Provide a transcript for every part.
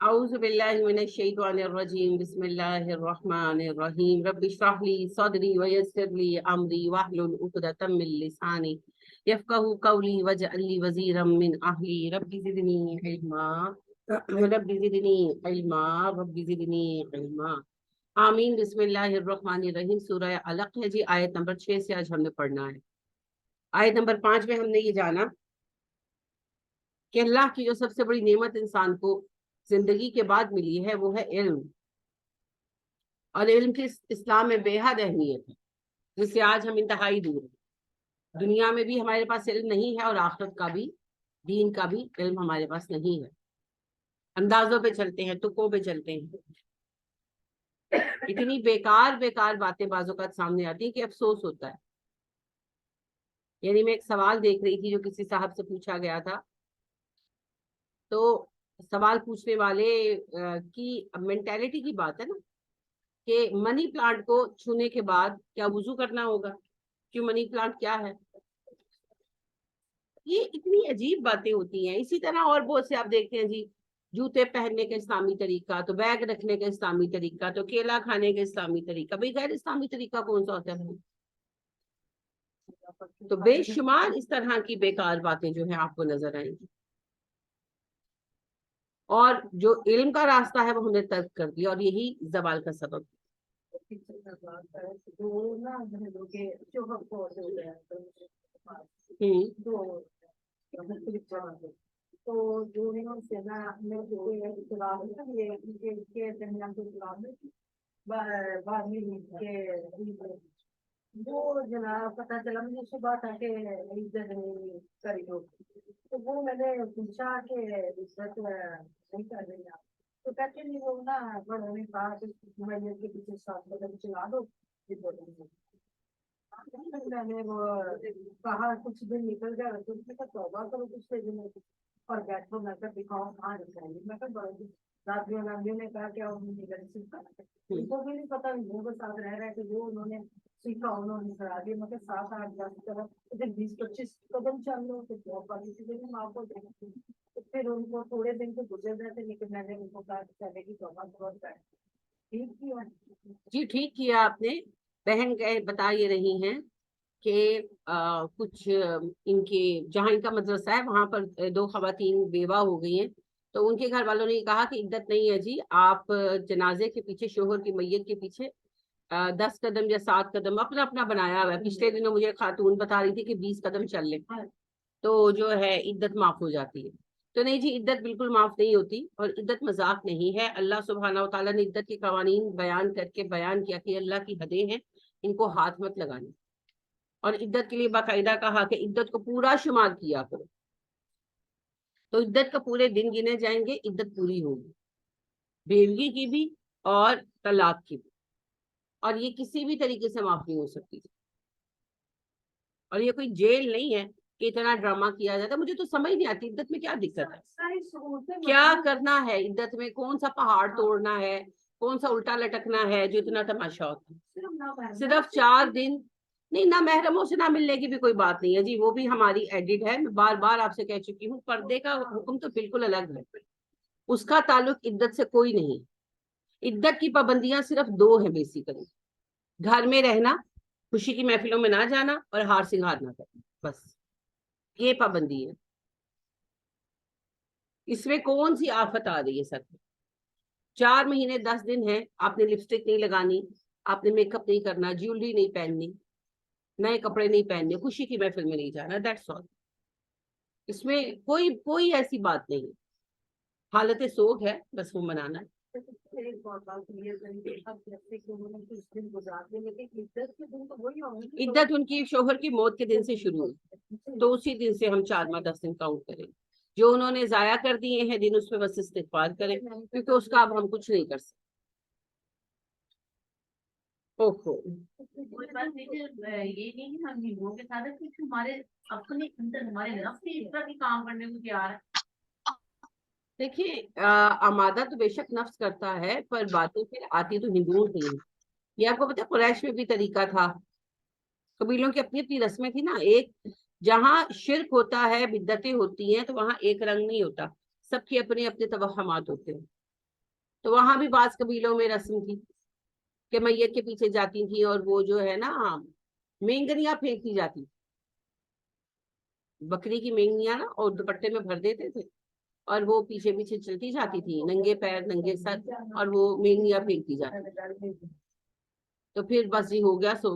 اعوذ باللہ من الشیطان الرجیم بسم اللہ الرحمن الرحیم رب اشرح لی صدری ویسر لی امری واحلل عقدۃ من لسانی یفقہوا قولی واجعل لی وزیرا من اہلی رب زدنی علما رب زدنی علما رب زدنی علما آمین۔ بسم اللہ الرحمن الرحیم۔ سورہ علق ہے جی، آیت نمبر 6 سے آج ہم نے پڑھنا ہے۔ آیت نمبر 5 میں ہم نے یہ جانا کہ اللہ کی جو سب سے بڑی نعمت انسان کو زندگی کے بعد ملی ہے وہ ہے علم، اور علم کی اسلام میں بے حد اہمیت ہے، جس سے آج ہم انتہائی دور ہیں۔ دنیا میں بھی ہمارے پاس علم نہیں ہے، اور آخرت کا بھی، دین کا بھی علم ہمارے پاس نہیں ہے۔ اندازوں پہ چلتے ہیں، تکوں پہ چلتے ہیں، اتنی بیکار باتیں بعض اوقات سامنے آتی ہیں کہ افسوس ہوتا ہے۔ یعنی میں ایک سوال دیکھ رہی تھی جو کسی صاحب سے پوچھا گیا تھا، تو سوال پوچھنے والے کی مینٹیلٹی کی بات ہے نا کہ منی پلانٹ کو چھونے کے بعد کیا وضو کرنا ہوگا؟ کیوں؟ منی پلانٹ کیا ہے؟ یہ اتنی عجیب باتیں ہوتی ہیں۔ اسی طرح اور بہت سے آپ دیکھتے ہیں جی، جوتے پہننے کا اسلامی طریقہ، تو بیگ رکھنے کا اسلامی طریقہ، تو کیلا کھانے کا اسلامی طریقہ۔ بھئی غیر اسلامی طریقہ کون سا ہوتا ہے؟ تو بے شمار اس طرح کی بیکار باتیں جو ہیں آپ کو نظر آئیں گی، اور جو علم کا راستہ ہے وہ ہم نے ترک کر دیا، اور یہی زوال کا سبب۔ وہ جناب پتا چلا مجھے صبح تھا کہ عزت نہیں کری ہو، تو وہ میں نے پوچھا کہ عزت نہیں کر رہی آپ، تو کہتے نہیں وہ نا بڑوں نے کہا کہ میت کے پیچھے 7 قدم چلا دو۔ میں نے وہ کہا کچھ دن نکل گیا تو میں کہا توبہ کرو پچھلے دنوں کی، اور بیٹھو میں کہ دکھاؤ کہاں دکھائیں گے۔ میں کہ بڑوں راتوں نے کہا کہ ان کو بھی نہیں پتا، لوگوں کے ساتھ رہ رہے کہ وہ انہوں نے سیکھا، انہوں نے کرا دیا۔ میں کہ 7 8 10 قدم 20 25 قدم چل لو تو بہت بڑی چیزیں ماں کو دیکھتی۔ پھر ان کو تھوڑے دن سے گزر رہے تھے، لیکن میں نے ان کو کہا کہ چلے گی توبہ کرو۔ ٹھیک کیا جی ٹھیک کیا آپ نے۔ بہن بتا یہ رہی ہیں کہ کچھ ان کے جہاں ان کا مدرسہ ہے وہاں پر 2 خواتین بیوہ ہو گئی ہیں، تو ان کے گھر والوں نے کہا کہ عدت نہیں ہے جی، آپ جنازے کے پیچھے، شوہر کی میت کے پیچھے 10 قدم یا 7 قدم اپنا اپنا بنایا ہوا ہے۔ پچھلے دنوں مجھے خاتون بتا رہی تھی کہ 20 قدم چل لیں تو جو ہے عدت معاف ہو جاتی ہے۔ تو نہیں جی، عدت بالکل معاف نہیں ہوتی، اور عدت مذاق نہیں ہے۔ اللہ سبحانہ و تعالیٰ نے عدت کے قوانین بیان کر کے بیان کیا کہ اللہ کی حدیں ہیں، ان کو ہاتھ مت لگانے، اور عدت کے لیے باقاعدہ کہا کہ عدت کو پورا شمار کیا کرو۔ تو عدت کا پورے دن گنے جائیں گے، عدت پوری ہوگی، بیوگی کی بھی اور طلاق کی بھی، اور یہ کسی بھی طریقے سے معاف نہیں ہو سکتی۔ اور یہ کوئی جیل نہیں ہے کہ اتنا ڈرامہ کیا جاتا ہے۔ مجھے تو سمجھ نہیں آتی عدت میں کیا دقت ہے، کیا کرنا ہے عدت میں؟ کون سا پہاڑ توڑنا ہے، کون سا الٹا لٹکنا ہے جو اتنا تماشا ہوتا ہے؟ صرف 4 دن نہیں، نہ محرموں سے نہ ملنے کی بھی کوئی بات نہیں ہے جی، وہ بھی ہماری ایڈٹ ہے۔ میں بار بار آپ سے کہہ چکی ہوں، پردے کا حکم تو بالکل الگ ہے، اس کا تعلق عدت سے کوئی نہیں۔ عدت کی پابندیاں صرف 2 ہیں بیسیکلی: گھر میں رہنا، خوشی کی محفلوں میں نہ جانا، اور ہار سنگار نہ کرنا، بس یہ پابندی ہے۔ اس میں کون سی آفت آ رہی ہے سر؟ 4 مہینے 10 دن ہے، آپ نے لپسٹک نہیں لگانی، آپ نے میک اپ نہیں کرنا، جیولری نہیں پہننی، نئے کپڑے نہیں پہننے، خوشی کی محفل میں نہیں جانا، دیٹس آل۔ اس میں کوئی ایسی بات نہیں، حالت سوگ ہے، بس وہ منانا ہے۔ عدت ان کی شوہر کی موت کے دن سے شروع ہوئی، تو اسی دن سے ہم 4 ماہ 10 دن کاؤنٹ کریں۔ جو انہوں نے ضائع کر دیے ہیں دن، اس پہ بس استغفار کریں، کیونکہ اس کا اب ہم کچھ نہیں کر سکتے۔ اوہو، یہ نہیں ہم ہندوؤں کے ساتھ کچھ ہمارے اپنے اندر ہمارے نفس اس طرح کے کام کرنے کو تیار ہے۔ دیکھیے آمادہ تو بے شک نفس کرتا ہے، پر باتیں پھر آتی تو ہندوؤں سے ہی۔ یہ آپ کو پتا قریش میں بھی طریقہ تھا، قبیلوں کی اپنی اپنی رسمیں تھی نا۔ ایک جہاں شرک ہوتا ہے، بدعتیں ہوتی ہیں، تو وہاں ایک رنگ نہیں ہوتا، سب کے اپنے اپنے توہمات ہوتے ہیں۔ تو وہاں بھی بعض قبیلوں میں رسم تھی کہ میت کے پیچھے جاتی تھی اور وہ جو ہے نا مینگنیاں پھینکتی جاتی، بکری کی مینگنیاں نا، اور دوپٹے میں بھر دیتے تھے اور وہ پیچھے پیچھے چلتی جاتی تھی، ننگے پیر ننگے سر، اور وہ مینگنیاں پھینکتی جاتی، تو پھر بس یہ ہو گیا سو۔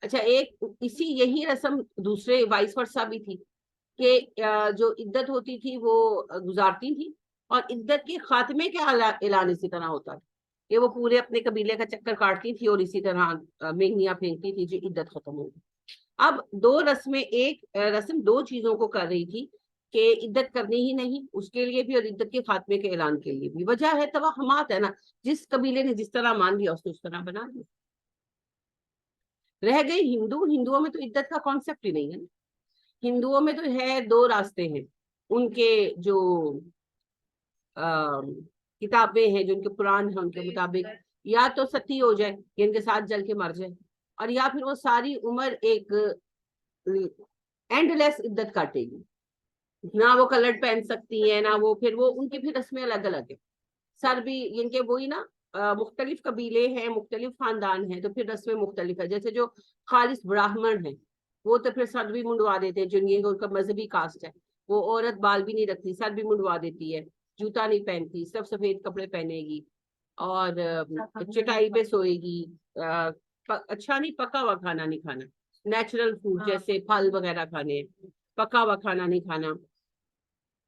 اچھا، ایک اسی یہی رسم دوسرے وائس ورسا بھی تھی کہ جو عدت ہوتی تھی وہ گزارتی تھی، اور عدت کے خاتمے کا اعلان اسی طرح ہوتا تھا کہ وہ پورے اپنے قبیلے کا چکر کاٹتی تھی اور اسی طرح مینگنیاں پھینکتی تھی جو عدت ختم ہو گئی۔ اب دو رسمیں، ایک رسم دو چیزوں کو کر رہی تھی کہ عدت کرنی ہی نہیں اس کے لیے بھی اور عدت کے خاتمے کے اعلان کے لیے بھی۔ وجہ ہے توہمات، ہے نا، جس قبیلے نے جس طرح مان لیا اس نے اس طرح بنا دیا۔ رہ گئی ہندوؤں میں تو عدت کا کانسیپٹ ہی نہیں ہے نا۔ ہندوؤں میں تو ہے، دو راستے ہیں ان کے، جو کتابیں ہیں، جو ان کے قرآن ہیں، ان کے مطابق یا تو ستی ہو جائے یا ان کے ساتھ جل کے مر جائے، اور یا پھر وہ ساری عمر ایک اینڈ لیس عدت کاٹے گی، نہ وہ کلر پہن سکتی ہیں، نہ وہ، پھر وہ ان کی پھر رسمیں الگ الگ ہیں۔ سر بھی ان کے وہی نا، مختلف قبیلے ہیں، مختلف خاندان ہیں، تو پھر رسمیں مختلف ہے۔ جیسے جو خالص براہمن ہیں وہ تو پھر سر بھی منڈوا دیتے ہیں، جو ان کا مذہبی کاسٹ ہے، وہ عورت بال بھی نہیں رکھتی، سر بھی منڈوا دیتی ہے، جوتا نہیں پہنتی، صرف سفید کپڑے پہنے گی اور چٹائی پہ سوئے گی، اچھا نہیں، پکا ہوا کھانا نہیں کھانا، نیچرل فوڈ جیسے پھل وغیرہ کھانے، پکا ہوا کھانا نہیں کھانا،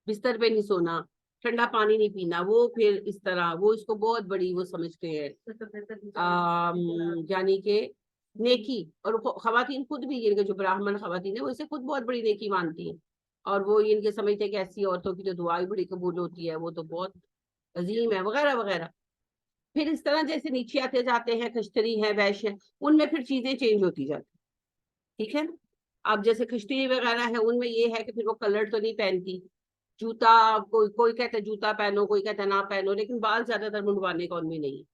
بستر پہ نہیں سونا، ٹھنڈا پانی نہیں پینا۔ وہ پھر اس طرح وہ اس کو بہت بڑی وہ سمجھتے ہیں، یعنی کہ نیکی، اور خواتین خود بھی، ان کے جو براہمن خواتین ہیں وہ اسے خود بہت بڑی نیکی مانتی ہیں، اور وہ ان کے سمجھتے ہیں کہ ایسی عورتوں کی جو دعائیں بڑی قبول ہوتی ہے وہ تو بہت عظیم ہے، وغیرہ وغیرہ۔ پھر اس طرح جیسے نیچے آتے جاتے ہیں، کشتری ہے، ویش ہے، ان میں پھر چیزیں چینج ہوتی جاتی، ٹھیک ہے نا۔ اب جیسے کشتری وغیرہ ہے، ان میں یہ ہے کہ پھر وہ کلر تو نہیں پہنتی، جوتا کوئی کہتا ہے جوتا پہنو، کوئی کہتا ہے نہ پہنو، لیکن بال زیادہ تر منڈوانے کا ان میں نہیں ہے۔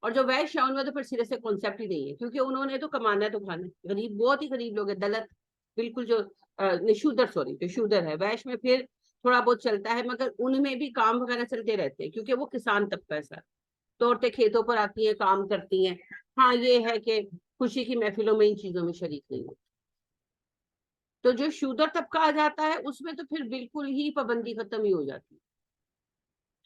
اور جو ویش ہے ان میں تو پھر سرے سے کانسیپٹ ہی نہیں ہے، کیونکہ انہوں نے تو کمانا ہے تو کھانا ہے۔ غریب، بہت ہی غریب لوگ ہیں، دلت بالکل، جو شودر ہے۔ ویش میں پھر تھوڑا بہت چلتا ہے، مگر ان میں بھی کام وغیرہ چلتے رہتے ہیں، کیونکہ وہ کسان طبقہ ہے سر، تو عورتیں کھیتوں پر آتی ہیں، کام کرتی ہیں۔ ہاں یہ ہے کہ خوشی کی محفلوں میں ان چیزوں میں شریک نہیں ہوتی۔ تو جو شودر طبقہ آ جاتا ہے اس میں تو پھر بالکل ہی پابندی ختم ہی ہو جاتی ہے۔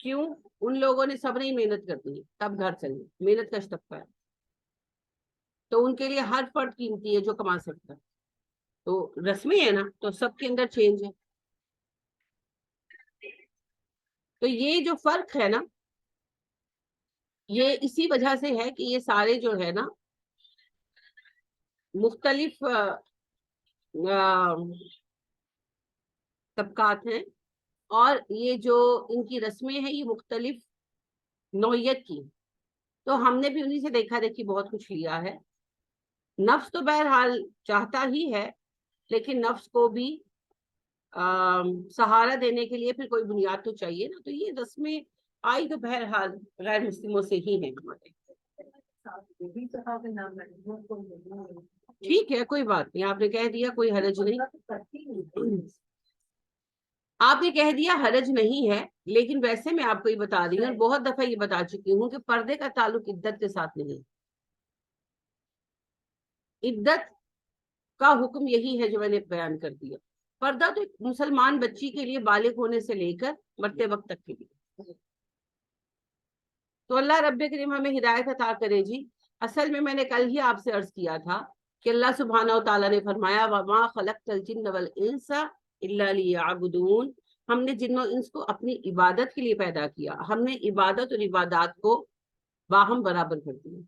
کیوں؟ ان لوگوں نے سب نے محنت کرنی ہے تب گھر چلے، محنت کش طبقہ ہے، تو ان کے لیے ہر فرد قیمتی ہے جو کما سکتا ہے۔ تو رسمیں ہے نا، تو سب کے اندر چینج ہے۔ تو یہ جو فرق ہے نا، یہ اسی وجہ سے ہے کہ یہ سارے جو ہے نا مختلف طبقات ہیں، اور یہ جو ان کی رسمیں ہیں یہ مختلف نوعیت کی، تو ہم نے بھی انہی سے دیکھا دیکھی بہت کچھ لیا ہے۔ نفس تو بہرحال چاہتا ہی ہے، لیکن نفس کو بھی سہارا دینے کے لیے پھر کوئی بنیاد تو چاہیے نا، تو یہ رسمیں آئی تو بہرحال غیر مسلموں سے ہی ہیں ہمارے۔ ٹھیک ہے، کوئی بات نہیں، آپ نے کہہ دیا، کوئی حرج نہیں، آپ نے کہہ دیا، حرج نہیں ہے۔ لیکن ویسے میں آپ کو یہ بتا رہی ہوں، اور بہت دفعہ یہ بتا چکی ہوں، کہ پردے کا تعلق عدت کے ساتھ نہیں۔ عدت کا حکم یہی ہے جو میں نے بیان کر دیا۔ پردہ تو ایک مسلمان بچی کے لیے بالغ ہونے سے لے کر مرتے وقت تک کے لیے۔ تو اللہ رب کریم ہمیں ہدایت عطا کرے جی۔ اصل میں نے کل ہی آپ سے عرض کیا تھا کہ اللہ سبحانہ و تعالیٰ نے فرمایا وَمَا خَلَقْتَ الْجِنَّ وَالْإِنسَ إِلَّا لِيَعْبُدُونَ، ہم نے جن و انس کو اپنی عبادت کے لیے پیدا کیا۔ ہم نے عبادت اور عبادات کو باہم برابر کر دیا،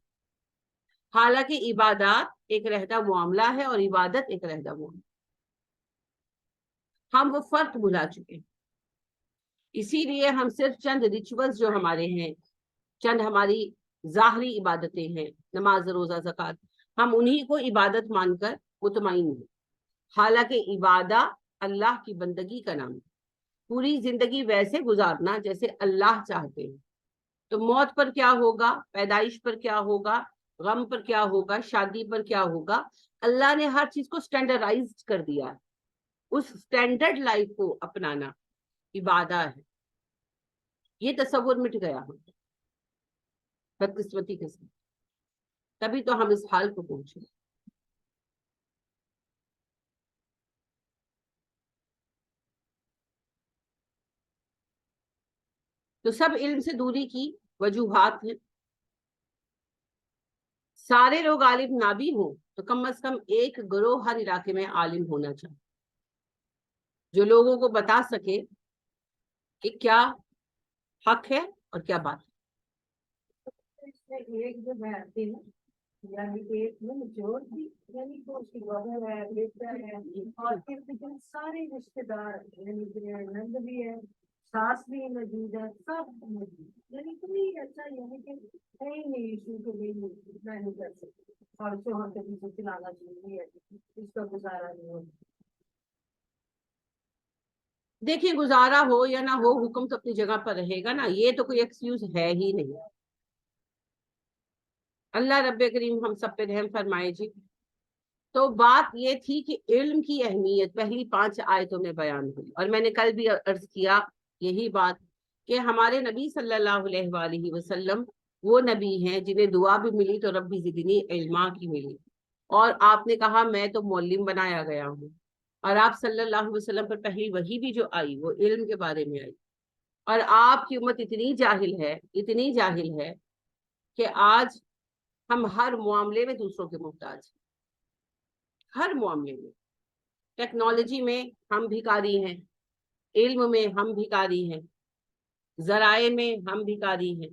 حالانکہ عبادات ایک رہتا معاملہ ہے اور عبادت ایک رہتا معاملہ، ہم وہ فرق بھلا چکے۔ اسی لیے ہم صرف چند ریچولز جو ہمارے ہیں، چند ہماری ظاہری عبادتیں ہیں، نماز، روزہ، زکوٰۃ، ہم انہی کو عبادت مان کر مطمئن ہیں، حالانکہ عبادہ اللہ کی بندگی کا نام ہے۔ پوری زندگی ویسے گزارنا جیسے اللہ چاہتے ہیں۔ تو موت پر کیا ہوگا، پیدائش پر کیا ہوگا، غم پر کیا ہوگا، شادی پر کیا ہوگا، اللہ نے ہر چیز کو سٹینڈرڈائز کر دیا ہے۔ اس سٹینڈرڈ لائف کو اپنانا عبادہ ہے۔ یہ تصور مٹ گیا ہم، بدقسمتی کے ساتھ. تبھی تو ہم اس حال کو پہنچے. تو سب علم سے دوری کی وجوہات ہیں. سارے لوگ عالم نہ بھی ہوں تو کم از کم ایک گروہ ہر علاقے میں عالم ہونا چاہیے جو لوگوں کو بتا سکے کہ کیا حق ہے اور کیا بات ہے. اس میں ایک جو میں آتی ہوں یعنی ایک جو یعنی کہ اس کی بہن ہے بیٹا ہے اور پھر سارے رشتے دار یعنی نند بھی ہے ساس بھی موجود ہے سب موجود یعنی کوئی ایسا یعنی کہ کہیں نہیں ایشو کو بھی میں نہیں کر سکتی اور شوہر کے پیچھے چلانا چاہیے اس کا گزارا نہیں ہوتا. دیکھیں گزارا ہو یا نہ ہو حکم تو اپنی جگہ پر رہے گا نا. یہ تو کوئی ایکسکیوز ہے ہی نہیں. اللہ رب کریم ہم سب پہ رحم فرمائے جی. تو بات یہ تھی کہ علم کی اہمیت پہلی 5 آیتوں میں بیان ہوئی اور میں نے کل بھی عرض کیا یہی بات کہ ہمارے نبی صلی اللہ علیہ وآلہ وسلم وہ نبی ہیں جنہیں دعا بھی ملی تو ربی زدنی علما کی ملی اور آپ نے کہا میں تو معلم بنایا گیا ہوں اور آپ صلی اللہ علیہ وسلم پر پہلی وحی بھی جو آئی وہ علم کے بارے میں آئی اور آپ کی امت اتنی جاہل ہے کہ آج ہم ہر معاملے میں دوسروں کے محتاج ہیں. ہر معاملے میں. ٹیکنالوجی میں ہم بھکاری ہیں, علم میں ہم بھکاری ہیں, ذرائع میں ہم بھکاری ہیں,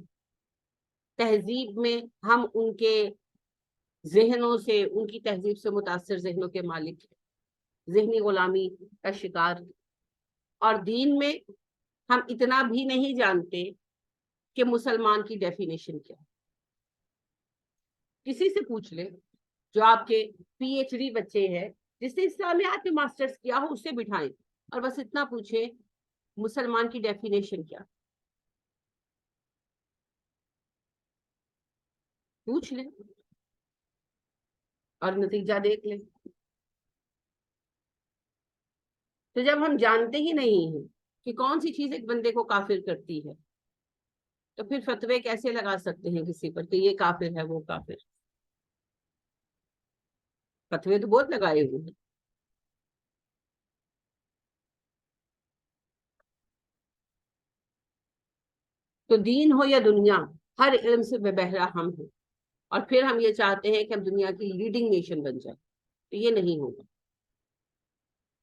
تہذیب میں ہم ان کے ذہنوں سے ان کی تہذیب سے متاثر ذہنوں کے مالک ہیں, ذہنی غلامی کا شکار. اور دین میں ہم اتنا بھی نہیں جانتے کہ مسلمان کی ڈیفینیشن کیا ہے. کسی سے پوچھ لے جو آپ کے پی ایچ ڈی بچے ہیں جس نے اسلامیات میں ماسٹرز کیا ہو اس سے بٹھائیں اور بس اتنا پوچھیں مسلمان کی ڈیفینیشن کیا. پوچھ لیں اور نتیجہ دیکھ لیں. تو جب ہم جانتے ہی نہیں ہیں کہ کون سی چیز ایک بندے کو کافر کرتی ہے تو پھر فتوے کیسے لگا سکتے ہیں کسی پر کہ یہ کافر ہے وہ کافر. فتوے تو بہت لگائے ہوئے ہیں. تو دین ہو یا دنیا ہر علم سے بے بہرا ہم ہیں اور پھر ہم یہ چاہتے ہیں کہ ہم دنیا کی لیڈنگ نیشن بن جائے. تو یہ نہیں ہوگا,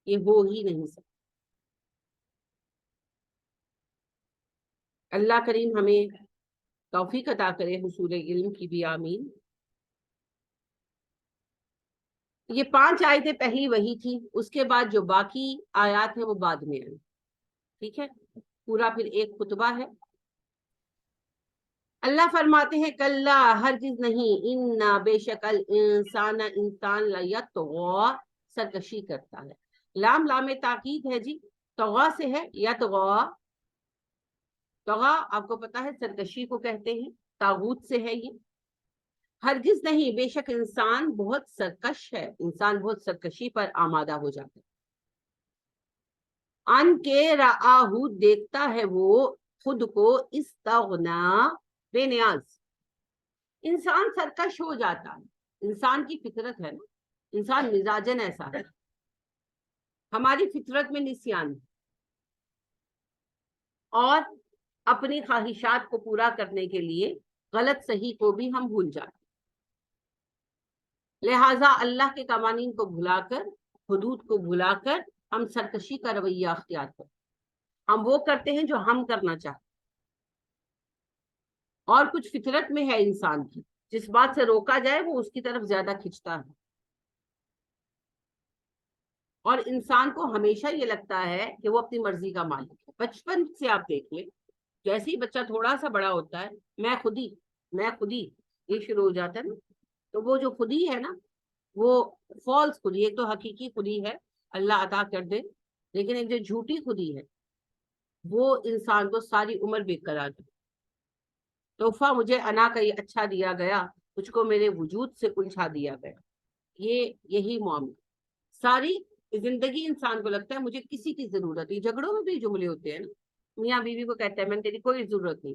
یہ ہو ہی نہیں سکتا. اللہ کریم ہمیں توفیق عطا کرے حصول علم کی بھی, آمین. یہ 5 آیتیں پہلی وہی تھی, اس کے بعد جو باقی آیات ہیں وہ بعد میں آئیں. ٹھیک ہے, پورا پھر ایک خطبہ ہے. اللہ فرماتے ہیں کلا ہرگز نہیں, انا بے شک انسان لیطغی سرکشی کرتا ہے. لام تاکید ہے جی, طغا سے ہے. یطغی, طغا آپ کو پتا ہے سرکشی کو کہتے ہیں, طاغوت سے ہے یہ. ہرگز نہیں, بے شک انسان بہت سرکش ہے, انسان بہت سرکشی پر آمادہ ہو جاتا ہے. ان کے رآہو دیکھتا ہے وہ خود کو, استغنا بے نیاز. انسان سرکش ہو جاتا ہے, انسان کی فطرت ہے نا, انسان مزاجن ایسا ہے, ہماری فطرت میں نسیان اور اپنی خواہشات کو پورا کرنے کے لیے غلط صحیح کو بھی ہم بھول جاتے. لہٰذا اللہ کے قوانین کو بھلا کر, حدود کو بھلا کر ہم سرکشی کا رویہ اختیار کرتے. ہم وہ کرتے ہیں جو ہم کرنا چاہتے, اور کچھ فطرت میں ہے انسان کی, جس بات سے روکا جائے وہ اس کی طرف زیادہ کھنچتا ہے. اور انسان کو ہمیشہ یہ لگتا ہے کہ وہ اپنی مرضی کا مالک ہے. بچپن سے آپ دیکھ لیں, جیسے ہی بچہ تھوڑا سا بڑا ہوتا ہے, میں خودی یہ شروع ہو جاتا ہے نا. تو وہ جو خودی ہے نا, وہ فالس خودی, ایک تو حقیقی خودی ہے اللہ عطا کر دے, لیکن ایک جو جھوٹی خودی ہے وہ انسان کو ساری عمر بے قرار دے. تحفہ مجھے انا کا یہ اچھا دیا گیا, مجھ کو میرے وجود سے الجھا دیا گیا. یہی معاملہ ساری زندگی انسان کو لگتا ہے مجھے کسی کی ضرورت نہیں. جھگڑوں میں بھی جملے ہوتے ہیں نا, میاں بیوی کو کہتا ہے میں تیری کوئی ضرورت نہیں,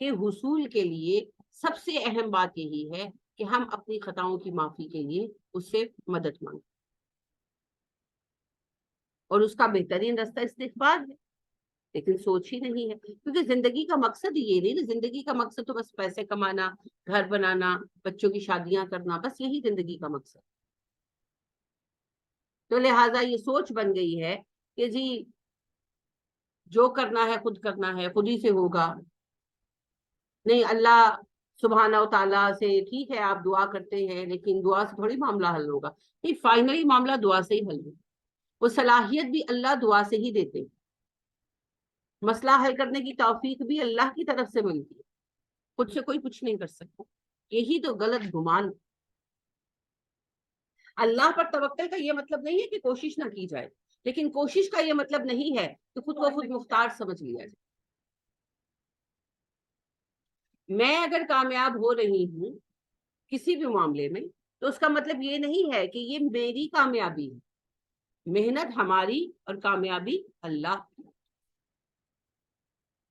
کہ حصول کے لیے سب سے اہم بات یہی ہے کہ ہم اپنی خطاؤں کی معافی کے لیے اس سے مدد مانگیں، اور اس کا بہترین رستہ استغفار ہے، لیکن سوچ ہی نہیں ہے، کیونکہ زندگی کا مقصد یہ نہیں نا، زندگی کا مقصد تو بس پیسے کمانا، گھر بنانا، بچوں کی شادیاں کرنا، بس یہی زندگی کا مقصد۔ تو لہٰذا یہ سوچ بن گئی ہے کہ جی جو کرنا ہے خود کرنا ہے، خود ہی سے ہوگا، نہیں اللہ سبحانہ و تعالیٰ سے ٹھیک ہے آپ دعا کرتے ہیں لیکن دعا سے تھوڑی معاملہ حل ہوگا، نہیں، فائنلی معاملہ دعا سے ہی حل ہوگا، وہ صلاحیت بھی اللہ دعا سے ہی دیتے ہیں، مسئلہ حل کرنے کی توفیق بھی اللہ کی طرف سے ملتی ہے، خود سے کوئی کچھ نہیں کر سکتا۔ یہی تو غلط گمان۔ اللہ پر توکل کا یہ مطلب نہیں ہے کہ کوشش نہ کی جائے، لیکن کوشش کا یہ مطلب نہیں ہے کہ خود کو خود مختار سمجھ لیا جائے۔ میں اگر کامیاب ہو رہی ہوں کسی بھی معاملے میں تو اس کا مطلب یہ نہیں ہے کہ یہ میری کامیابی ہے، محنت ہماری اور کامیابی اللہ کی۔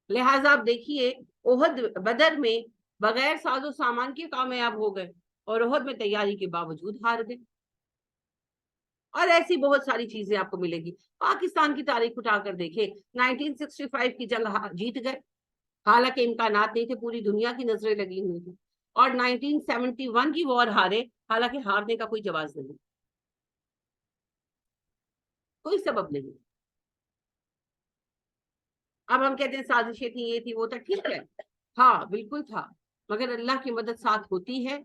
لہٰذا آپ دیکھیے احد بدر میں بغیر ساز و سامان کے کامیاب ہو گئے، اور احد میں تیاری کے باوجود ہار گئے، اور ایسی بہت ساری چیزیں آپ کو ملے گی۔ پاکستان کی تاریخ اٹھا کر دیکھیں، 1965 کی جنگ جیت گئے، حالانکہ امکانات نہیں تھے، پوری دنیا کی نظریں لگی ہوئی تھی، اور 1971 کی وار ہارے، حالانکہ ہارنے کا کوئی جواز نہیں، کوئی سبب نہیں۔ اب ہم کہتے ہیں سازشیں تھیں، یہ تھی وہ تھا، ٹھیک ہے، ہاں بالکل تھا، مگر اللہ کی مدد ساتھ ہوتی ہے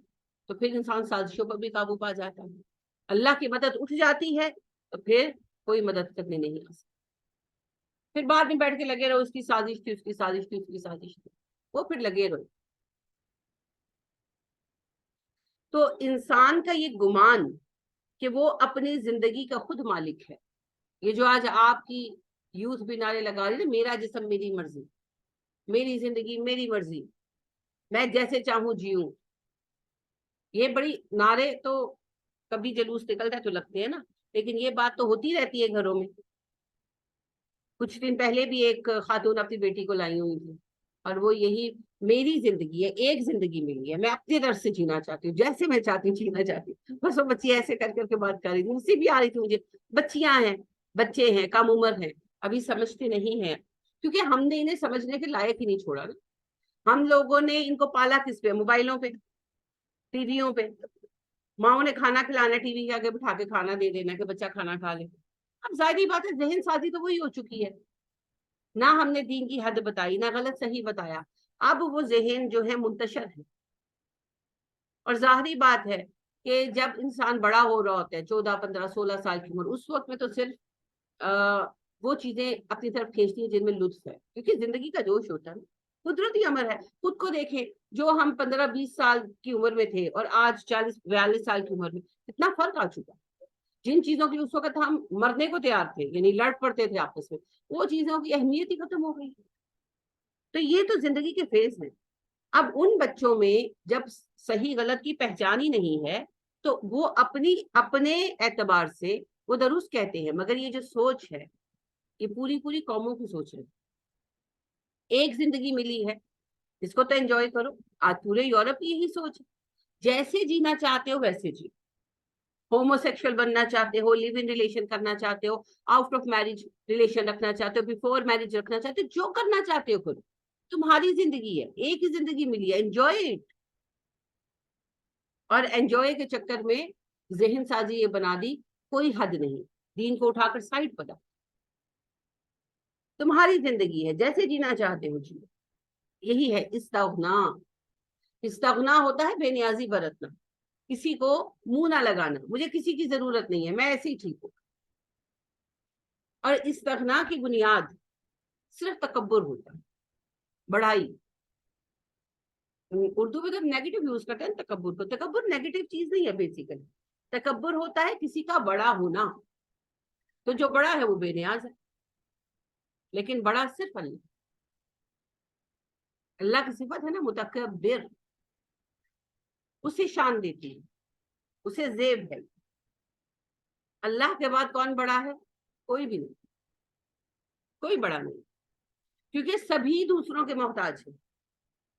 تو پھر انسان سازشوں پر بھی قابو پا جاتا ہے، اللہ کی مدد اٹھ جاتی ہے تو پھر کوئی مدد کرنے نہیں آ سکتا، پھر بعد میں بیٹھ کے لگے رہو اس کی سازش تھی، اس کی سازش تھی، اس کی سازش تھی، وہ پھر لگے رہو۔ تو انسان کا یہ گمان کہ وہ اپنی زندگی کا خود مالک ہے، یہ جو آج آپ کی یوتھ بھی نعرے لگا رہی ہے، میرا جسم میری مرضی، میری زندگی میری مرضی، میں جیسے چاہوں جیوں، یہ بڑی نعرے تو کبھی جلوس نکلتا ہے تو لگتے ہیں نا، لیکن یہ بات تو ہوتی رہتی ہے گھروں میں۔ کچھ دن پہلے بھی ایک خاتون اپنی بیٹی کو لائی ہوئی تھی، اور وہ یہی میری زندگی ہے، ایک زندگی ملی ہے، میں اپنی طرف سے جینا چاہتی ہوں، جیسے میں چاہتی ہوں جینا چاہتی ہوں، بس وہ بچی ایسے کر کر کے بات کر رہی تھی، مجھ سے بھی آ رہی تھی، مجھے بچیاں ہیں، بچے ہیں، کم عمر ہیں، ابھی سمجھتے نہیں ہیں، کیونکہ ہم نے انہیں سمجھنے کے لائق ہی نہیں چھوڑا نا، ہم لوگوں نے ان کو پالا کس پہ؟ موبائلوں پہ، ٹی ویوں پہ، ماؤں نے کھانا کھلانا، ٹی وی کے آگے بٹھا کے کھانا دے دینا کہ بچہ کھانا کھا لے، اب ظاہری بات ہے ذہن سازی تو وہی ہو چکی ہے، نہ ہم نے دین کی حد بتائی، نہ غلط صحیح بتایا، اب وہ ذہن جو ہے منتشر ہے، اور ظاہری بات ہے کہ جب انسان بڑا ہو رہا ہوتا ہے 14 15 16 سال کی عمر، اس وقت میں تو صرف وہ چیزیں اپنی طرف کھینچتی ہیں جن میں لطف ہے، کیونکہ زندگی کا جوش ہوتا ہے، قدرتی امر ہے، خود کو دیکھیں، جو ہم 15 20 سال کی عمر میں تھے اور آج 40 42 سال کی عمر میں کتنا فرق آ چکا، جن چیزوں کی اس وقت ہم مرنے کو تیار تھے، یعنی لڑ پڑتے تھے آپس میں، وہ چیزوں کی اہمیت ہی ختم ہو گئی۔ تو یہ تو زندگی کے فیز ہیں۔ اب ان بچوں میں جب صحیح غلط کی پہچان ہی نہیں ہے تو وہ اپنے اعتبار سے وہ درست کہتے ہیں، مگر یہ جو سوچ ہے یہ پوری پوری قوموں کی سوچ ہے۔ ایک زندگی ملی ہے، اس کو تو انجوائے کرو۔ آج پورے یورپ کی یہی سوچ ہے، جیسے جینا چاہتے ہو ویسے جی، ہومو سیکشل بننا چاہتے ہو، لیو ان ریلیشن کرنا چاہتے ہو، آؤٹ آف میرج ریلیشن رکھنا چاہتے ہو، بیفور میرج رکھنا چاہتے ہو، جو کرنا چاہتے ہو کرو، تمہاری زندگی ہے، ایک ہی زندگی ملی ہے، انجوائے اٹ۔ اور انجوائے کے چکر میں ذہن سازی یہ بنا دی کوئی حد نہیں، دین کو اٹھا کر سائڈ پر، تمہاری زندگی ہے، جیسے جینا چاہتے ہو جیو۔ یہی ہے استغنا۔ استغنا ہوتا ہے بے نیازی برتنا، کسی کو منہ نہ لگانا، مجھے کسی کی ضرورت نہیں ہے، میں ایسے ہی ٹھیک ہوں۔ اور استغنا کی بنیاد صرف تکبر ہوتا ہے، بڑائی۔ اردو میں تو نیگیٹو یوز کرتے ہیں تکبر کو، تکبر نیگیٹو چیز نہیں ہے، بیسیکلی تکبر ہوتا ہے کسی کا بڑا ہونا، تو جو بڑا ہے وہ بے نیاز ہے، لیکن بڑا صرف اللہ۔ اللہ کی صفت ہے نا متکبر، اسے شان دیتی ہے، اسے زیب ہے۔ اللہ کے بعد کون بڑا ہے؟ کوئی بھی نہیں، کوئی بڑا نہیں، کیونکہ سبھی دوسروں کے محتاج ہیں،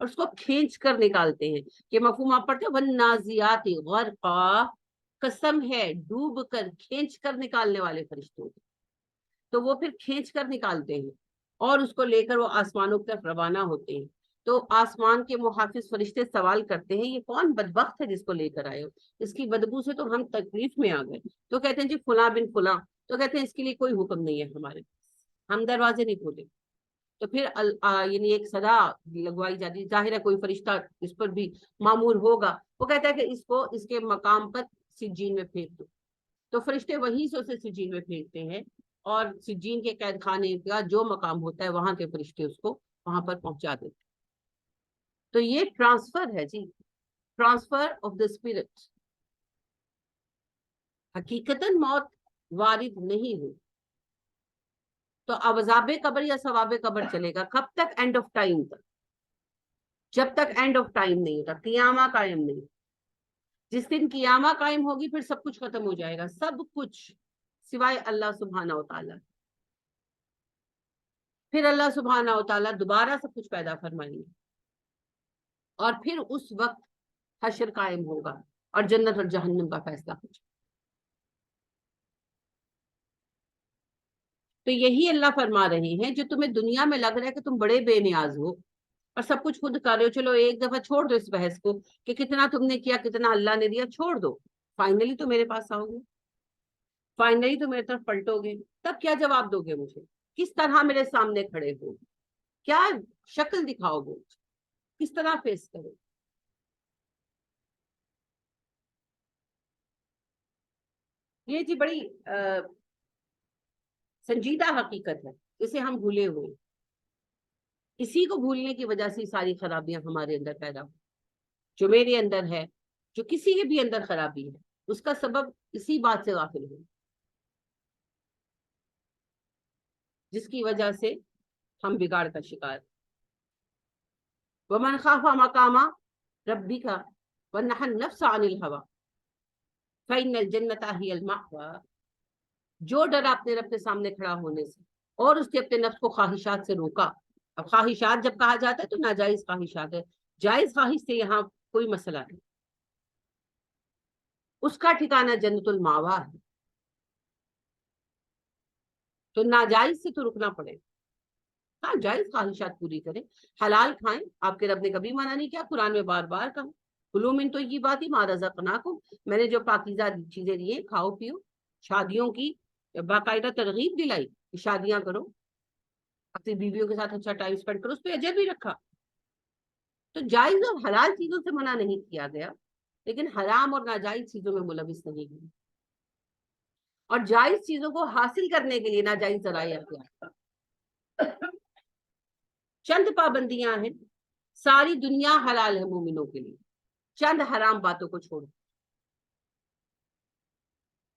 اور اس کو کھینچ کر نکالتے ہیں. کہ مفہوم آپ پڑھتے ہیں والنازعات غرقا، قسم ہے ڈوب کر کھینچ کر نکالنے والے فرشتوں کی. تو وہ پھر کھینچ کر نکالتے ہیں اور اس کو لے کر وہ آسمانوں کی طرف روانہ ہوتے ہیں. تو آسمان کے محافظ فرشتے سوال کرتے ہیں یہ کون بدبخت ہے جس کو لے کر آئے ہو، اس کی بدبو سے تو ہم تکلیف میں آ گئے. تو کہتے ہیں جی فلاں بن فلاں. تو کہتے ہیں اس کے لیے کوئی حکم نہیں ہے ہمارے پاس، ہم دروازے نہیں کھولے. تو پھر یعنی ایک صدا لگوائی جاتی ہے، ظاہر ہے کوئی فرشتہ اس پر بھی معمور ہوگا، وہ کہتا ہے کہ اس کو اس کے مقام پر سجین میں پھینک دو. تو فرشتے وہیں سے اسے سجین میں پھینکتے ہیں اور سجین کے قید خانے کا جو مقام ہوتا ہے وہاں کے فرشتے اس کو وہاں پر پہنچا دیتے. تو یہ ٹرانسفر ہے جی، ٹرانسفر آف دا اسپرٹ. حقیقتاً موت وارد نہیں ہوئی تو عذاب قبر یا ثواب قبر چلے گا. کب تک؟ اینڈ آف ٹائم تک. جب تک اینڈ آف ٹائم نہیں ہوتا، قیامہ قائم نہیں. جس دن قیامہ قائم ہوگی پھر سب کچھ ختم ہو جائے گا، سب کچھ سوائے اللہ سبحانہ و تعالیٰ. پھر اللہ سبحانہ و تعالیٰ دوبارہ سب کچھ پیدا فرمائیں گے اور پھر اس وقت حشر قائم ہوگا اور جنت اور جہنم کا فیصلہ ہو جائے. تو یہی اللہ فرما رہے ہیں جو تمہیں دنیا میں لگ رہا ہے کہ تم بڑے بے نیاز ہو اور سب کچھ خود کر رہے ہو، چلو ایک دفعہ چھوڑ دو اس بحث کو کہ کتنا تم نے کیا کتنا اللہ نے دیا، چھوڑ دو. فائنلی تو میرے پاس آؤ گے، فائنلی تو میری طرف پلٹو گے، تب کیا جواب دو گے مجھے؟ کس طرح میرے سامنے کھڑے ہو، کیا شکل دکھاؤ گے، کس طرح فیس کرو؟ یہ جی بڑی سنجیدہ حقیقت ہے، اسے ہم بھولے ہوئے. اسی کو بھولنے کی وجہ سے ساری خرابیاں ہمارے اندر پیدا ہو. جو میرے اندر ہے، جو کسی کے بھی اندر خرابی ہے، اس کا سبب اسی بات سے غافل ہو جس کی وجہ سے ہم بگاڑ کا شکار. وَمَنْ خَافَ مَقَامَ رَبِّكَ وَنَهَى النَّفْسَ عَنِ الْهَوَىٰ فَإِنَّ الْجَنَّةَ هِيَ الْمَأْوَىٰ. جو ڈر اپنے رب کے سامنے کھڑا ہونے سے اور اس نے اپنے نفس کو خواہشات سے روکا. اب خواہشات جب کہا جاتا ہے تو ناجائز خواہشات ہے، جائز خواہش سے یہاں کوئی مسئلہ نہیں. اس کا ٹھکانہ جنت الماوا ہے. تو ناجائز سے تو رکنا پڑے. ہاں جائز خواہشات پوری کریں، حلال کھائیں، آپ کے رب نے کبھی منع نہیں کیا، قرآن میں بار بار کہا کلوا من طیبات ما رزقناکم، میں نے جو پاکیزہ چیزیں دی ہیں کھاؤ پیو. شادیوں کی باقاعدہ ترغیب دلائی کہ شادیاں کرو، اپنی بیویوں کے ساتھ اچھا ٹائم سپینڈ کرو، اس پہ اجر بھی رکھا. تو جائز اور حلال چیزوں سے منع نہیں کیا گیا، لیکن حرام اور ناجائز چیزوں میں ملوث نہیں ہوئی. اور جائز چیزوں کو حاصل کرنے کے لیے ناجائز ذرائع اختیار. چند پابندیاں ہیں، ساری دنیا حلال ہے مومنوں کے لیے، چند حرام باتوں کو چھوڑ.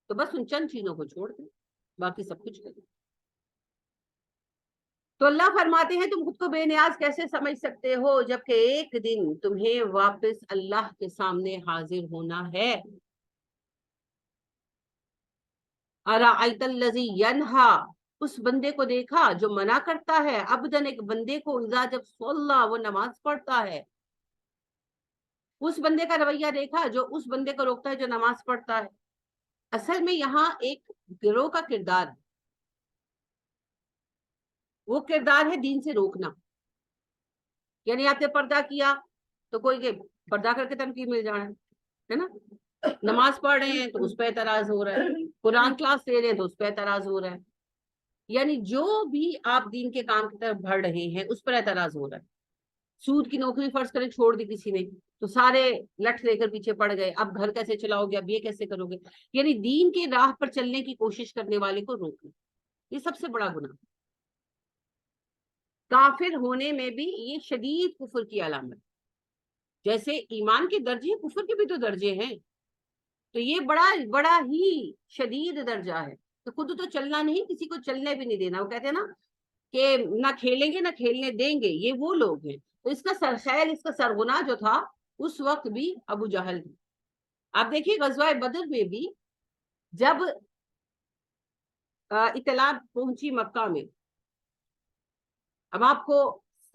تو بس ان چند چیزوں کو چھوڑ دیں، باقی سب کچھ کریں. تو اللہ فرماتے ہیں تم خود کو بے نیاز کیسے سمجھ سکتے ہو جبکہ ایک دن تمہیں واپس اللہ کے سامنے حاضر ہونا ہے. ارأیت الذی ینہا، اس بندے کو دیکھا جو منع کرتا ہے، عبدن ایک بندے کو، اذا جب صلی وہ نماز پڑھتا ہے. اس بندے کا رویہ دیکھا جو اس بندے کو روکتا ہے جو نماز پڑھتا ہے. اصل میں یہاں ایک گروہ کا کردار ہے، وہ کردار ہے دین سے روکنا. یعنی آپ نے پردہ کیا تو کوئی کہ پردہ کر کے تنقید مل جانا ہے نا، نماز پڑھ رہے ہیں تو اس پہ اعتراض ہو رہا ہے، قرآن کلاس دے رہے ہیں تو اس پہ اعتراض ہو رہا ہے. یعنی جو بھی آپ دین کے کام کی طرف بڑھ رہے ہیں اس پر اعتراض ہو رہا ہے. سود کی نوکری فرض کریں چھوڑ دی کسی نے تو سارے لٹ لے کر پیچھے پڑ گئے، اب گھر کیسے چلاؤ گے، اب یہ کیسے کرو گے. یعنی دین کے راہ پر چلنے کی کوشش کرنے والے کو روکنا، یہ سب سے بڑا گناہ. کافر ہونے میں بھی یہ شدید کفر کی علامت، جیسے ایمان کے درجے کفر کے بھی تو درجے ہیں، تو یہ بڑا ہی شدید درجہ ہے. تو خود تو چلنا نہیں، کسی کو چلنے بھی نہیں دینا. وہ کہتے ہیں نا کہ نہ کھیلیں گے نہ کھیلنے دیں گے، یہ وہ لوگ ہیں. تو اس کا سرخیل، اس کا سرغنہ جو تھا اس وقت بھی ابو جہل تھا. آپ دیکھیے غزوہ بدر میں بھی جب اطلاع پہنچی مکہ میں، اب آپ کو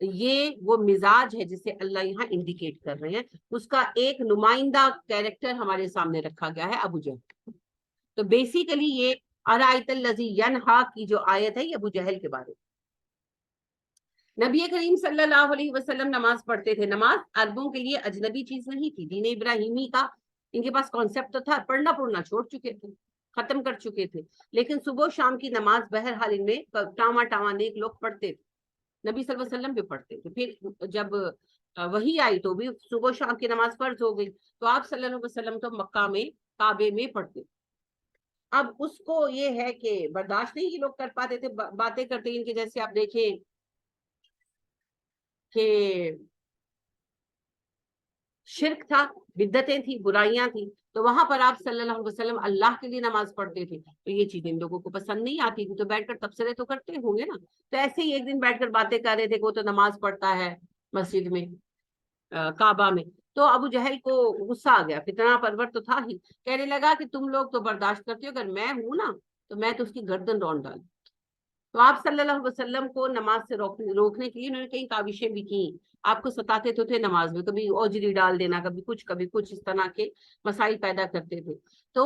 یہ وہ مزاج ہے جسے اللہ یہاں انڈیکیٹ کر رہے ہیں، اس کا ایک نمائندہ کیریکٹر ہمارے سامنے رکھا گیا ہے، ابو جہل۔ تو بیسیکلی یہ ارائیت الذی ینہا کی جو آیت ہے یہ ابو جہل کے بارے میں۔ نبی کریم صلی اللہ علیہ وسلم نماز پڑھتے تھے، نماز عربوں کے لیے اجنبی چیز نہیں تھی، دین ابراہیمی کا ان کے پاس کانسیپٹ تو تھا، پڑھنا چھوڑ چکے تھے، ختم کر چکے تھے، لیکن صبح و شام کی نماز بہرحال ان میں ٹاواں نیک لوگ پڑھتے تھے، نبی صلی اللہ علیہ وسلم بھی پڑھتے تھے۔ پھر جب وہی آئی تو بھی صبح و شام کی نماز فرض ہو گئی، تو آپ صلی اللہ علیہ وسلم تو مکہ میں کعبے میں پڑھتے۔ اب اس کو یہ ہے کہ برداشت نہیں یہ لوگ کر پاتے تھے، باتیں کرتے ان کے جیسے آپ دیکھیں کہ شرک تھا، بدعتیں تھی، برائیاں تھی، تو وہاں پر آپ صلی اللہ علیہ وسلم اللہ کے لیے نماز پڑھتے تھے، تو یہ چیزیں ان لوگوں کو پسند نہیں آتی تھی، تو بیٹھ کر تبصرے تو کرتے ہوں گے نا۔ تو ایسے ہی ایک دن بیٹھ کر باتیں کر رہے تھے کہ وہ تو نماز پڑھتا ہے مسجد میں، کعبہ میں، تو ابو جہل کو غصہ آ گیا، فتنہ پرور تو تھا ہی، کہنے لگا کہ تم لوگ تو برداشت کرتے ہو، اگر میں ہوں نا تو میں تو اس کی گردن رون ڈال۔ تو آپ صلی اللہ علیہ وسلم کو نماز سے روکنے کے لیے انہوں نے کئی کاوشیں بھی کی، آپ کو ستاتے تو تھے نماز میں، کبھی اوجری ڈال دینا، کبھی کچھ اس طرح کے مسائل پیدا کرتے تھے۔ تو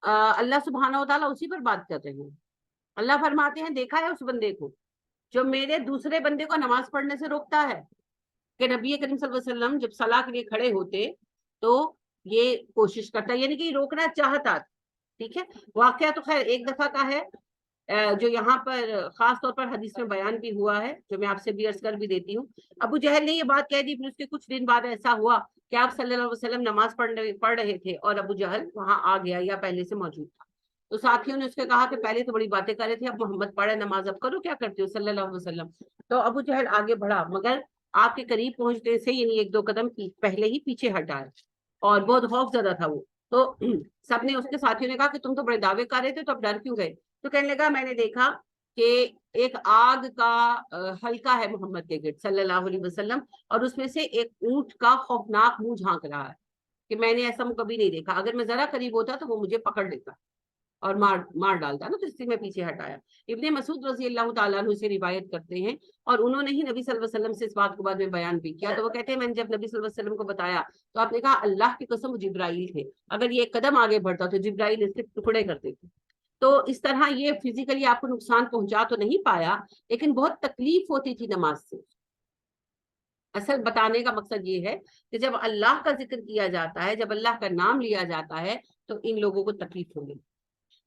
اللہ سبحانہ و تعالیٰ اسی پر بات کر رہے ہیں، اللہ فرماتے ہیں دیکھا ہے اس بندے کو جو میرے دوسرے بندے کو نماز پڑھنے سے روکتا ہے، کہ نبی کریم صلی اللہ علیہ وسلم جب صلاح کے لیے کھڑے ہوتے تو یہ کوشش کرتا، یعنی کہ روکنا چاہتا، ٹھیک ہے۔ واقعہ تو خیر ایک دفعہ کا ہے، جو یہاں پر خاص طور پر حدیث میں بیان بھی ہوا ہے، جو میں آپ سے بھی عرض کر بھی دیتی ہوں۔ ابو جہل نے یہ بات کہہ دی، پھر اس کے کچھ دن بعد ایسا ہوا کہ آپ صلی اللہ علیہ وسلم نماز پڑھ رہے تھے اور ابو جہل وہاں آ گیا یا پہلے سے موجود تھا، تو ساتھیوں نے اس سے کہا کہ پہلے تو بڑی باتیں کر رہے تھے، اب محمد پڑھے نماز، اب کرو کیا کرتے ہو صلی اللہ علیہ وسلم۔ تو ابو جہل آگے بڑھا، مگر آپ کے قریب پہنچنے سے یعنی ایک دو قدم پہلے ہی پیچھے ہٹا، اور بہت خوف زدہ تھا وہ۔ تو سب نے اس کے ساتھیوں نے کہا کہ تم تو بڑے دعوے کر رہے تھے، تو اب ڈر کیوں گئے؟ تو کہنے لگا میں نے دیکھا کہ ایک آگ کا حلقہ ہے محمد کے گرد صلی اللہ علیہ وسلم، اور اس میں سے ایک اونٹ کا خوفناک منہ جھانک رہا ہے، کہ میں نے ایسا منہ کبھی نہیں دیکھا، اگر میں ذرا قریب ہوتا تو وہ مجھے پکڑ لیتا اور مار ڈالتا نا، تو اس سے میں پیچھے ہٹایا۔ ابن مسعود رضی اللہ تعالیٰ عنہ سے روایت کرتے ہیں، اور انہوں نے ہی نبی صلی اللہ علیہ وسلم سے اس بات کو بعد میں بیان بھی کیا، تو وہ کہتے ہیں میں نے جب نبی صلی اللہ علیہ وسلم کو بتایا تو آپ نے کہا اللہ کی قسم جبرائیل تھے، اگر یہ ایک قدم آگے بڑھتا تو جبرائیل اس کے ٹکڑے کرتے تھے۔ تو اس طرح یہ فزیکلی آپ کو نقصان پہنچا تو نہیں پایا، لیکن بہت تکلیف ہوتی تھی نماز سے۔ اصل بتانے کا مقصد یہ ہے کہ جب اللہ کا ذکر کیا جاتا ہے، جب اللہ کا نام لیا جاتا ہے تو ان لوگوں کو تکلیف ہوگی،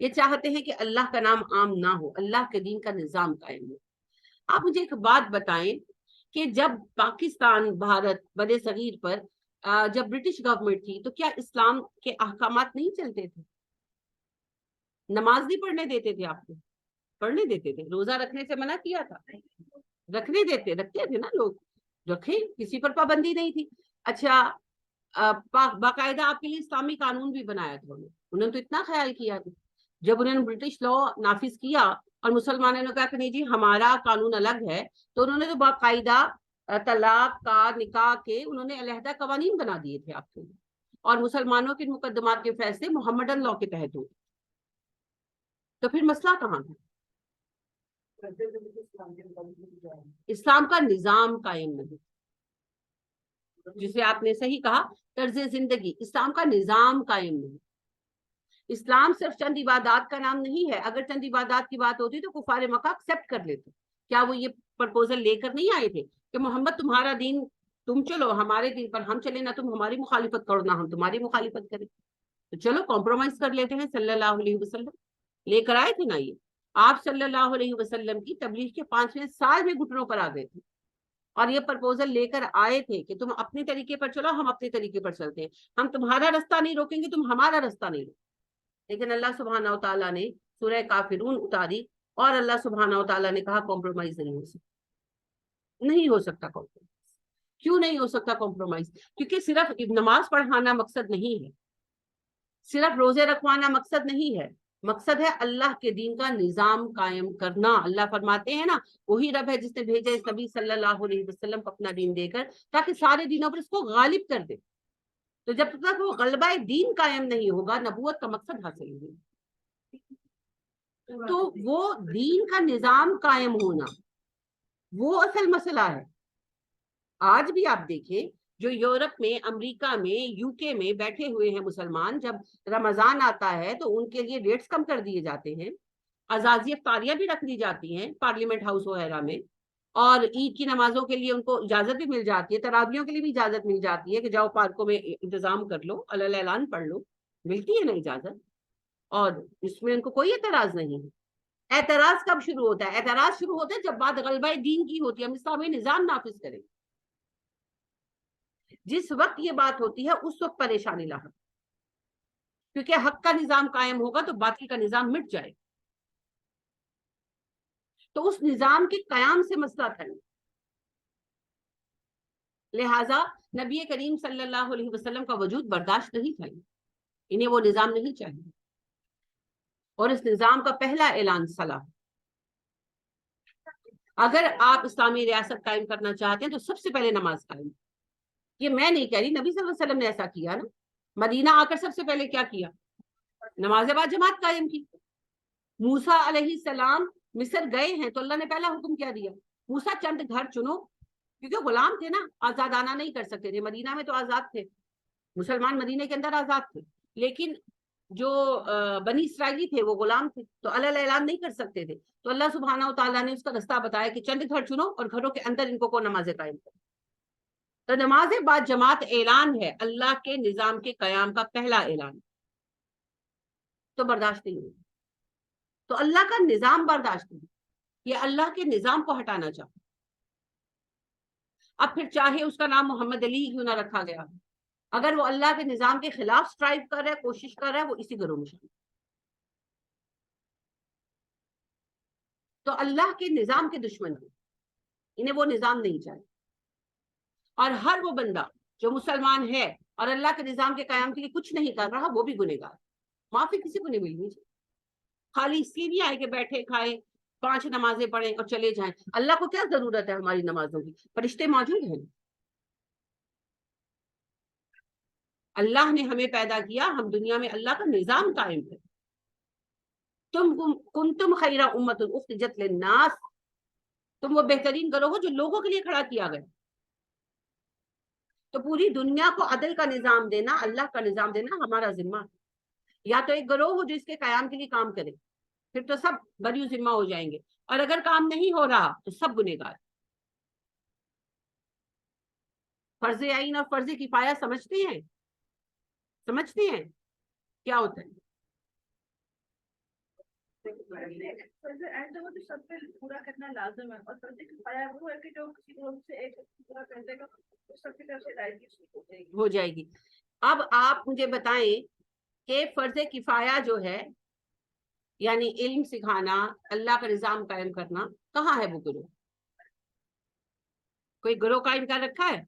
یہ چاہتے ہیں کہ اللہ کا نام عام نہ ہو، اللہ کے دین کا نظام قائم ہو۔ آپ مجھے ایک بات بتائیں کہ جب پاکستان، بھارت، بر صغیر پر جب برٹش گورنمنٹ تھی تو کیا اسلام کے احکامات نہیں چلتے تھے؟ نماز نہیں پڑھنے دیتے تھے آپ کو؟ پڑھنے دیتے تھے، روزہ رکھنے سے منع کیا تھا، رکھتے تھے نا لوگ، رکھے، کسی پر پابندی نہیں تھی۔ اچھا باقاعدہ آپ کے لیے اسلامی قانون بھی بنایا تھا انہوں نے تو اتنا خیال کیا تھا، جب انہوں نے برٹش لا نافذ کیا اور مسلمانوں نے کہا کہ نہیں جی ہمارا قانون الگ ہے، تو انہوں نے تو باقاعدہ طلاق کا، نکاح کے انہوں نے علیحدہ قوانین بنا دیے تھے آپ کے لیے، اور مسلمانوں کے مقدمات کے فیصلے محمدن لا کے تحت ہوتے، تو پھر مسئلہ کہاں ہے؟ اسلام کا نظام قائم نہیں، جسے آپ نے صحیح کہا طرز زندگی، اسلام کا نظام قائم نہیں۔ اسلام صرف چند عبادات کا نام نہیں ہے، اگر چند عبادات کی بات ہوتی تو کفار مکہ ایکسپٹ کر لیتے، کیا وہ یہ پرپوزل لے کر نہیں آئے تھے کہ محمد تمہارا دین تم چلو، ہمارے دین پر ہم چلے، نہ تم ہماری مخالفت کرو نہ ہم تمہاری مخالفت کریں، تو چلو کمپرومائز کر لیتے ہیں، صلی اللہ علیہ وسلم لے کر آئے تھے نا یہ۔ آپ صلی اللہ علیہ وسلم کی تبلیغ کے 5ویں سال میں گھٹنوں پر آ گئے تھے، اور یہ پرپوزل لے کر آئے تھے کہ تم اپنے طریقے پر چلو، ہم اپنے طریقے پر چلتے ہیں، ہم تمہارا رستہ نہیں روکیں گے، تم ہمارا رستہ نہیں روکیں۔ لیکن اللہ سبحانہ و تعالیٰ نے سورہ کافرون اتاری، اور اللہ سبحانہ و تعالیٰ نے کہا کمپرومائز نہیں ہو سکتا، نہیں ہو سکتا کمپرومائز۔ کیوں نہیں ہو سکتا کمپرومائز؟ کیونکہ صرف نماز پڑھانا مقصد نہیں ہے، صرف روزے رکھوانا مقصد نہیں ہے، مقصد ہے اللہ کے دین کا نظام قائم کرنا۔ اللہ فرماتے ہیں نا وہی رب ہے جس نے بھیجا اس نبی صلی اللہ علیہ وسلم کو اپنا دین دے کر، تاکہ سارے دینوں پر اس کو غالب کر دے۔ تو جب تک وہ غلبہ دین قائم نہیں ہوگا، نبوت کا مقصد حاصل نہیں ہوگا۔ تو وہ دین کا نظام قائم ہونا، وہ اصل مسئلہ ہے. آج بھی آپ دیکھیں جو یورپ میں، امریکہ میں، یو کے میں بیٹھے ہوئے ہیں مسلمان، جب رمضان آتا ہے تو ان کے لیے ریٹس کم کر دیے جاتے ہیں، اعزازی افطاریاں بھی رکھ دی جاتی ہیں پارلیمنٹ ہاؤس وغیرہ میں، اور عید کی نمازوں کے لیے ان کو اجازت بھی مل جاتی ہے، تراویحوں کے لیے بھی اجازت مل جاتی ہے کہ جاؤ پارکوں میں انتظام کر لو، علی اعلان پڑھ لو، ملتی ہے نا اجازت، اور اس میں ان کو کوئی اعتراض نہیں ہے. اعتراض کب شروع ہوتا ہے؟ اعتراض شروع ہوتا ہے جب بات غلبہ دین کی ہوتی ہے، ہم اسلامی نظام نافذ کریں. جس وقت یہ بات ہوتی ہے اس وقت پریشانی لاحق، کیونکہ حق کا نظام قائم ہوگا تو باطل کا نظام مٹ جائے. تو اس نظام کے قیام سے مسئلہ تھا. لہذا نبی کریم صلی اللہ علیہ وسلم کا وجود برداشت نہیں تھا، انہیں وہ نظام نہیں چاہیے. اور اس نظام کا پہلا اعلان صلاح. اگر آپ اسلامی ریاست قائم کرنا چاہتے ہیں تو سب سے پہلے نماز قائم. یہ میں نہیں کہہ رہی، نبی صلی اللہ علیہ وسلم نے ایسا کیا نا. مدینہ آ کر سب سے پہلے کیا کیا؟ نماز با جماعت قائم کی. موسیٰ علیہ السلام مصر گئے ہیں تو اللہ نے پہلا حکم کیا دیا؟ موسیٰ چند گھر چنو، کیونکہ غلام تھے نا، آزادانہ نہیں کر سکتے تھے. مدینہ میں تو آزاد تھے، مسلمان مدینہ کے اندر آزاد تھے، لیکن جو بنی اسرائیلی تھے وہ غلام تھے، تو اللہ اعلان نہیں کر سکتے تھے. تو اللہ سبحانہ و تعالیٰ نے اس کا رستہ بتایا کہ چند گھر چنو اور گھروں کے اندر ان کو نمازیں قائم کرو. تو نماز بعد جماعت اعلان ہے، اللہ کے نظام کے قیام کا پہلا اعلان. تو برداشت نہیں ہوگی. تو اللہ کا نظام برداشت نہیں، یہ اللہ کے نظام کو ہٹانا چاہتا. اب پھر چاہے اس کا نام محمد علی کیوں نہ رکھا گیا، اگر وہ اللہ کے نظام کے خلاف سٹرائیو کر رہا ہے، کوشش کر رہا ہے، وہ اسی گروہ میں شامل. تو اللہ کے نظام کے دشمن ہیں، انہیں وہ نظام نہیں چاہیے. اور ہر وہ بندہ جو مسلمان ہے اور اللہ کے نظام کے قیام کے لیے کچھ نہیں کر رہا، وہ بھی گنہگار. معافی کسی کو نہیں ملنی چاہیے. خالی اس لیے نہیں آئے کہ بیٹھے کھائے 5 نمازیں پڑھیں اور چلے جائیں. اللہ کو کیا ضرورت ہے ہماری نمازوں کی؟ فرشتے موجود ہیں. اللہ نے ہمیں پیدا کیا، ہم دنیا میں اللہ کا نظام قائم کریں. کنتم خیر امت اخرجت للناس، تم وہ بہترین گروہ ہو جو لوگوں کے لیے کھڑا کیا گیا. تو پوری دنیا کو عدل کا نظام دینا، اللہ کا نظام دینا ہمارا ذمہ. یا تو ایک گروہ ہو جو اس کے قیام کے لیے کام کرے، پھر تو سب بری ذمہ ہو جائیں گے. اور اگر کام نہیں ہو رہا تو سب گنہگار. فرض عین اور فرض کفایہ سمجھتے ہیں؟ سمجھتے ہیں کیا ہوتا ہے؟ سب پہ پورا کرنا لازم ہے، اور فرض کفایہ وہ ہے کہ جو کسی لوگ سے ایک پورا کر دے گا تو سب کی طرف سے ہو جائے گی. اب آپ مجھے بتائیں کہ فرض کفایہ جو ہے، یعنی علم سکھانا، اللہ کا نظام قائم کرنا، کہاں ہے وہ گروہ؟ کوئی گروہ قائم کر رکھا ہے؟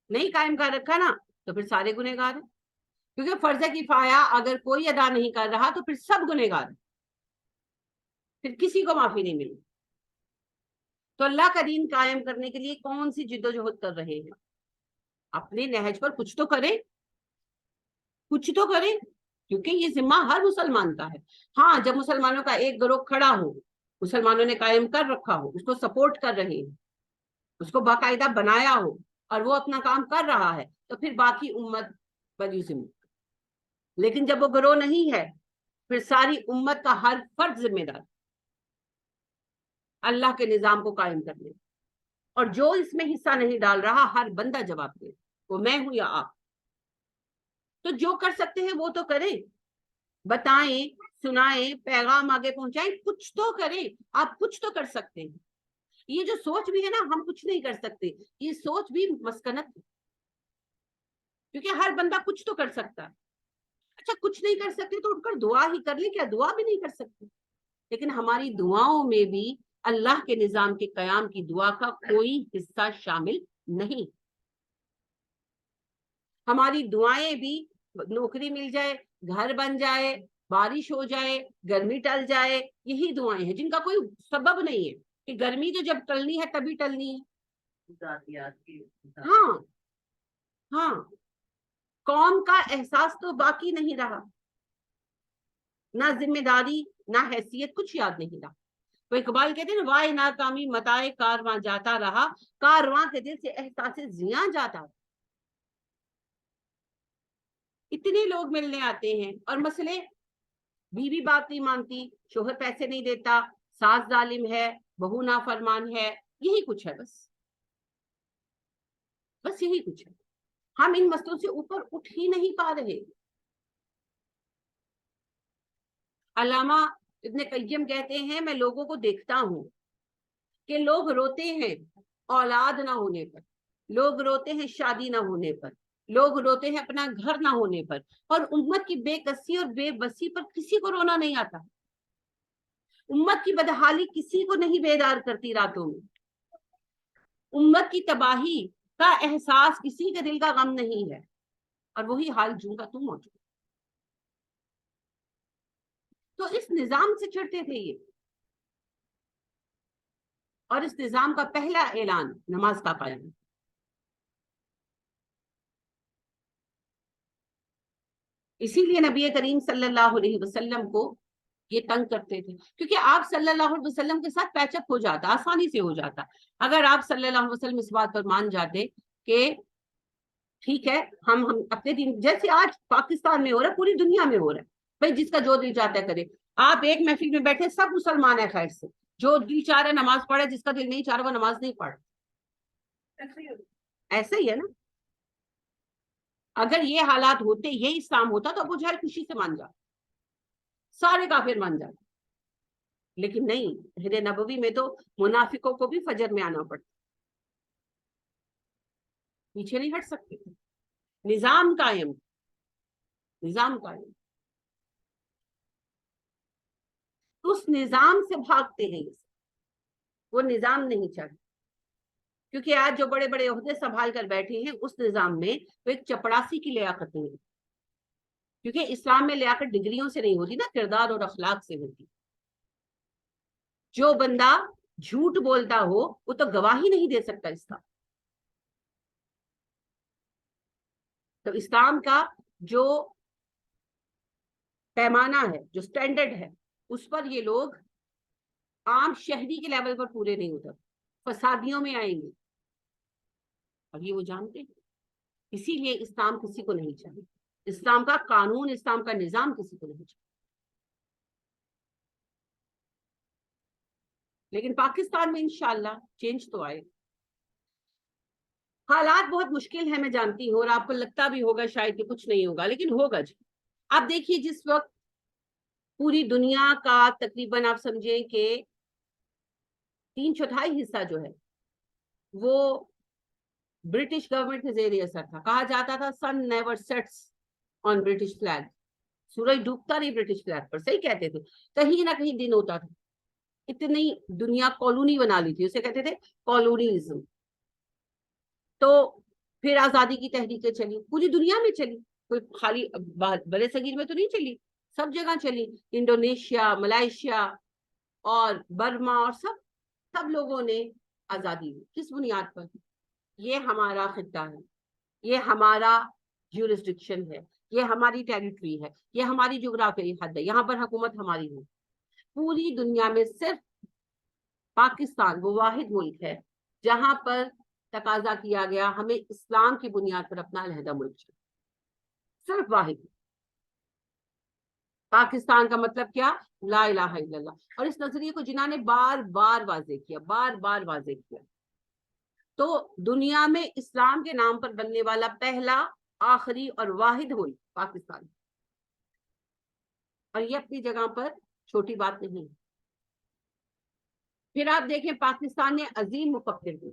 نہیں قائم کر رکھا نا، تو پھر سارے گنہگار ہیں. کیونکہ فرض کفایہ اگر کوئی ادا نہیں کر رہا تو پھر سب گنہگار ہیں، پھر کسی کو معافی نہیں ملی. تو اللہ کا دین قائم کرنے کے لیے کون سی جدوجہد کر رہے ہیں؟ اپنے نہج پر کچھ تو کریں، کچھ تو کریں، کیونکہ یہ ذمہ ہر مسلمان کا ہے. ہاں، جب مسلمانوں کا ایک گروہ کھڑا ہو، مسلمانوں نے قائم کر رکھا ہو، اس کو سپورٹ کر رہے ہیں، اس کو باقاعدہ بنایا ہو اور وہ اپنا کام کر رہا ہے، تو پھر باقی امت بری ذمہ. لیکن جب وہ گروہ نہیں ہے، پھر ساری امت کا ہر فرد ذمہ دار اللہ کے نظام کو قائم کرنے. اور جو اس میں حصہ نہیں ڈال رہا، ہر بندہ جواب دے، وہ میں ہوں یا آپ. تو جو کر سکتے ہیں وہ تو کریں، بتائیں، سنائیں، پیغام آگے پہنچائیں، کچھ تو کریں. آپ کچھ تو کر سکتے ہیں. یہ جو سوچ بھی ہے نا ہم کچھ نہیں کر سکتے، یہ سوچ بھی مسکنت ہے، کیونکہ ہر بندہ کچھ تو کر سکتا ہے. اچھا کچھ نہیں کر سکتے تو اٹھ کر دعا ہی کر لیں، کیا دعا بھی نہیں کر سکتے؟ لیکن ہماری دعاؤں میں بھی اللہ کے نظام کے قیام کی دعا کا کوئی حصہ شامل نہیں. ہماری دعائیں بھی نوکری مل جائے، گھر بن جائے، بارش ہو جائے، گرمی ٹل جائے، یہی دعائیں ہیں جن کا کوئی سبب نہیں ہے کہ گرمی تو جب ٹلنی ہے تبھی ٹلنی ہے. ہاں ہاں، قوم کا احساس تو باقی نہیں رہا، نہ ذمہ داری نہ حیثیت، کچھ یاد نہیں رہا. وہ اقبال کہتے ہیں واہ ناکامی متائے کارواں جاتا رہا، کارواں کے دل سے احساس زیاں جاتا۔ اتنے لوگ ملنے آتے ہیں اور مسئلے، بیوی بات نہیں مانتی، شوہر پیسے نہیں دیتا، ساس ظالم ہے، بہو نافرمان ہے، یہی کچھ ہے، بس یہی کچھ ہے۔ ہم ان مسئلوں سے اوپر اٹھ ہی نہیں پا رہے۔ علامہ ابن قیم کہتے ہیں میں لوگوں کو دیکھتا ہوں کہ لوگ روتے ہیں اولاد نہ ہونے پر، لوگ روتے ہیں شادی نہ ہونے پر، لوگ روتے ہیں اپنا گھر نہ ہونے پر، اور امت کی بے کسی اور بے بسی پر کسی کو رونا نہیں آتا۔ امت کی بدحالی کسی کو نہیں بیدار کرتی راتوں میں، امت کی تباہی کا احساس کسی کے دل کا غم نہیں ہے، اور وہی حال جوں کا تم موجود۔ تو اس نظام سے چڑھتے تھے یہ، اور اس نظام کا پہلا اعلان نماز کا قیام۔ اسی لیے نبی کریم صلی اللہ علیہ وسلم کو یہ تنگ کرتے تھے، کیونکہ آپ صلی اللہ علیہ وسلم کے ساتھ پیچ اپ ہو جاتا، آسانی سے ہو جاتا۔ اگر آپ صلی اللہ علیہ وسلم اس بات پر مان جاتے کہ ٹھیک ہے ہم اپنے دین، جیسے آج پاکستان میں ہو رہا ہے، پوری دنیا میں ہو رہا ہے، بھائی جس کا جو دل چاہتا ہے کرے۔ آپ ایک محفل میں بیٹھے، سب مسلمان ہیں خیر سے، جو دل چاہ رہا ہے نماز پڑھے، جس کا دل نہیں چاہ رہا وہ نماز نہیں پڑھ۔ ایسا ہی ہے نا۔ اگر یہ حالات ہوتے، یہ اسلام ہوتا تو ابو جہل خوشی سے مان جاتا، سارے کافر مان جاتے، لیکن نہیں، عہد نبوی میں تو منافقوں کو بھی فجر میں آنا پڑتا، پیچھے نہیں ہٹ سکتے، نظام قائم، نظام قائم۔ اس نظام سے بھاگتے ہیں، وہ نظام نہیں چاہتے، کیونکہ آج جو بڑے بڑے عہدے سنبھال کر بیٹھے ہیں اس نظام میں، وہ ایک چپڑاسی کی لیاقت نہیں ہے، کیونکہ اسلام میں لیاقت ڈگریوں سے نہیں ہوتی نا، کردار اور اخلاق سے ہوتی۔ جو بندہ جھوٹ بولتا ہو وہ تو گواہی نہیں دے سکتا اس کا۔ تو اسلام کا جو پیمانہ ہے، جو سٹینڈرڈ ہے، اس پر یہ لوگ عام شہری کے لیول پر پورے نہیں ہوتے، فسادیوں میں آئیں گے، اور یہ وہ جانتے ہیں۔ اسی لیے اسلام کسی کو نہیں چاہیے، اسلام کا قانون، اسلام کا نظام کسی کو نہیں چاہیے۔ لیکن پاکستان میں انشاءاللہ چینج تو آئے۔ حالات بہت مشکل ہے، میں جانتی ہوں، اور آپ کو لگتا بھی ہوگا شاید کہ کچھ نہیں ہوگا، لیکن ہوگا جی۔ آپ دیکھیے جس وقت پوری دنیا کا تقریباً آپ سمجھیں کہ 3/4 حصہ جو ہے وہ برٹش گورنمنٹ کے زیر اثر تھا، کہا جاتا تھا sun never sets on British flag, سورج ڈوبتا نہیں برٹش فلیگ پر، صحیح کہتے تھے، کہیں نہ کہیں دن ہوتا تھا۔ اتنی دنیا کالونی بنا لی تھی، اسے کہتے تھے کالونیزم۔ تو پھر آزادی کی تحریکیں چلی، پوری دنیا میں چلی، کوئی خالی برے صغیر میں تو نہیں چلی، سب جگہ چلی، انڈونیشیا، ملائیشیا اور برما، اور سب لوگوں نے آزادی دی۔ کس بنیاد پر؟ یہ ہمارا خطہ ہے، یہ ہمارا جورسڈکشن ہے، یہ ہماری ٹیریٹری ہے، یہ ہماری جغرافیائی حد ہے، یہاں پر حکومت ہماری ہے۔ پوری دنیا میں صرف پاکستان وہ واحد ملک ہے جہاں پر تقاضا کیا گیا ہمیں اسلام کی بنیاد پر اپنا علیحدہ ملک چاہیے، صرف واحد۔ پاکستان کا مطلب کیا؟ لا الہ الا اللہ۔ اور اس نظریے کو جنہوں نے بار بار واضح کیا، تو دنیا میں اسلام کے نام پر بننے والا پہلا، آخری اور واحد ملک پاکستان، اور یہ اپنی جگہ پر چھوٹی بات نہیں۔ پھر آپ دیکھیں پاکستان نے عظیم مفکر کو،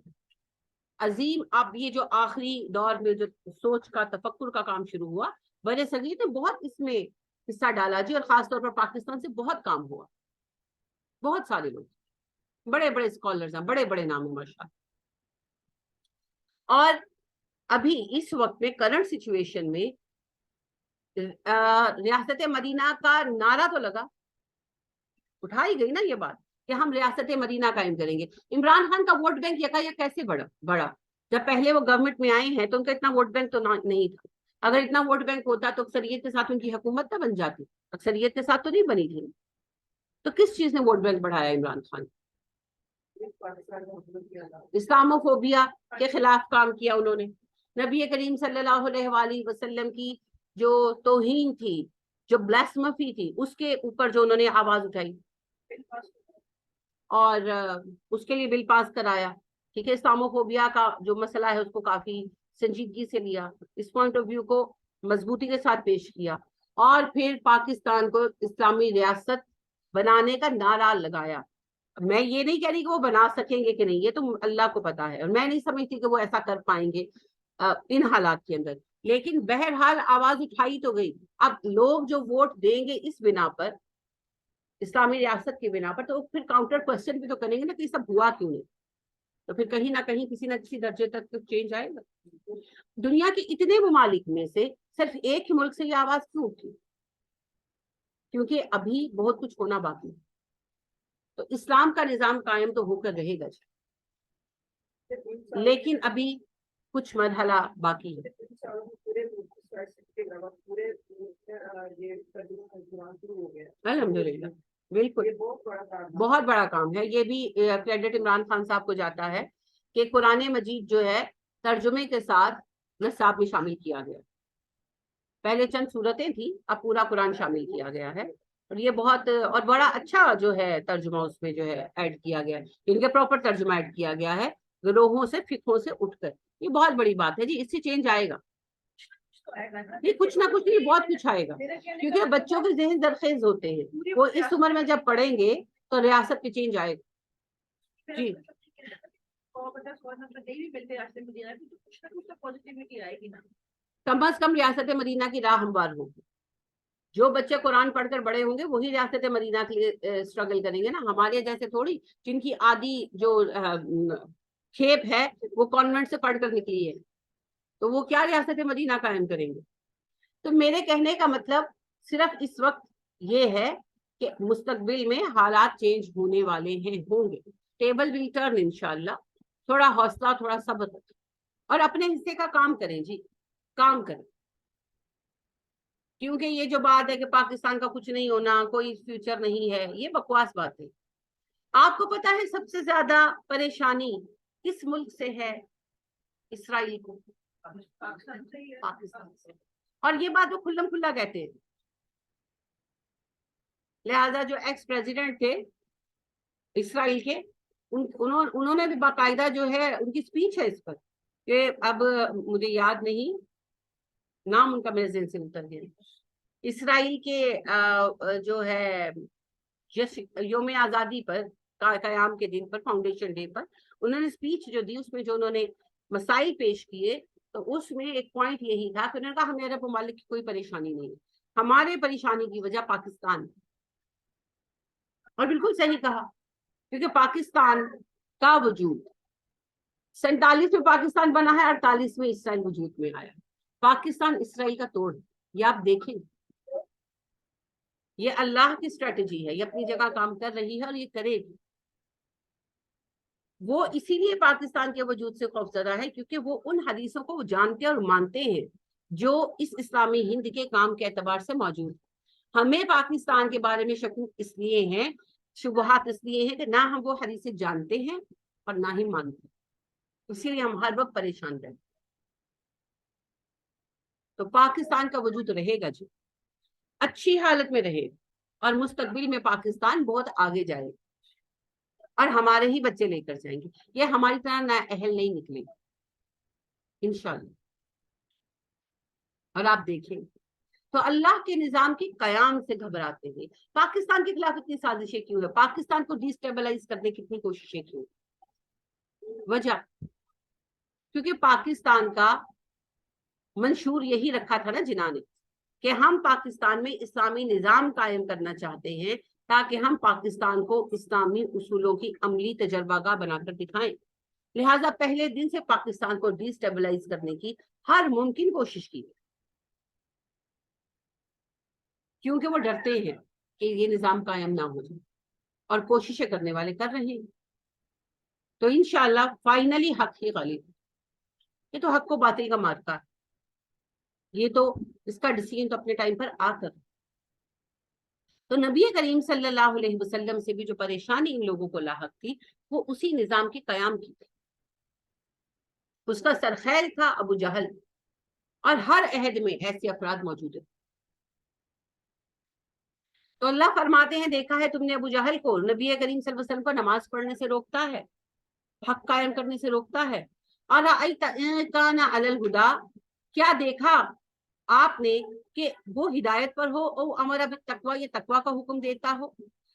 عظیم، اب یہ جو آخری دور میں جو سوچ کا، تفکر کا کام شروع ہوا، برے صغیر نے بہت اس میں حصہ ڈالا جی، اور خاص طور پر پاکستان سے بہت کام ہوا، بہت سارے لوگ، بڑے بڑے اسکالرز ہیں، بڑے بڑے نام ہیں ماشاءاللہ۔ اور ابھی اس وقت میں کرنٹ سچویشن میں ریاست مدینہ کا نعرہ تو لگا، اٹھائی گئی نا یہ بات کہ ہم ریاست مدینہ قائم کریں گے۔ عمران خان کا ووٹ بینک یکایک کیسے بڑھا؟ جب پہلے وہ گورنمنٹ میں آئے ہیں تو ان کا اتنا ووٹ بینک تو نہیں تھا۔ اگر اتنا ووٹ بینک ہوتا تو اکثریت کے ساتھ ان کی حکومت نہ بن جاتی، اکثریت کے ساتھ تو نہیں بنی تھی۔ تو کس چیز نے ووٹ بینک بڑھایا عمران خان؟ پاکستان کا حکومت کیا تھا اسلاموفوبیا کے خلاف کام کیا انہوں نے. نبی کریم صلی اللہ علیہ وآلہ وسلم کی جو توہین تھی، جو بلاسفمی تھی، اس کے اوپر جو انہوں نے آواز اٹھائی اور اس کے لیے بل پاس کرایا. ٹھیک ہے، اسلاموفوبیا کا جو مسئلہ ہے اس کو کافی سنجیدگی سے لیا، اس پوائنٹ آف ویو کو مضبوطی کے ساتھ پیش کیا، اور پھر پاکستان کو اسلامی ریاست بنانے کا نعرہ لگایا. میں یہ نہیں کہہ رہی کہ وہ بنا سکیں گے کہ نہیں، یہ تو اللہ کو پتا ہے، اور میں نہیں سمجھتی کہ وہ ایسا کر پائیں گے ان حالات کے اندر. لیکن بہرحال آواز اٹھائی تو گئی. اب لوگ جو ووٹ دیں گے اس بنا پر، اسلامی ریاست کی بنا پر، تو پھر کاؤنٹر کوشچن بھی تو کریں گے نا کہ یہ سب ہوا کیوں نہیں. تو پھر کہیں نہ کہیں کسی نہ کسی درجے تک تو چینج آئے گا. دنیا کے اتنے ممالک میں سے صرف ایک ہی ملک سے یہ آواز کیوں اٹھی؟ کیونکہ ابھی بہت کچھ ہونا باقی ہے. تو اسلام کا نظام قائم تو ہو کر رہے گا، لیکن ابھی کچھ مرحلہ باقی ہے. الحمدللہ، بالکل بہت بڑا کام ہے. یہ بھی کریڈٹ عمران خان صاحب کو جاتا ہے کہ قرآن مجید جو ہے ترجمے کے ساتھ نصاب میں شامل کیا گیا. پہلے چند صورتیں تھیں، اب پورا قرآن شامل کیا گیا ہے. اور یہ بہت اور بڑا اچھا جو ہے ترجمہ اس میں جو ہے ایڈ کیا گیا ہے، ان کے پراپر ترجمہ ایڈ کیا گیا ہے گروہوں سے، فقہوں سے اٹھ کر. یہ بہت بڑی بات ہے جی، اس سے چینج آئے گا. یہ کچھ نہ کچھ نہیں، بہت کچھ آئے گا، کیونکہ بچوں کے ذہن زرخیز ہوتے ہیں. وہ اس عمر میں جب پڑھیں گے تو ریاست میں چینج آئے گا. جی کم از کم ریاست مدینہ کی راہ ہموار ہوگی. جو بچے قرآن پڑھ کر بڑے ہوں گے وہی ریاست مدینہ کے لیے اسٹرگل کریں گے نا. ہمارے جیسے تھوڑی جن کی آدھی جو کھیپ ہے وہ کانوینٹ سے پڑھ کر نکلی ہے، تو وہ کیا ریاست مدینہ قائم کریں گے. تو میرے کہنے کا مطلب صرف اس وقت یہ ہے کہ مستقبل میں حالات چینج ہونے والے ہیں، ہوں گے. ٹیبل ول ٹرن انشاءاللہ. تھوڑا حوصلہ، تھوڑا صبر، اور اپنے حصے کا کام کریں جی، کام کریں. کیونکہ یہ جو بات ہے کہ پاکستان کا کچھ نہیں ہونا، کوئی فیوچر نہیں ہے، یہ بکواس بات ہے. آپ کو پتا ہے سب سے زیادہ پریشانی کس ملک سے ہے؟ اسرائیل کو، پاکستان سے. اور یہ بات وہ کھلم کھلا کہتے ہیں. لہذا جو ایکس پریزیڈنٹ تھے اسرائیل کے، انہوں نے بھی باقاعدہ جو ہے ان کی اسپیچ ہے اس پر، کہ اب مجھے یاد نہیں نام ان کا، میرے ذہن سے اتر گیا. اسرائیل کے جو ہے یوم آزادی پر، قیام کے دن پر، فاؤنڈیشن ڈے پر، انہوں نے اسپیچ جو دی اس میں جو انہوں نے مسائل پیش کیے، تو اس میں ایک پوائنٹ یہی تھا کہ انہوں نے کہا ہمیں عرب ممالک کی کوئی پریشانی نہیں ہے، ہمارے پریشانی کی وجہ پاکستان. اور بالکل صحیح کہا، کیونکہ پاکستان کا وجود 47 میں پاکستان بنا ہے، 48 میں اسرائیل وجود میں آیا. پاکستان اسرائیل کا توڑ، یہ آپ دیکھیں، یہ اللہ کی اسٹریٹجی ہے، یہ اپنی جگہ کام کر رہی ہے اور یہ کرے گی. وہ اسی لیے پاکستان کے وجود سے خوفزدہ ہے کیونکہ وہ ان حدیثوں کو جانتے اور مانتے ہیں جو اس اسلامی ہند کے کام کے اعتبار سے موجود. ہمیں پاکستان کے بارے میں شکوک اس لیے ہیں، شبہات اس لیے ہیں کہ نہ ہم وہ حدیثیں جانتے ہیں اور نہ ہی مانتے، اسی لیے ہم ہر وقت پریشان رہتے. تو پاکستان کا وجود رہے گا جی، اچھی حالت میں رہے، اور مستقبل میں پاکستان بہت آگے جائے گا، اور ہمارے ہی بچے لے کر جائیں گے. یہ ہماری طرح نااہل نہیں نکلے گا انشاءاللہ. اور آپ دیکھیں تو اللہ کے نظام کی قیام سے گھبراتے ہیں. پاکستان کے خلاف اتنی سازشیں کیوں ہیں؟ پاکستان کو ڈیسٹیبلائز کرنے کی اتنی کوششیں کیوں؟ وجہ کیونکہ پاکستان کا منشور یہی رکھا تھا نا جنہوں نے، کہ ہم پاکستان میں اسلامی نظام قائم کرنا چاہتے ہیں تاکہ ہم پاکستان کو اسلامی اصولوں کی عملی تجربہ گاہ بنا کر دکھائیں. لہٰذا پہلے دن سے پاکستان کو ڈی اسٹیبلائز کرنے کی ہر ممکن کوشش کی، کیونکہ وہ ڈرتے ہیں کہ یہ نظام قائم نہ ہو جائے، اور کوششیں کرنے والے کر رہے ہیں. تو انشاءاللہ فائنلی حق ہی غالب. یہ تو حق کو باطل کا مارکا ہے، یہ تو اس کا ڈیسیژن تو اپنے ٹائم پر آ کر. تو نبی کریم صلی اللہ علیہ وسلم سے بھی جو پریشانی ان لوگوں کو لاحق تھی وہ اسی نظام کے قیام کی تھی. اس کا سرخیل تھا ابو جہل، اور ہر عہد میں ایسے افراد موجود ہیں. تو اللہ فرماتے ہیں دیکھا ہے تم نے ابو جہل کو نبی کریم صلی اللہ علیہ وسلم کو نماز پڑھنے سے روکتا ہے، حق قائم کرنے سے روکتا ہے. اَرَأَيْتَ إِن كَانَ عَلَى الْهُدَىٰ، کیا دیکھا آپ نے کہ وہ ہدایت پر ہو، او امر بالتقویٰ، یہ تقویٰ کا حکم دیتا ہو.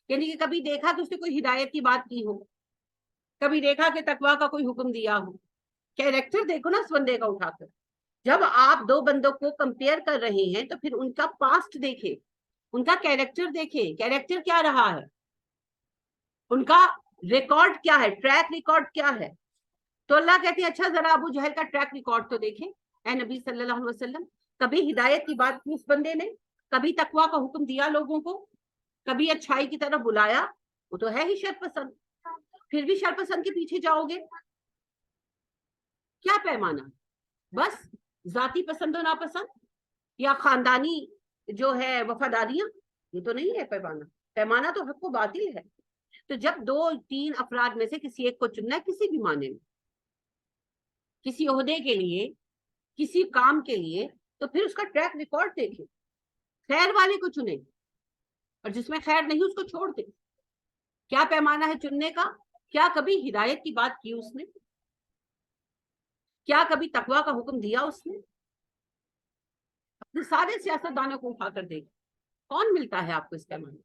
یعنی کہ کبھی دیکھا کہ اس نے کوئی ہدایت کی بات کی ہو، کبھی دیکھا کہ تقویٰ کا کوئی حکم دیا ہو. کیریکٹر دیکھو نا اس بندے کا اٹھا کر. جب آپ دو بندوں کو کمپیئر کر رہے ہیں تو پھر ان کا پاسٹ دیکھیں، ان کا کیریکٹر دیکھیں. کیریکٹر کیا رہا ہے، ان کا ریکارڈ کیا ہے، ٹریک ریکارڈ کیا ہے. تو اللہ کہتے ہیں اچھا ذرا ابو جہل کا ٹریک ریکارڈ تو دیکھیں اے نبی صلی اللہ علیہ وسلم. کبھی ہدایت کی بات کی اس بندے نے، کبھی تقویٰ کا حکم دیا لوگوں کو، کبھی اچھائی کی طرف بلایا. وہ تو ہے ہی شر پسند، پھر بھی شر پسند کے پیچھے جاؤ گے. کیا پیمانہ، بس ذاتی پسند و ناپسند یا خاندانی جو ہے وفاداریاں؟ یہ تو نہیں ہے پیمانہ. پیمانہ تو حق و باطل ہے. تو جب دو تین افراد میں سے کسی ایک کو چننا ہے کسی بھی معنی میں، کسی عہدے کے لیے، کسی کام کے لیے، تو پھر اس کا ٹریک ریکارڈ دیکھیں. خیر والے کو چنیں اور جس میں خیر نہیں اس کو چھوڑ دیں. کیا پیمانہ ہے چننے کا؟ کیا کبھی ہدایت کی بات کی اس نے؟ کیا کبھی تقویٰ کا حکم دیا اس نے؟ اپنے سارے سیاستدانوں کو اٹھا کر دیکھیں، کون ملتا ہے آپ کو اس پیمانے؟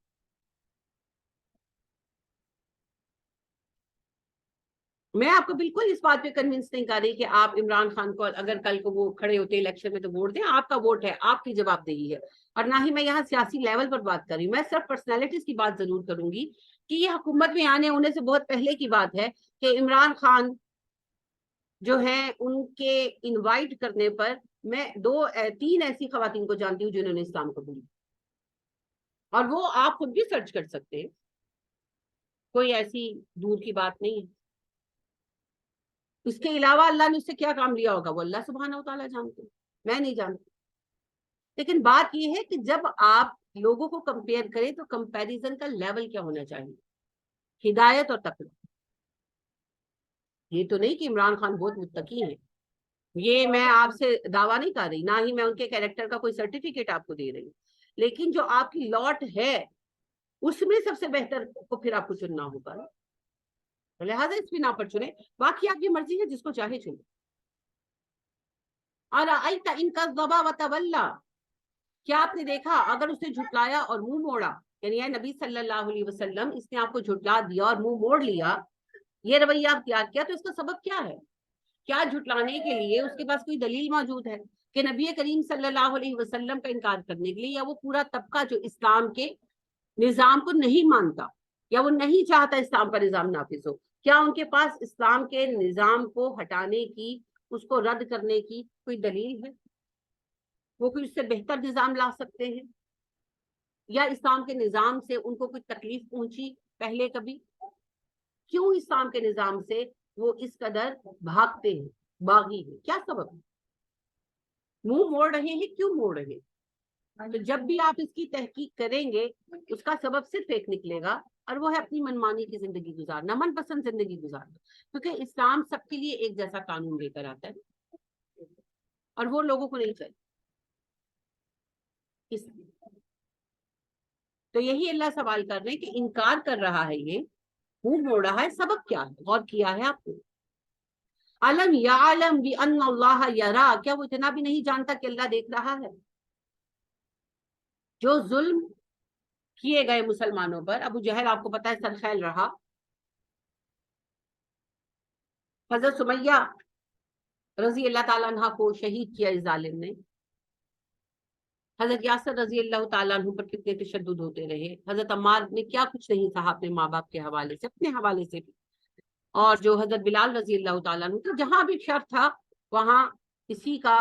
میں آپ کو بالکل اس بات پہ کنونس نہیں کر رہی کہ آپ عمران خان کو اگر کل کو وہ کھڑے ہوتے الیکشن میں تو ووٹ دیں. آپ کا ووٹ ہے، آپ کی جواب دہی ہے. اور نہ ہی میں یہاں سیاسی لیول پر بات کر رہی ہوں. میں صرف پرسنالٹیز کی بات ضرور کروں گی کہ یہ حکومت میں آنے ہونے سے بہت پہلے کی بات ہے کہ عمران خان جو ہیں ان کے انوائٹ کرنے پر میں تین ایسی خواتین کو جانتی ہوں جنہوں نے اسلام قبول کیا. اور وہ آپ خود بھی سرچ کر سکتے ہیں، کوئی ایسی دور کی بات نہیں ہے. اس کے علاوہ اللہ نے اس سے کیا کام لیا ہوگا وہ اللہ سبحانہ و تعالیٰ جانتے ہیں، میں نہیں جانتی. لیکن بات یہ ہے کہ جب آپ لوگوں کو کمپیئر کریں تو کمپیریزن کا لیول کیا ہونا چاہیے، ہدایت اور تقویٰ. یہ تو نہیں کہ عمران خان بہت متقی ہیں، یہ میں آپ سے دعویٰ نہیں کر رہی، نہ ہی میں ان کے کیریکٹر کا کوئی سرٹیفکیٹ آپ کو دے رہی. لیکن جو آپ کی لاٹ ہے اس میں سب سے بہتر کو پھر آپ کو چننا ہوگا. لہٰذا اس بنا پر چنے، باقی آپ کی مرضی ہے جس کو چاہے چنے. اَرَأَيْتَ إِن كَذَّبَ وَتَوَلَّىٰ، کیا آپ نے دیکھا اگر اس نے جھٹلایا اور منہ موڑا، یعنی اے نبی صلی اللہ علیہ وسلم اس نے آپ کو جھٹلا دیا اور منہ موڑ لیا، یہ رویہ اختیار کیا، تو اس کا سبب کیا ہے؟ کیا جھٹلانے کے لیے اس کے پاس کوئی دلیل موجود ہے کہ نبی کریم صلی اللہ علیہ وسلم کا انکار کرنے کے لیے، یا وہ پورا طبقہ جو اسلام کے نظام کو نہیں مانتا یا وہ نہیں چاہتا اسلام کا نظام نافذ ہو، کیا ان کے پاس اسلام کے نظام کو ہٹانے کی، اس کو رد کرنے کی کوئی دلیل ہے؟ وہ کوئی اس سے بہتر نظام لا سکتے ہیں؟ یا اسلام کے نظام سے ان کو کوئی تکلیف پہنچی پہلے کبھی؟ کیوں اسلام کے نظام سے وہ اس قدر بھاگتے ہیں، باغی ہیں؟ کیا سبب ہے؟ منہ موڑ رہے ہیں، کیوں موڑ رہے ہیں؟ تو جب بھی آپ اس کی تحقیق کریں گے اس کا سبب صرف ایک نکلے گا، اور وہ ہے اپنی منمانی کی زندگی گزارنا، من پسند زندگی گزارنا. کیونکہ اسلام سب کے لیے ایک جیسا قانون لے کر آتا ہے اور وہ لوگوں کو نہیں چاہیے. تو یہی اللہ سوال کر رہے ہیں کہ انکار کر رہا ہے، یہ منہ موڑ رہا ہے، سبب کیا ہے؟ غور کیا ہے آپ نے؟ علم یعلم بان اللہ یرا، کیا وہ اتنا بھی نہیں جانتا کہ اللہ دیکھ رہا ہے؟ جو ظلم کیے گئے مسلمانوں پر، ابو جہل آپ کو پتا ہے سرخیل رہا. حضرت سمیہ رضی اللہ تعالیٰ عنہ کو شہید کیا اس ظالم نے. حضرت یاسر رضی اللہ تعالیٰ عنہ پر کتنے تشدد ہوتے رہے. حضرت عمار نے کیا کچھ نہیں سہا اپنے ماں باپ کے حوالے سے، اپنے حوالے سے بھی. اور جو حضرت بلال رضی اللہ تعالیٰ عنہ تھا، جہاں بھی شر تھا وہاں کسی کا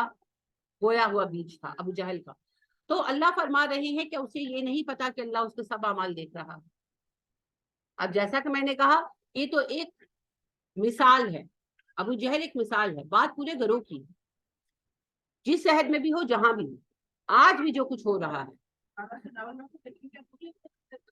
بویا ہوا بیج تھا، ابو جہل کا. تو اللہ فرما رہے ہیں کہ اسے یہ نہیں پتا کہ اللہ اس کے سب اعمال دیکھ رہا. اب جیسا کہ میں نے کہا یہ تو ایک مثال ہے، ابو جہل ایک مثال ہے، بات پورے گروہ کی، جس شہر میں بھی ہو، جہاں بھی ہو، آج بھی جو کچھ ہو رہا ہے.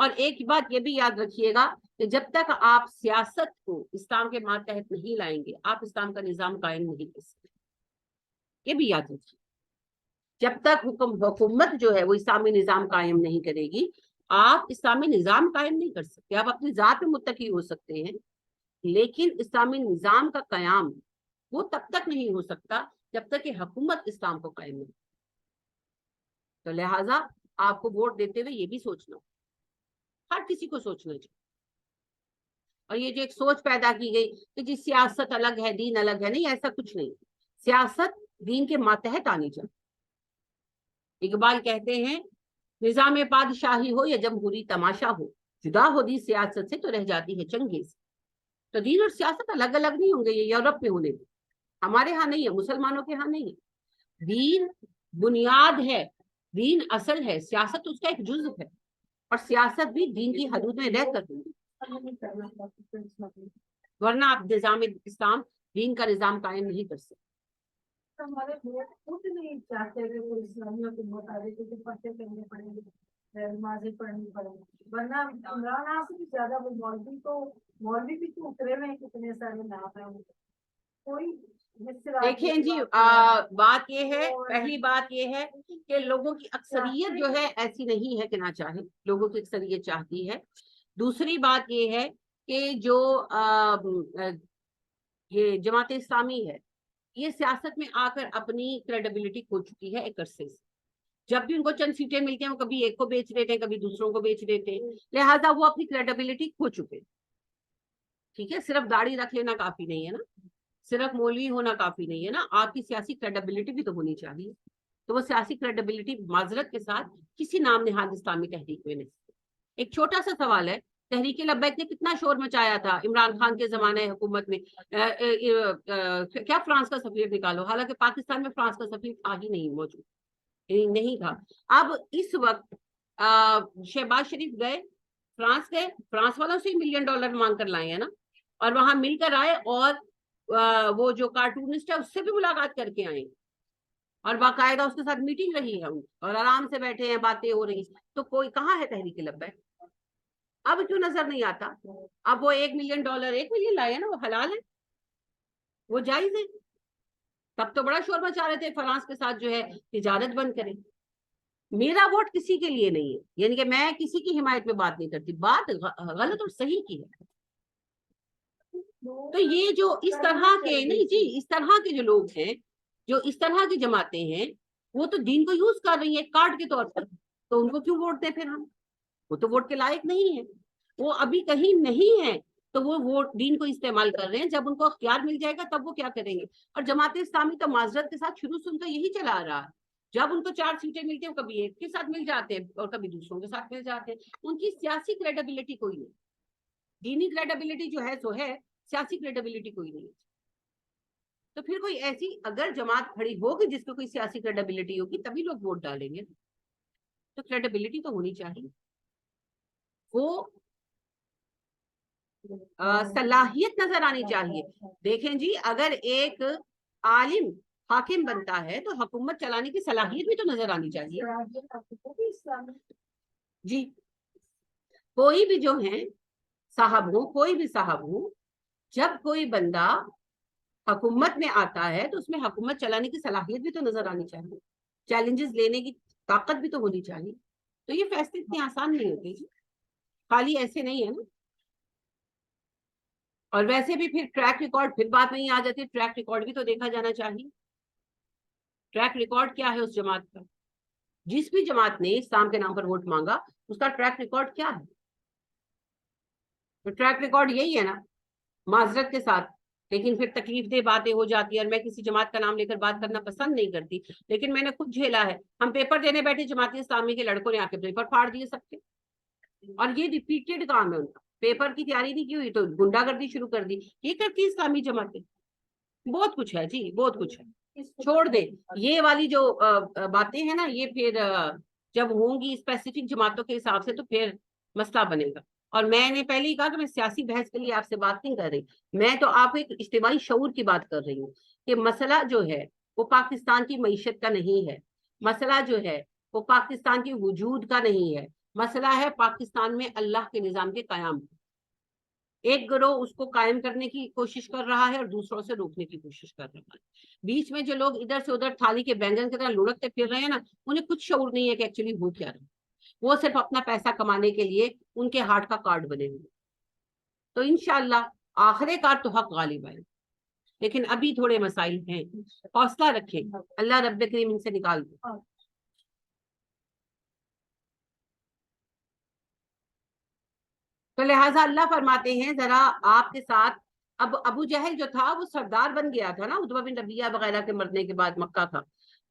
اور ایک بات یہ بھی یاد رکھیے گا کہ جب تک آپ سیاست کو اسلام کے ماتحت نہیں لائیں گے آپ اسلام کا نظام قائم نہیں کر سکتے. یہ بھی یاد رکھیے. جب تک حکومت جو ہے وہ اسلامی نظام قائم نہیں کرے گی آپ اسلامی نظام قائم نہیں کر سکتے. آپ اپنی ذات میں متقی ہو سکتے ہیں لیکن اسلامی نظام کا قیام وہ تب تک نہیں ہو سکتا جب تک کہ حکومت اسلام کو قائم نہیں. تو لہٰذا آپ کو ووٹ دیتے ہوئے یہ بھی سوچنا ہر کسی کو سوچنا چاہیے. اور یہ جو ایک سوچ پیدا کی گئی کہ جی سیاست الگ ہے دین الگ ہے, نہیں, ایسا کچھ نہیں. سیاست دین کے ماتحت آنی چاہیے. اقبال کہتے ہیں نظام پادشاہی ہو یا جمہوری تماشا ہو جدا ہو دی سیاست سے تو رہ جاتی ہے چنگیز. تو دین اور سیاست الگ الگ نہیں ہوں گے. یہ یورپ میں ہونے ہمارے ہاں نہیں ہے, مسلمانوں کے ہاں نہیں ہے. دین بنیاد ہے, دین اصل ہے, سیاست اس کا ایک جزو ہے اور سیاست بھی دین کی حدود میں رہ کر ہوگی. ورنہ آپ نظام اسلام دین کا نظام قائم نہیں کر سکتے. ہمارے لوگ خود نہیں چاہتے کہ وہ اسلامی حکومت آ رہی ہے کہ پرچے کرنے پڑیں گے, نمازیں پڑھنی پڑیں گی. ورنہ عمران سے بھی زیادہ وہ مولوی بھی تو اترے ہوئے ہیں کتنے سارے نام ہیں. کوئی دیکھیں جی بات یہ ہے, پہلی بات یہ ہے کہ لوگوں کی اکثریت جو ہے ایسی نہیں ہے کہ نہ چاہے, لوگوں کی اکثریت چاہتی ہے. دوسری بات یہ ہے کہ جو یہ جماعت اسلامی ہے یہ سیاست میں آ کر اپنی کریڈیبلٹی کھو چکی ہے ایک عرصے سے. جب بھی ان کو چند سیٹیں ملتی ہیں وہ کبھی ایک کو بیچ دیتے ہیں کبھی دوسروں کو بیچ دیتے ہیں, لہٰذا وہ اپنی کریڈیبلٹی کھو چکے. ٹھیک ہے, صرف داڑھی رکھ لینا کافی نہیں ہے نا, صرف مولوی ہونا کافی نہیں ہے نا, آپ کی سیاسی کریڈیبلٹی بھی تو ہونی چاہیے. تو وہ سیاسی کریڈیبلٹی معذرت کے ساتھ کسی نام نہاد اسلامی تحریک میں نہیں. ایک چھوٹا سا سوال ہے, تحریک لبیک نے کتنا شور مچایا تھا عمران خان کے زمانے حکومت میں, کیا فرانس کا سفیر نکالو, حالانکہ پاکستان میں فرانس کا سفیر تھا ہی نہیں, موجود نہیں تھا. اب اس وقت شہباز شریف گئے, فرانس والوں سے $1 ملین مانگ کر لائے ہیں نا, اور وہاں مل کر آئے اور وہ جو کارٹونسٹ ہے اس سے بھی ملاقات کر کے آئے اور باقاعدہ اس کے ساتھ میٹنگ رہی ہے اور آرام سے بیٹھے ہیں, باتیں ہو رہی. تو کوئی کہاں ہے تحریک لبیک؟ اب کیوں نظر نہیں آتا؟ اب وہ $1 ملین لائے ہیں نا, وہ حلال ہے, وہ جائز ہے. تب تو بڑا شور مچا رہے تھے فرانس کے ساتھ جو ہے تجارت بند کریں. میرا ووٹ کسی کے لیے نہیں ہے, یعنی کہ میں کسی کی حمایت میں بات نہیں کرتی, بات غلط اور صحیح کی ہے. تو یہ جو اس طرح کے نہیں جی اس طرح کے جو لوگ ہیں, جو اس طرح کی جماعتیں ہیں, وہ تو دین کو یوز کر رہی ہیں کارڈ کے طور پر. تو ان کو کیوں ووٹ دیں پھر ہم؟ وہ تو ووٹ کے لائق نہیں ہے, وہ ابھی کہیں نہیں ہے تو وہ ووٹ دین کو استعمال کر رہے ہیں. جب ان کو اختیار مل جائے گا تب وہ کیا کریں گے. اور جماعت اسلامی تو معذرت کے ساتھ شروع سے ان کا یہی چلا آ رہا ہے, جب ان کو 4 سیٹیں ملتی ہیں کبھی ایک کے ساتھ مل جاتے ہیں اور کبھی دوسروں کے ساتھ مل جاتے ہیں. ان کی سیاسی کریڈیبلٹی کوئی نہیں, دینی کریڈیبلٹی جو ہے سو ہے, سیاسی کریڈیبلٹی کوئی نہیں. تو پھر کوئی ایسی اگر جماعت کھڑی ہوگی جس کو کوئی سیاسی کریڈیبلٹی ہوگی تبھی لوگ ووٹ ڈالیں گے. تو کریڈیبلٹی تو ہونی چاہیے, وہ صلاحیت نظر آنی چاہیے. دیکھیں جی اگر ایک عالم حاکم بنتا ہے تو حکومت چلانے کی صلاحیت بھی تو نظر آنی چاہیے. جی کوئی بھی جو ہیں صاحب ہوں, کوئی بھی صاحب ہوں, جب کوئی بندہ حکومت میں آتا ہے تو اس میں حکومت چلانے کی صلاحیت بھی تو نظر آنی چاہیے, چیلنجز لینے کی طاقت بھی تو ہونی چاہیے. تو یہ فیصلے اتنے آسان نہیں ہوتے جی, خالی ایسے نہیں ہے نا. اور ویسے بھی پھر ٹریک ریکارڈ, پھر بات نہیں آ جاتی, ٹریک ریکارڈ بھی تو دیکھا جانا چاہیے. ٹریک ریکارڈ کیا ہے اس جماعت کا؟ جس بھی جماعت نے اسلام کے نام پر ووٹ مانگا اس کا ٹریک ریکارڈ کیا ہے؟ تو ٹریک ریکارڈ یہی ہے نا, معذرت کے ساتھ. لیکن پھر تکلیف دہ باتیں ہو جاتی ہیں, اور میں کسی جماعت کا نام لے کر بات کرنا پسند نہیں کرتی, لیکن میں نے خود جھیلا ہے. ہم پیپر دینے بیٹھے, جماعت اسلامی کے لڑکوں نے آ کے پیپر پھاڑ دیے سب کے, اور یہ ریپیٹڈ کام ہے ان کا. پیپر کی تیاری نہیں کی ہوئی تو گنڈا گردی شروع کر دی. یہ کرتی اسلامی جماعتیں, بہت کچھ ہے جی, بہت کچھ ہے. چھوڑ دیں یہ والی جو باتیں ہیں نا, یہ پھر جب ہوں گی اسپیسیفک جماعتوں کے حساب سے تو پھر مسئلہ بنے گا. اور میں نے پہلے ہی کہا کہ میں سیاسی بحث کے لیے آپ سے بات نہیں کر رہی, میں تو آپ ایک اجتماعی شعور کی بات کر رہی ہوں کہ مسئلہ جو ہے وہ پاکستان کی معیشت کا نہیں ہے, مسئلہ جو ہے وہ پاکستان کے وجود کا نہیں ہے, مسئلہ ہے پاکستان میں اللہ کے نظام کے قیام. ایک گروہ اس کو قائم کرنے کی کوشش کر رہا ہے اور دوسروں سے روکنے کی کوشش کر رہا ہے. بیچ میں جو لوگ ادھر سے ادھر تھالی کے بینگن کی طرح لڑکتے پھر رہے ہیں نا، انہیں کچھ شعور نہیں ہے کہ ایکچولی ہو کیا رہا. وہ صرف اپنا پیسہ کمانے کے لیے ان کے ہارٹ کا کارڈ بنے ہوئے. تو انشاءاللہ آخر کار تو حق غالب آئے، لیکن ابھی تھوڑے مسائل ہیں. حوصلہ رکھیں، اللہ رب کریم ان سے نکال دے. تو لہٰذا اللہ فرماتے ہیں ذرا آپ کے ساتھ، اب ابو جہل جو تھا وہ سردار بن گیا تھا نا، عتبہ بن ربیعہ وغیرہ کے مرنے کے بعد مکہ کا.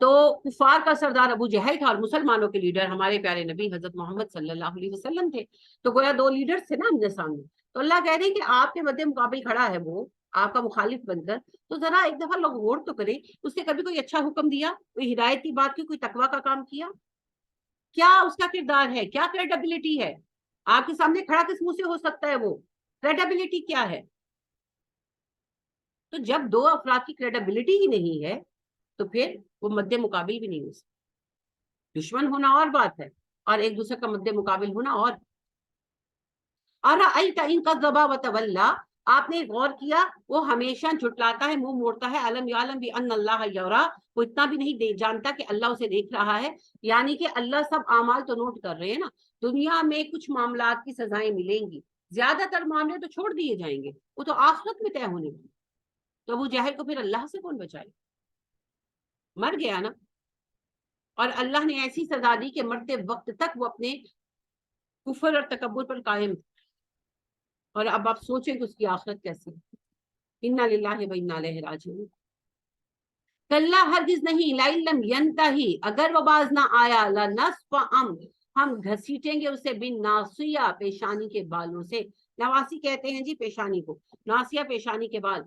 تو کفار کا سردار ابو جہل تھا اور مسلمانوں کے لیڈر ہمارے پیارے نبی حضرت محمد صلی اللہ علیہ وسلم تھے. تو گویا دو لیڈر تھے نا ہم نے سامنے. تو اللہ کہہ رہے ہیں کہ آپ کے مد مقابل کھڑا ہے وہ آپ کا مخالف بن کر، تو ذرا ایک دفعہ لوگ غور تو کریں، اس نے کبھی کوئی اچھا حکم دیا، کوئی ہدایت کی بات کی، کوئی تقویٰ کا کام کیا؟ کیا اس کا کردار ہے؟ کیا کریڈیبلٹی ہے؟ آپ کے سامنے کھڑا کس منہ سے ہو سکتا ہے؟ وہ کریڈیبلٹی کیا ہے؟ تو جب دو افراد کی کریڈیبلٹی ہی نہیں ہے تو پھر وہ مد مقابل بھی نہیں ہو سکتا. دشمن ہونا اور بات ہے اور ایک دوسرے کا مد مقابل ہونا اور. آپ نے غور کیا، وہ ہمیشہ جھٹلاتا ہے، منہ موڑتا ہے. علم یعلم بان اللہ یرا، وہ اتنا بھی نہیں جانتا کہ اللہ اسے دیکھ رہا ہے. یعنی کہ اللہ سب اعمال تو نوٹ کر رہے ہیں نا. دنیا میں کچھ معاملات کی سزائیں ملیں گی، زیادہ تر معاملے تو چھوڑ دیے جائیں گے، وہ تو آخرت میں طے ہونے والے. تو ابو جہل کو پھر اللہ سے کون بچائے؟ مر گیا نا. اور اللہ نے ایسی سزا دی کہ مرتے وقت تک وہ اپنے کفر اور تکبر پر قائم تھے. اور اب آپ سوچیں کہ اس کی آخرت کیسی ہے. انا للہ و انا الیہ راجعون. کلا ہرگز نہیں، لئن لم ینتہی، اگر وہ باز نہ آیا، لنصفعا، ہم گھسیٹیں گے اسے بالناصیہ، پیشانی کے بالوں سے. نواسی کہتے ہیں جی پیشانی کو، ناصیہ پیشانی کے بال.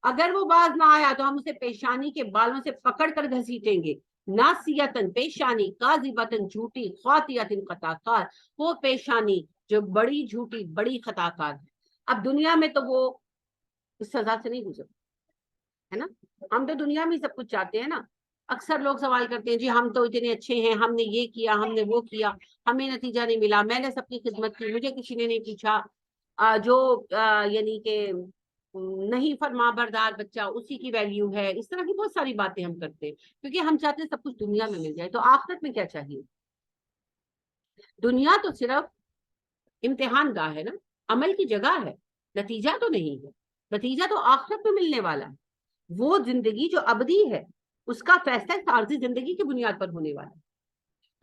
اگر وہ باز نہ آیا تو ہم اسے پیشانی کے بالوں سے پکڑ کر گھسیٹیں گے. ناسیتن پیشانی، کاذبتن جھوٹی، خاطئتن خطا کار، وہ پیشانی جو بڑی جھوٹی بڑی خطا کار ہے. اب دنیا میں تو وہ اس سزا سے نہیں گزر ہے نا. ہم تو دنیا میں سب کچھ چاہتے ہیں نا. اکثر لوگ سوال کرتے ہیں جی ہم تو اتنے اچھے ہیں، ہم نے یہ کیا، ہم نے وہ کیا، ہمیں نتیجہ نہیں ملا، میں نے سب کی خدمت کی، مجھے کسی نے نہیں پوچھا. جو یعنی کہ نہیں فرما بردار بچہ اسی کی ویلیو ہے. اس طرح کی بہت ساری باتیں ہم کرتے ہیں کیونکہ ہم چاہتے ہیں سب کچھ دنیا میں مل جائے. تو آخرت میں کیا چاہیے؟ دنیا تو صرف امتحان گاہ ہے نا، عمل کی جگہ ہے، نتیجہ تو نہیں ہے. نتیجہ تو آخرت میں ملنے والا ہے. وہ زندگی جو ابدی ہے اس کا فیصلہ عارضی زندگی کی بنیاد پر ہونے والا ہے.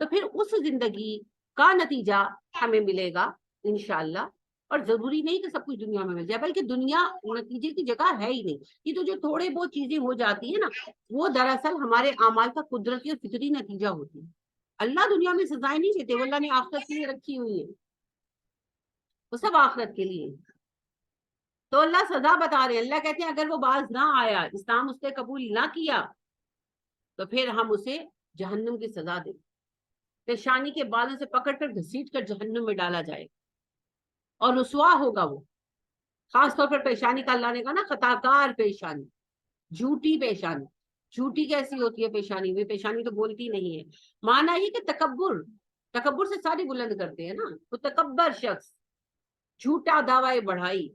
تو پھر اس زندگی کا نتیجہ ہمیں ملے گا انشاءاللہ. اور ضروری نہیں کہ سب کچھ دنیا میں مل جائے، بلکہ دنیا نتیجے کی جگہ ہے ہی نہیں. یہ تو جو تھوڑے بہت چیزیں ہو جاتی ہیں نا، وہ دراصل ہمارے اعمال کا قدرتی اور فطری نتیجہ ہوتی ہے. اللہ دنیا میں سزائیں نہیں دیتے، وہ اللہ نے آخرت کے لیے رکھی ہوئی ہے، وہ سب آخرت کے لیے. تو اللہ سزا بتا رہے ہیں. اللہ کہتے ہیں اگر وہ باز نہ آیا، اسلام اس نے قبول نہ کیا، تو پھر ہم اسے جہنم کی سزا دیں. پیشانی کے بالوں سے پکڑ کر گھسیٹ کر جہنم میں ڈالا جائے اور رسوا ہوگا وہ. خاص طور پر پیشانی کا اللہ نے کہا نا خطا کار پیشانی، جھوٹی پیشانی. جھوٹی کیسی ہوتی ہے پیشانی؟ وہ پیشانی تو بولتی نہیں ہے. مانا یہ کہ تکبر سے ساری بلند کرتے ہیں نا. وہ تکبر شخص جھوٹا دعوی بڑھائی،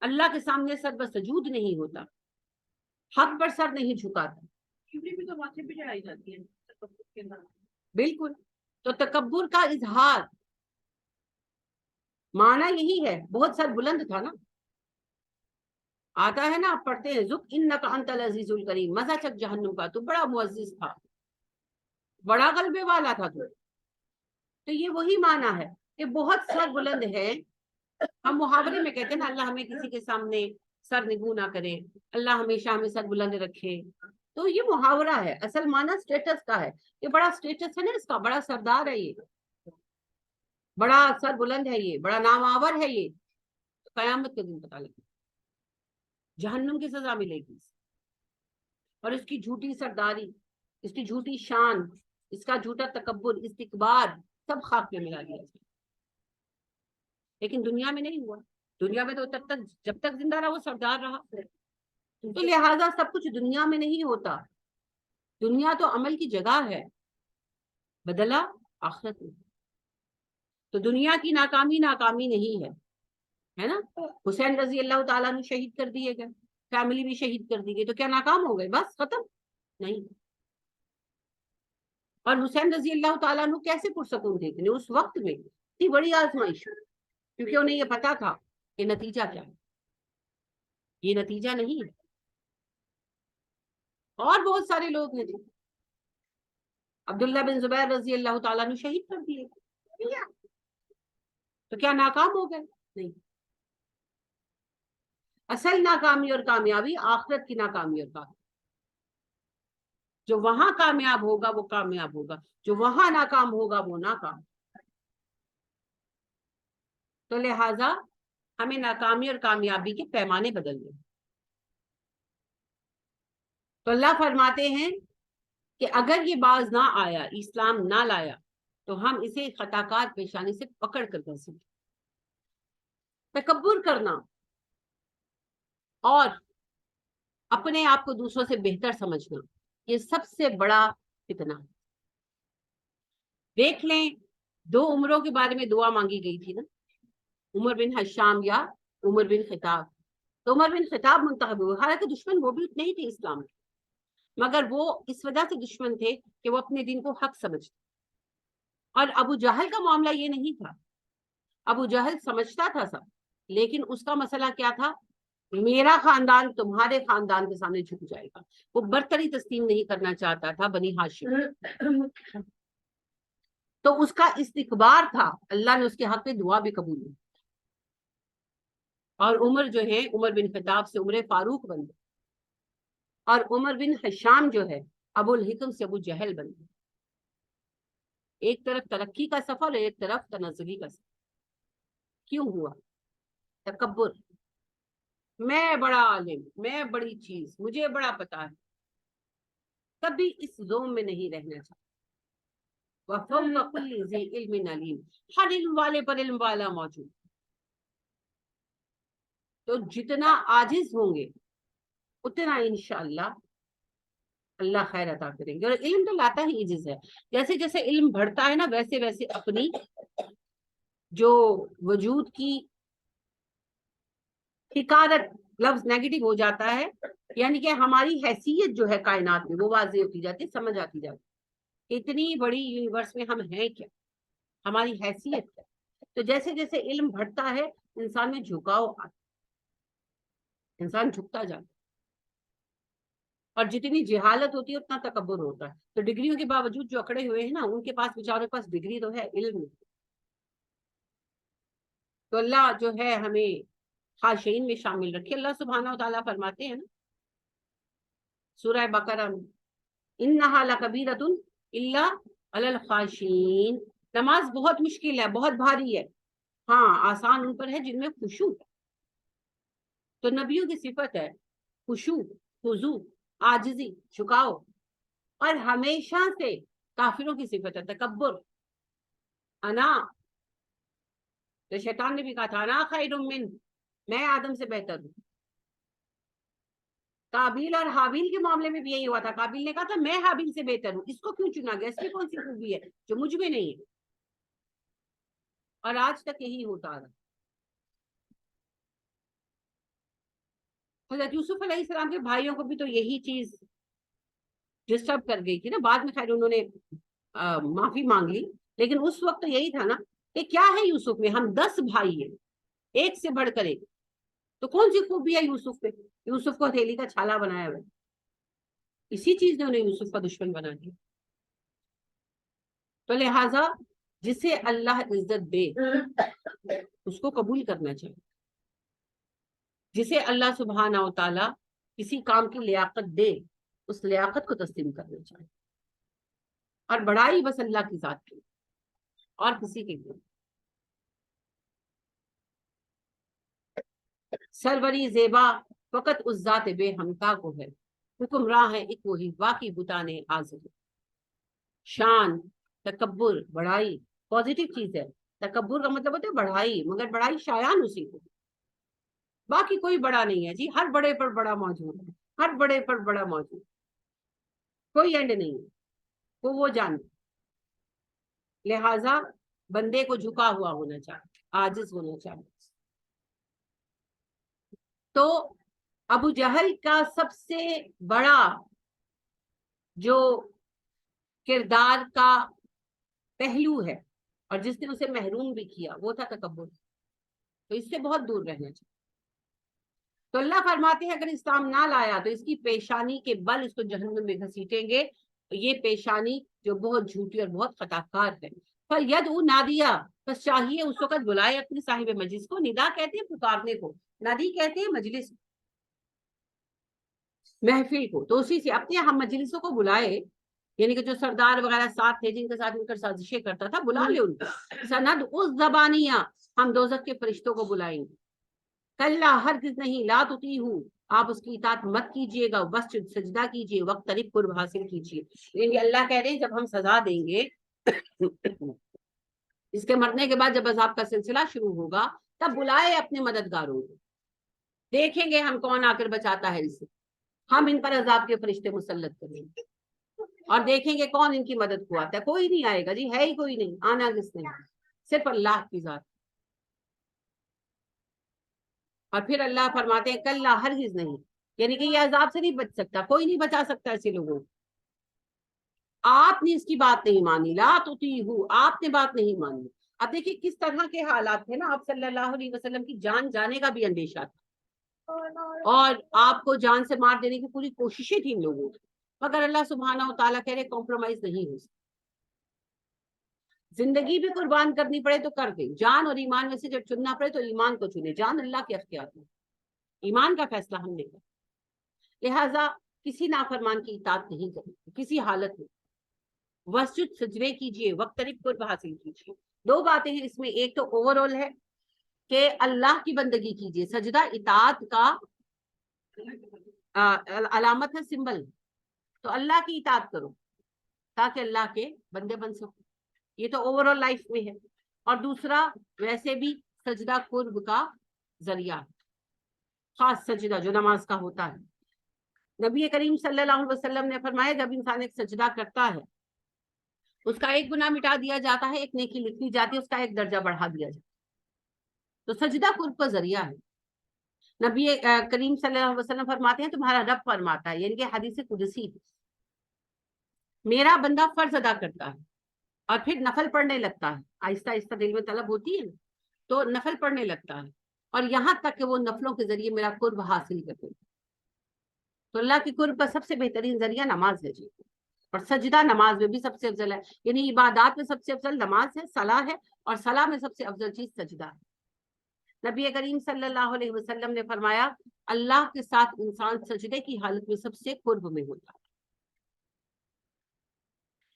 اللہ کے سامنے سر بسجود نہیں ہوتا، حق پر سر نہیں جھکاتا. بھی تو ماتھے پہ چڑھائی جاتی ہے. بالکل. تو تکبر کا اظہار مانا یہی ہے. بہت سر بلند تھا نا. آتا ہے نا، آپ پڑھتے ہیں ذُقْ اِنَّکَ أَنْتَ الْعَزِیزُ الْکریم، مزہ چک جہنم کا، تو بڑا معزز تھا، بڑا غلبے والا تھا تو یہ وہی مانا ہے کہ بہت سر بلند ہے. ہم محاورے میں کہتے ہیں نا اللہ ہمیں کسی کے سامنے سر نگو نہ کرے، اللہ ہمیشہ ہمیں سر بلند رکھے. تو یہ محاورہ ہے، اصل معنی سٹیٹس کا ہے. یہ بڑا سٹیٹس ہے نا اس کا، بڑا سردار ہے، یہ بڑا سر بلند ہے، یہ بڑا نامآور ہے. یہ قیامت کے دن پتہ لگے، جہنم کی سزا ملے گی. اور اس کی جھوٹی سرداری، اس کی جھوٹی شان، اس کا جھوٹا تکبر، استکبار، سب خاک میں ملا دیا جائے. لیکن دنیا میں نہیں ہوا. دنیا میں تو جب تک زندہ رہا وہ سردار رہا. تو لہٰذا سب کچھ دنیا میں نہیں ہوتا. دنیا تو عمل کی جگہ ہے، بدلہ آخرت میں. تو دنیا کی ناکامی ناکامی نہیں ہے نا. حسین رضی اللہ تعالیٰ عنہ شہید کر دیے گئے, فیملی بھی شہید کر دی گئی, تو کیا ناکام ہو گئے؟ بس ختم نہیں. اور حسین رضی اللہ تعالیٰ عنہ کیسے پرسکون تھے اتنے اس وقت میں, اتنی بڑی آزمائش, کیونکہ انہیں یہ پتا تھا کہ نتیجہ کیا ہے, یہ نتیجہ نہیں ہے. اور بہت سارے لوگ نے تھے, عبداللہ بن زبیر رضی اللہ تعالیٰ عنہ شہید کر دیے, تو کیا ناکام ہو گئے؟ نہیں. اصل ناکامی اور کامیابی آخرت کی ناکامی اور کامیابی, جو وہاں کامیاب ہوگا وہ کامیاب ہوگا, جو وہاں ناکام ہوگا وہ ناکام. تو لہذا ہمیں ناکامی اور کامیابی کے پیمانے بدلنے. تو اللہ فرماتے ہیں کہ اگر یہ باز نہ آیا, اسلام نہ لایا, تو ہم اسے خطا کار پیشانی سے پکڑ کر دیں. تکبر کرنا اور اپنے آپ کو دوسروں سے بہتر سمجھنا, یہ سب سے بڑا فتنہ ہے. دیکھ لیں, 2 عمروں کے بارے میں دعا مانگی گئی تھی نا, عمر بن حشام یا عمر بن خطاب. تو عمر بن خطاب منتخب ہوئے, حالانکہ دشمن وہ بھی اتنے ہی تھے اسلام کے, مگر وہ اس وجہ سے دشمن تھے کہ وہ اپنے دین کو حق سمجھتے. اور ابو جہل کا معاملہ یہ نہیں تھا, ابو جہل سمجھتا تھا سب, لیکن اس کا مسئلہ کیا تھا, میرا خاندان تمہارے خاندان کے سامنے جھک جائے گا. وہ برتری تسلیم نہیں کرنا چاہتا تھا بنی ہاشم. تو اس کا استکبار تھا, اللہ نے اس کے حق میں دعا بھی قبول کی. اور عمر جو ہے, عمر بن خطاب سے عمر فاروق بن گئے, اور عمر بن حشام جو ہے ابو الحکم سے ابو جہل بن گئے. ایک طرف ترقی کا سفر, ایک طرف تنزلی کا سفر. کیوں ہوا؟ تکبر. میں بڑا عالم, میں بڑی چیز, مجھے بڑا پتا ہے. کبھی اس زوم میں نہیں رہنا چاہیے. وَفَوْقَ كُلِّ ذِي عِلْمٍ عَلِيمٍ, ہر علم والے پر علم والا موجود. تو جتنا عاجز ہوں گے اتنا انشاءاللہ اللہ خیر عطا کریں گے. اور علم تو لاتا ہی عجز ہے. جیسے جیسے علم بڑھتا ہے نا, ویسے ویسے اپنی جو وجود کی حقارت, لفظ نیگیٹو ہو جاتا ہے, یعنی کہ ہماری حیثیت جو ہے کائنات میں وہ واضح ہوتی جاتی, سمجھ آتی جاتی, اتنی بڑی یونیورس میں ہم ہیں کیا, ہماری حیثیت کیا. تو جیسے جیسے علم بڑھتا ہے انسان میں جھکاؤ آتا, انسان جھکتا جاتا. اور جتنی جہالت ہوتی ہے اتنا تکبر ہوتا ہے. تو ڈگریوں کے باوجود جو اکڑے ہوئے ہیں نا, ان کے پاس بیچاروں کے پاس ڈگری تو ہے, علم نہیں. تو اللہ جو ہے ہمیں خاشعین میں شامل رکھے. اللہ سبحانہ و تعالیٰ فرماتے ہیں نا سورہ بقرہ میں, انہا لکبیرۃ الا علی الخاشعین, نماز بہت مشکل ہے, بہت بھاری ہے, ہاں آسان ان پر ہے جن میں خشوع. تو نبیوں کی صفت ہے خشوع, خضوع, عاجزی, جھکاؤ. اور ہمیشہ سے کافروں کی صفت ہے تکبر, انا. تو شیطان نے بھی کہا تھا انا خیر من, میں آدم سے بہتر ہوں. قابیل اور حابیل کے معاملے میں بھی یہی ہوا تھا, قابیل نے کہا تھا میں حابیل سے بہتر ہوں, اس کو کیوں چنا گیا, اس کی کون سی خوبی ہے جو مجھ میں نہیں ہے. اور آج تک یہی ہوتا رہا. حضرت یوسف علیہ السلام کے بھائیوں کو بھی تو یہی چیز ڈسٹرب کر گئی تھی نا. بعد میں خیر انہوں نے معافی مانگ لی, لیکن اس وقت تو یہی تھا نا کہ کیا ہے یوسف میں, ہم 10 بھائی ہیں, ایک سے بڑھ کر ایک, تو کون سی خوبی ہے یوسف پہ, یوسف کو ہتھیلی کا چھالا بنایا ہوا. اسی چیز نے انہیں یوسف کا دشمن بنا دیا. تو لہٰذا جسے اللہ عزت دے اس کو قبول کرنا چاہیے. جسے اللہ سبحانہ و تعالیٰ کسی کام کی لیاقت دے اس لیاقت کو تسلیم کرنا چاہیے. اور بڑائی بس اللہ کی ذات کی اور کسی کے لیے. سروری زیبا فقط اس ذات بے ہمتا کو ہے, حکمراں ہے ایک وہی باقی بتانے آزاد. شان, تکبر, بڑائی پازیٹیو چیز ہے. تکبر کا مطلب ہوتا ہے بڑائی, مگر بڑائی شایان اسی کو, باقی کوئی بڑا نہیں ہے جی. ہر بڑے پر بڑا موجود ہے, ہر بڑے پر بڑا موجود, کوئی اینڈ نہیں ہے, وہ جان. لہذا بندے کو جھکا ہوا ہونا چاہیے, عاجز ہونا چاہیے. تو ابو جہل کا سب سے بڑا جو کردار کا پہلو ہے اور جس نے اسے محروم بھی کیا وہ تھا تکبر. تو اس سے بہت دور رہنا چاہیے. تو اللہ فرماتے ہیں اگر اسلام نہ لایا تو اس کی پیشانی کے بل اس کو جہنم میں گھسیٹیں گے. یہ پیشانی جو بہت جھوٹی اور بہت خطا کار ہے. فَلْيَدْعُ نَادِيَهُ, بس چاہیے اس وقت بلائے اپنے صاحب مجلس کو. ندا کہتے ہیں پکارنے کو, نادی کہتے ہیں مجلس, محفل کو. تو اسی سے اپنے ہم مجلسوں کو بلائے, یعنی کہ جو سردار وغیرہ ساتھ تھے جن کے ساتھ مل کر سازشیں کرتا تھا, بلا لے ان کو. سند اس زبانیہ, ہم دوزخ کے فرشتوں کو بلائیں گے. کلا ہرگز نہیں, لا تطیعوا, آپ اس کی اطاعت مت کیجیے گا, واسجد, سجدہ کیجیے, وقترب, قرب حاصل کیجیے. یعنی اللہ کہہ رہے ہیں جب ہم سزا دیں گے اس کے مرنے کے بعد جب عذاب کا سلسلہ شروع ہوگا تب بلائے اپنے مددگاروں کو. دیکھیں گے ہم کون آ کر بچاتا ہے اسے, ہم ان پر عذاب کے فرشتے مسلط کریں گے اور دیکھیں گے کون ان کی مدد کو آتا ہے. کوئی نہیں آئے گا جی, ہے ہی کوئی نہیں, آنا کس نے, صرف اللہ کی ذات. اور پھر اللہ فرماتے ہیں کلا ہرگز نہیں, یعنی کہ یہ عذاب سے نہیں بچ سکتا, کوئی نہیں بچا سکتا ایسے لوگوں کو. آپ نے اس کی بات نہیں مانی, لا تطیعوا, آپ نے بات نہیں مانی. اب دیکھیے کس طرح کے حالات تھے نا, آپ صلی اللہ علیہ وسلم کی جان جانے کا بھی اندیشہ تھا اور آپ کو جان سے مار دینے کی پوری کوششیں تھیں ان لوگوں کی, مگر اللہ سبحانہ و تعالیٰ کہہ رہے کمپرومائز نہیں ہو سکتا. زندگی بھی قربان کرنی پڑے تو کر دیں, جان اور ایمان میں سے جب چننا پڑے تو ایمان کو چنے. جان اللہ کے اختیار میں, ایمان کا فیصلہ ہم نے کیا, لہذا کسی نافرمان کی اطاعت نہیں کریں کسی حالت میں. وسجد, سجدے کیجیے, وقترب, قرب حاصل کیجیے. دو باتیں ہیں اس میں, ایک تو اوور آل ہے کہ اللہ کی بندگی کیجیے. سجدہ اطاعت کا علامت ہے, سمبل, تو اللہ کی اطاعت کرو تاکہ اللہ کے بندے بن سکو. یہ تو اوور آل لائف میں ہے. اور دوسرا ویسے بھی سجدہ قرب کا ذریعہ, خاص سجدہ جو نماز کا ہوتا ہے. نبی کریم صلی اللہ علیہ وسلم نے فرمایا جب انسان ایک سجدہ کرتا ہے اس کا ایک گناہ مٹا دیا جاتا ہے, ایک نیکی لکھ دی جاتی ہے, اس کا ایک درجہ بڑھا دیا جاتا ہے. تو سجدہ قرب کا ذریعہ ہے. نبی کریم صلی اللہ علیہ وسلم فرماتے ہیں تمہارا رب فرماتا ہے, یعنی کہ حدیث قدسی, میرا بندہ فرض ادا کرتا ہے اور پھر نفل پڑھنے لگتا ہے, آہستہ آہستہ دل میں طلب ہوتی ہے تو نفل پڑھنے لگتا ہے, اور یہاں تک کہ وہ نفلوں کے ذریعے میرا قرب حاصل کرتے ہیں. تو اللہ کی قرب کا سب سے بہترین ذریعہ نماز ہے جی, اور سجدہ نماز میں بھی سب سے افضل ہے. یعنی عبادات میں سب سے افضل نماز ہے, صلاح ہے, اور صلاح میں سب سے افضل چیز سجدہ ہے. نبی کریم صلی اللہ علیہ وسلم نے فرمایا اللہ کے ساتھ انسان سجدے کی حالت میں سب سے قرب میں ہوتا ہے.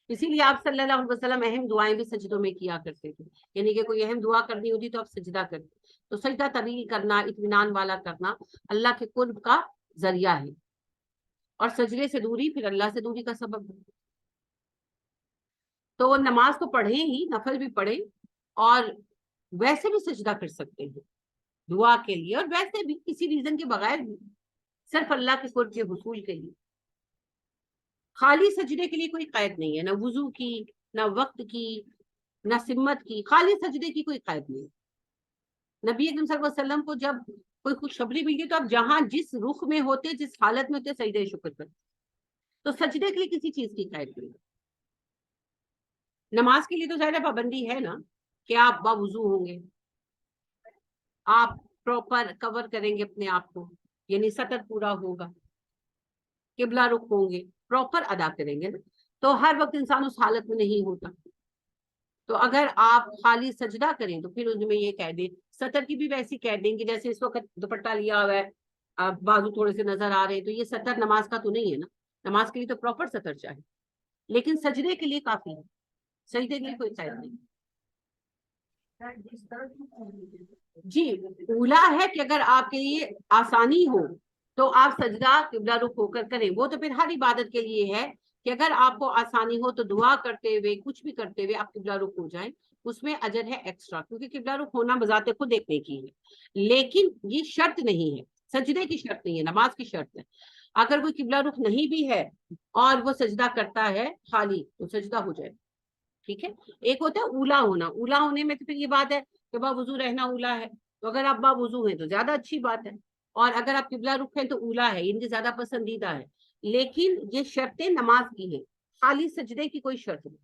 اسی لیے آپ صلی اللہ علیہ وسلم اہم دعائیں بھی سجدوں میں کیا کرتے تھے, یعنی کہ کوئی اہم دعا کرنی ہوتی تو آپ سجدہ کرتے. تو سجدہ طویل کرنا, اطمینان والا کرنا اللہ کے قرب کا ذریعہ ہے, اور سجدے سے دوری پھر اللہ سے دوری کا سبب ہے. تو نماز تو پڑھیں ہی, نفل بھی پڑھیں, اور ویسے بھی سجدہ کر سکتے ہیں دعا کے لیے, اور ویسے بھی کسی ریزن کے بغیر بھی صرف اللہ کے قرب کے حصول کے لیے. خالی سجدے کے لیے کوئی قید نہیں ہے, نہ وضو کی, نہ وقت کی, نہ سمت کی, خالی سجدے کی کوئی قید نہیں. نبی اکرم صلی اللہ علیہ وسلم کو جب کوئی خوشخبری ملتی تو اب جہاں جس رخ میں ہوتے, جس حالت میں ہوتے, سجدے شکر کرتے. تو سجدے کے لیے کسی چیز کی قید نہیں. نماز کے لیے تو ظاہر پابندی ہے نا کہ آپ باوضو ہوں گے, آپ پراپر کور کریں گے اپنے آپ کو, یعنی سطر پورا ہوگا, قبلہ رخ ہوں گے, پراپر ادا کریں گے نا. تو ہر وقت انسان اس حالت میں نہیں ہوتا. تو اگر آپ خالی سجدہ کریں تو پھر اس میں یہ کہہ دیں, سطر کی بھی ویسی کہہ دیں گے جیسے اس وقت دوپٹہ لیا ہوا ہے, بازو تھوڑے سے نظر آ رہے ہیں, تو یہ سطر نماز کا تو نہیں ہے نا. نماز کے لیے تو پراپر سطر چاہیے, لیکن سجدے کے لیے کافی ہے, سجدے کے لیے کوئی قید نہیں. جی, اولا ہے کہ اگر آپ کے لیے آسانی ہو تو آپ سجدہ قبلہ رخ ہو کر کریں. وہ تو پھر ہر عبادت کے لیے ہے کہ اگر آپ کو آسانی ہو تو دعا کرتے ہوئے, کچھ بھی کرتے ہوئے آپ قبلہ رخ ہو جائیں, اس میں اجر ہے ایکسٹرا, کیونکہ قبلہ رخ ہونا بذات خود دیکھنے کی ہے, لیکن یہ شرط نہیں ہے, سجدے کی شرط نہیں ہے, نماز کی شرط ہے. اگر کوئی قبلہ رخ نہیں بھی ہے اور وہ سجدہ کرتا ہے خالی تو سجدہ ہو جائے. ٹھیک ہے. ایک ہوتا ہے اولا ہونا. اولا ہونے میں تو پھر یہ بات ہے کہ باوضو رہنا اولا ہے. تو اگر آپ باوضو ہیں تو زیادہ اچھی بات ہے, اور اگر آپ قبلہ رخ ہیں تو اولا ہے, ان کے زیادہ پسندیدہ ہے. لیکن یہ شرطیں نماز کی ہیں, خالی سجدے کی کوئی شرط نہیں.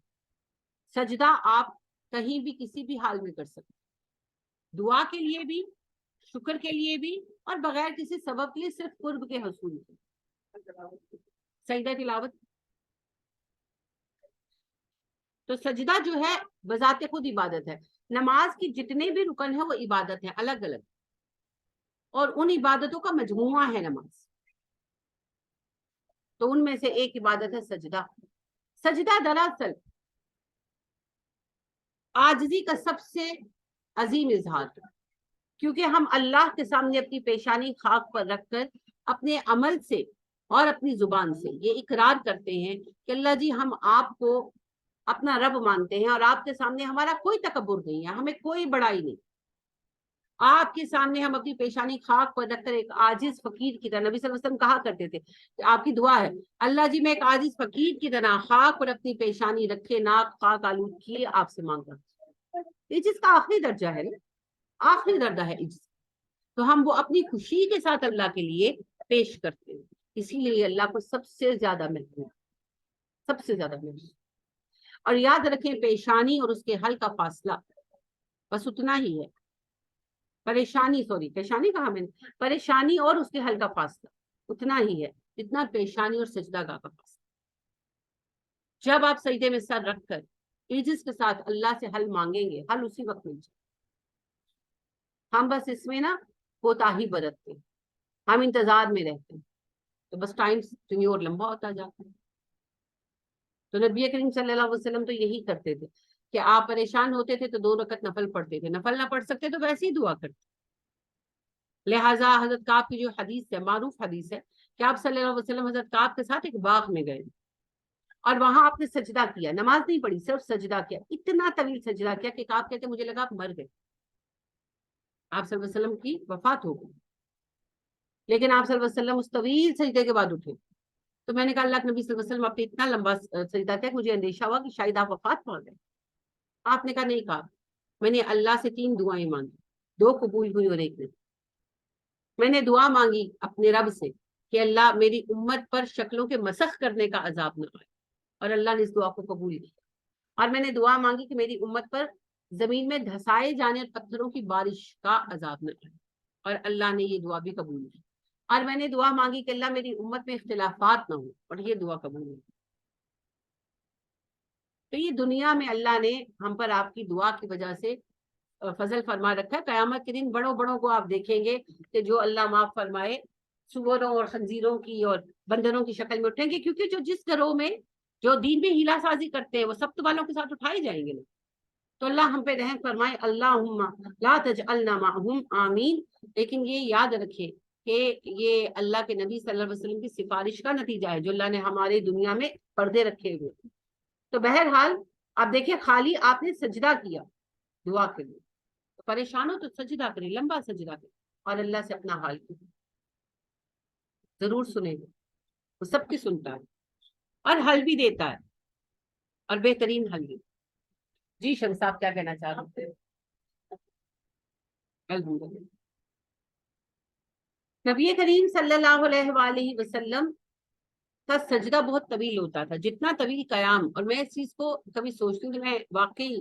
سجدہ آپ کہیں بھی کسی بھی حال میں کر سکتے, دعا کے لیے بھی, شکر کے لیے بھی, اور بغیر کسی سبب کے لیے, صرف قرب کے حصول کے. سجدہ تلاوت. تو سجدہ جو ہے بذات خود عبادت ہے. نماز کی جتنے بھی رکن ہیں وہ عبادت ہیں الگ الگ, اور ان عبادتوں کا مجموعہ ہے نماز. تو ان میں سے ایک عبادت ہے سجدہ. سجدہ دراصل عاجزی کا سب سے عظیم اظہار ہے, کیونکہ ہم اللہ کے سامنے اپنی پیشانی خاک پر رکھ کر اپنے عمل سے اور اپنی زبان سے یہ اقرار کرتے ہیں کہ اللہ جی ہم آپ کو اپنا رب مانتے ہیں, اور آپ کے سامنے ہمارا کوئی تکبر نہیں ہے, ہمیں کوئی بڑائی نہیں. آپ کے سامنے ہم اپنی پیشانی خاک پر رکھ کر ایک عاجز فقیر کی طرح, نبی صلی اللہ علیہ وسلم کہا کرتے تھے کہ آپ کی دعا ہے, اللہ جی میں ایک عاجز فقیر کی طرح خاک پر اپنی پیشانی رکھے, ناک خاک آلود کیے آپ سے مانگ رہا ہوں. یہ جس کا آخری درجہ ہے نا, آخری درجہ ہے عجز. تو ہم وہ اپنی خوشی کے ساتھ اللہ کے لیے پیش کرتے ہیں, اسی لیے اللہ کو سب سے زیادہ محبوب, سب سے زیادہ محبوب. اور یاد رکھیں پیشانی اور اس کے حل کا فاصلہ بس اتنا ہی ہے. پیشانی کہا میں نے, پریشانی اور اس کے حل کا فاصلہ اتنا ہی ہے جتنا پیشانی اور سجدہ کا فاصلہ. جب آپ سجدے میں سر رکھ کر عجز کے ساتھ اللہ سے حل مانگیں گے, حل اسی وقت مل جائے. ہم بس اس میں نا کوتاہی برتتے ہیں, ہم انتظار میں رہتے ہیں, تو بس ٹائم اور لمبا ہوتا جاتا ہے. تو نبی کریم صلی اللہ علیہ وسلم تو یہی کرتے تھے کہ آپ پریشان ہوتے تھے تو 2 رکعت نفل پڑھتے تھے, نفل نہ پڑھ سکتے تو ویسے ہی دعا کرتے. لہٰذا حضرت کعب کی جو حدیث ہے, معروف حدیث ہے, کہ آپ صلی اللہ علیہ وسلم حضرت کعب کے ساتھ ایک باغ میں گئے اور وہاں آپ نے سجدہ کیا, نماز نہیں پڑھی, صرف سجدہ کیا. اتنا طویل سجدہ کیا کہ کعب کہتے مجھے لگا آپ مر گئے, آپ صلی اللہ علیہ وسلم کی وفات ہو گئی. لیکن آپ صلی اللہ علیہ وسلم اس طویل سجدے کے بعد اٹھے. تو میں نے کہا اللہ کے نبی صلی اللہ علیہ وسلم آپ نے اتنا لمبا سجدہ کیا کہ مجھے اندیشہ ہوا کہ شاید آپ وفات پا گئے. آپ نے کہا نہیں, کہا میں نے اللہ سے 3 دعائیں مانگی, 2 قبول ہوئی اور 1 نہیں. میں نے دعا مانگی اپنے رب سے کہ اللہ میری امت پر شکلوں کے مسخ کرنے کا عذاب نہ آئے, اور اللہ نے اس دعا کو قبول کیا. اور میں نے دعا مانگی کہ میری امت پر زمین میں دھسائے جانے اور پتھروں کی بارش کا عذاب نہ آئے, اور اللہ نے یہ دعا بھی قبول کی. اور میں نے دعا مانگی کہ اللہ میری امت میں اختلافات نہ ہو, اور یہ دعا قبول ہوئی. تو یہ دنیا میں اللہ نے ہم پر آپ کی دعا کی وجہ سے فضل فرما رکھا ہے. قیامت کے دن بڑوں بڑوں کو آپ دیکھیں گے کہ جو اللہ معاف فرمائے سوروں اور خنزیروں کی اور بندروں کی شکل میں اٹھیں گے, کیونکہ جو جس گروہ میں جو دین میں ہیلا سازی کرتے ہیں وہ سخت والوں کے ساتھ اٹھائے جائیں گے نا. تو اللہ ہم پہ رحم فرمائے, اللہم لا تجعلنا معہم, آمین. لیکن یہ یاد رکھے کہ یہ اللہ کے نبی صلی اللہ علیہ وسلم کی سفارش کا نتیجہ ہے جو اللہ نے ہمارے دنیا میں پردے رکھے ہوئے. تو بہرحال آپ دیکھیں, خالی آپ نے سجدہ کیا دعا کے لیے, پریشان ہو تو سجدہ کریں, لمبا سجدہ کریں, اور اللہ سے اپنا حال کریں, ضرور سنے گا, وہ سب کی سنتا ہے اور حل بھی دیتا ہے, اور بہترین حل بھی. جی شمس صاحب کیا کہنا چاہ رہے تھے؟ الحمدللہ نبی کریم صلی اللہ علیہ وآلہ وسلم کا سجدہ بہت طویل ہوتا تھا, جتنا طویل قیام. اور میں اس چیز کو کبھی سوچتی ہوں کہ میں واقعی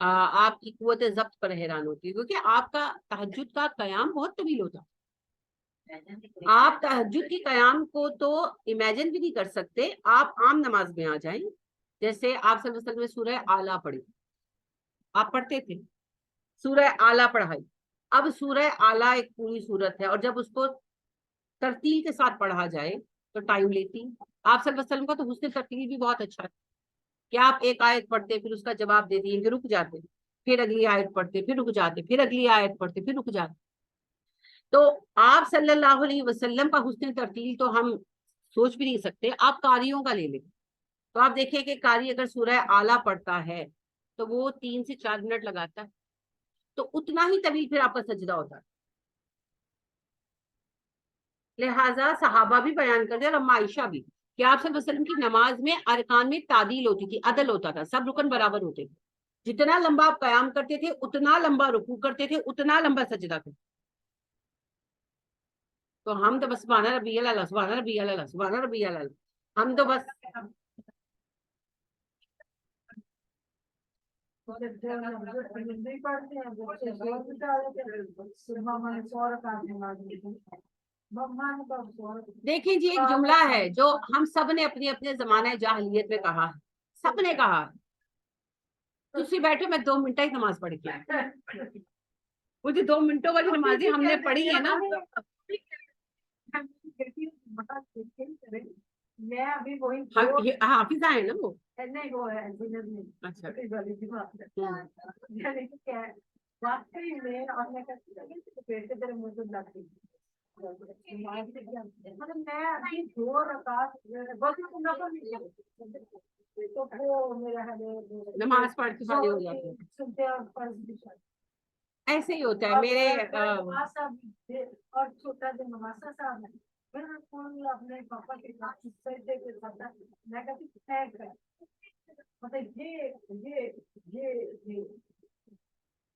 آپ کی قوت ضبط پر حیران ہوتی ہوں, کیونکہ آپ کا تہجد کا قیام بہت طویل ہوتا. آپ تہجد کی قیام کو تو امیجن بھی نہیں کر سکتے. آپ عام نماز میں آ جائیں, جیسے آپ صلی اللہ علیہ وسلم نے سورہ اعلیٰ پڑھی, آپ پڑھتے تھے سورہ اعلیٰ پڑھائی. اب سورہ اعلیٰ ایک پوری سورت ہے, اور جب اس کو ترتیل کے ساتھ پڑھا جائے تو ٹائم لیتی. آپ صلی اللہ علیہ وسلم کا تو حسن ترتیل بھی بہت اچھا ہے کہ آپ ایک آیت پڑھتے پھر اس کا جواب دے دیے, پھر رک جاتے, پھر اگلی آیت پڑھتے, پھر رک جاتے, پھر اگلی آیت پڑھتے, پھر رک جاتے. تو آپ صلی اللہ علیہ وسلم کا حسن ترتیل تو ہم سوچ بھی نہیں سکتے. آپ قاریوں کا لے لیں تو آپ دیکھیں کہ قاری اگر سورہ اعلیٰ پڑھتا ہے تو وہ 3 سے 4 منٹ لگاتا ہے, تو اتنا ہی طویل پھر آپ کا سجدہ ہوتا ہے. لہٰذا صحابہ بھی بیان کرتے اور اما عائشہ بھی کہ آپ صلی اللہ علیہ وسلم کی نماز میں ارکان میں تعدیل ہوتی تھی، عدل ہوتا تھا، سب رکن برابر ہوتے تھے. جتنا لمبا آپ قیام کرتے تھے اتنا لمبا رکوع کرتے تھے، اتنا لمبا سجدہ کرتے. تو ہم تو بس سبحان ربی الاعلیٰ سبحان ربی الاعلیٰ سبحان ربی الاعلیٰ، ہم تو بس نہیں پڑھتے ہیں بچے زور بتا دیتے ہیں، ماما نے 100 رکعت نماز لی تھی، مما نے تو 100 دیکھیں جی ایک جملہ ہے جو ہم سب نے اپنے اپنے زمانہ جاہلیت میں کہا ہے، سب نے کہا تسی بیٹھو میں 2 منٹ ہی نماز پڑھ کے آئی. وہ جو 2 منٹوں والی نمازیں ہم نے پڑھی ہے نا، میں ابھی وہی حافظہ ہے نا وہ. نہیں وہ ہے اچھا واقعی میں اور میں پیٹ کے منہ سے لگتی مطلب میں ابھی 2 رکعت نماز پڑھ کے فارغ ہو جاتے ہیں. ایسے ہی ہوتا ہے میرے اور چھوٹا جو نواسا صاحب ہے بالکل اپنے پاپا کے ساتھ سجدے کے ساتھ میں کہتی ٹھیک ہے مطلب یہ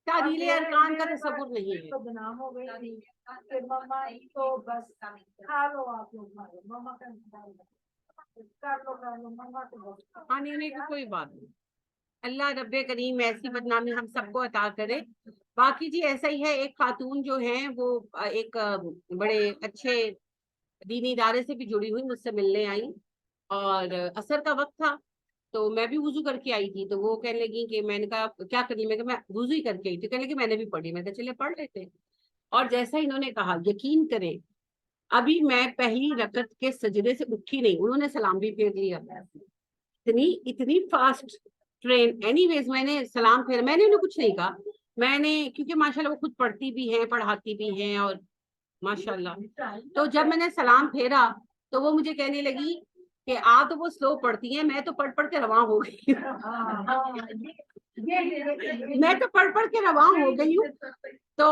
تعدیل ارکان کا تصور نہیں ہے. تو بدنام ہو گئی کہ مما تو بس کھا لو آپ لوگ کھا لو مما کا انتظار کر لو مما تو بس آنے ہونے کی کوئی بات نہیں. اللہ رب کریم ایسی بدنامی ہم سب کو عطا کرے. باقی جی ایسا ہی ہے، ایک خاتون جو ہیں وہ ایک بڑے اچھے دینی ادارے سے بھی جڑی ہوئی مجھ سے ملنے آئی، اور عصر کا وقت تھا تو میں بھی وضو کر کے آئی تھی. تو وہ کہنے لگی کہ میں نے کہا کیا کرنی، میں کہا میں وضو ہی کر کے آئی تھی. کہنے لگی میں نے بھی پڑھی. میں کہا چلے پڑھ لیتے. اور جیسا انہوں نے کہا یقین کریں ابھی میں پہلی رکعت کے سجدے سے اٹھی نہیں، انہوں نے سلام بھی پھیر لیا. اتنی فاسٹ ٹرین. اینی ویز میں نے سلام پھیر، میں نے انہیں کچھ نہیں کہا. میں نے کیونکہ ماشاءاللہ وہ خود پڑھتی بھی ہیں پڑھاتی بھی ہیں اور ماشاءاللہ. تو جب میں نے سلام پھیرا تو وہ مجھے کہنے لگی کہ آپ تو وہ سلو پڑھتی ہیں، میں تو پڑھ پڑھ کے رواں ہو گئی میں تو پڑھ پڑھ کے رواں ہو گئی ہوں، تو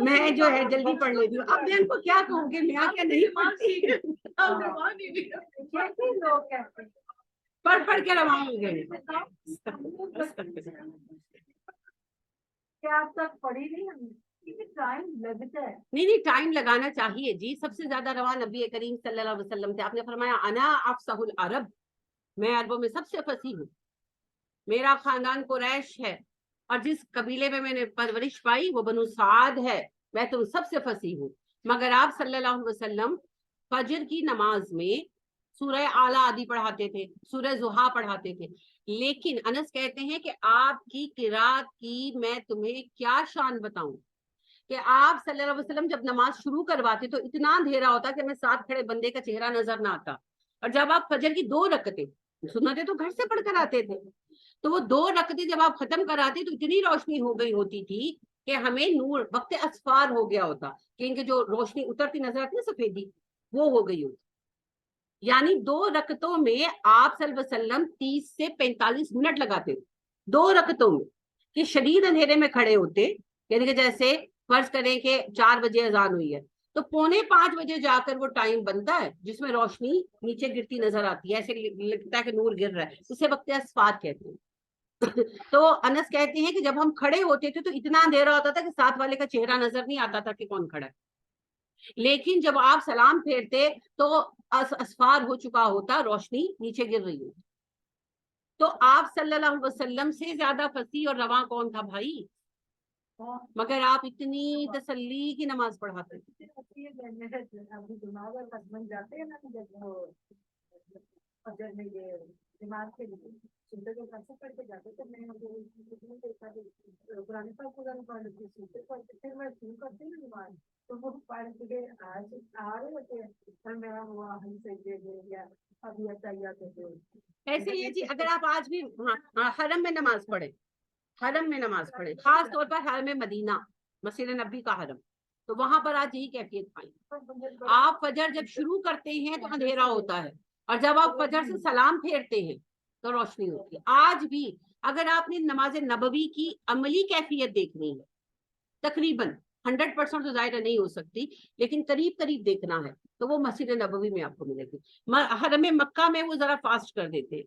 میں جو ہے جلدی پڑھ لیتی ہوں. اب میں ان کو کیا کہوں گی، میں کیا نہیں پڑھتی پڑھ پڑھ کے رواں ہو گئی. کیا آپ تک پڑھی نہیں ٹائم لگتا ہے؟ نہیں ٹائم لگانا چاہیے جی. سب سے زیادہ رواں نبی کریم صلی اللہ علیہ وسلم تھے. آپ نے فرمایا انا افصح العرب، میں عربوں میں سب سے فصیح ہوں. میرا خاندان قریش ہے اور جس قبیلے میں نے پرورش پائی وہ بنو سعد ہے. میں تم سب سے فصیح ہوں. مگر آپ صلی اللہ علیہ وسلم فجر کی نماز میں سورہ اعلیٰ آدی پڑھاتے تھے، سورہ ضحیٰ پڑھاتے تھے. لیکن انس کہتے ہیں کہ آپ کی قرات کی میں تمہیں کیا شان بتاؤں کہ آپ صلی اللہ علیہ وسلم جب نماز شروع کرواتے تو اتنا اندھیرا ہوتا کہ ہمیں ساتھ کھڑے بندے کا چہرہ نظر نہ آتا. اور جب آپ فجر کی 2 رکعتیں سنتے تو گھر سے پڑھ کر آتے تھے، تو وہ 2 رکعتیں جب آپ ختم کراتے تو اتنی روشنی ہو گئی ہوتی تھی کہ ہمیں نور وقت اسفار ہو گیا ہوتا کہ ان کے جو روشنی اترتی نظر آتی ہے سفیدی وہ ہو گئی ہوتی. یعنی 2 رکعتوں میں آپ صلی اللہ علیہ وسلم 30 سے 45 منٹ لگاتے 2 رکعتوں میں، کہ شدید اندھیرے میں کھڑے ہوتے. یعنی کہ جیسے فرض کریں کہ 4 بجے اذان ہوئی ہے تو 4:45 بجے جا کر وہ ٹائم بنتا ہے جس میں روشنی نیچے گرتی نظر آتی ہے، ایسے لگتا ہے کہ نور گر رہا ہے. اسے وقت اسفار کہتے ہیں. تو انس کہتے ہیں کہ جب ہم کھڑے ہوتے تھے تو اتنا اندھیرا ہوتا تھا کہ ساتھ والے کا چہرہ نظر نہیں آتا تھا کہ کون کھڑا ہے. لیکن جب آپ سلام پھیرتے تو اسفار ہو چکا ہوتا، روشنی نیچے گر رہی ہوتی. تو آپ صلی اللہ علیہ وسلم سے زیادہ فصیح اور رواں کون تھا بھائی؟ مگر آپ اتنی تسلی کی نماز پڑھاتے تھے. ایسے یہ جی اگر آپ آج بھی حرم میں نماز پڑھیں، حرم میں نماز پڑھیں، خاص طور پر حرم مدینہ مسجد نبی کا حرم، تو وہاں پر آج یہی کیفیت پائیں. آپ فجر جب شروع کرتے ہیں تو اندھیرا ہوتا ہے اور جب آپ فجر سے سلام پھیرتے ہیں تو روشنی ہوتی ہے. آج بھی اگر آپ نے نماز نبوی کی عملی کیفیت دیکھنی ہے تقریباً 100% تو ظاہر نہیں ہو سکتی، لیکن قریب قریب دیکھنا ہے تو وہ مسجد نبوی میں آپ کو ملے گی. حرم مکہ میں وہ ذرا فاسٹ کر دیتے،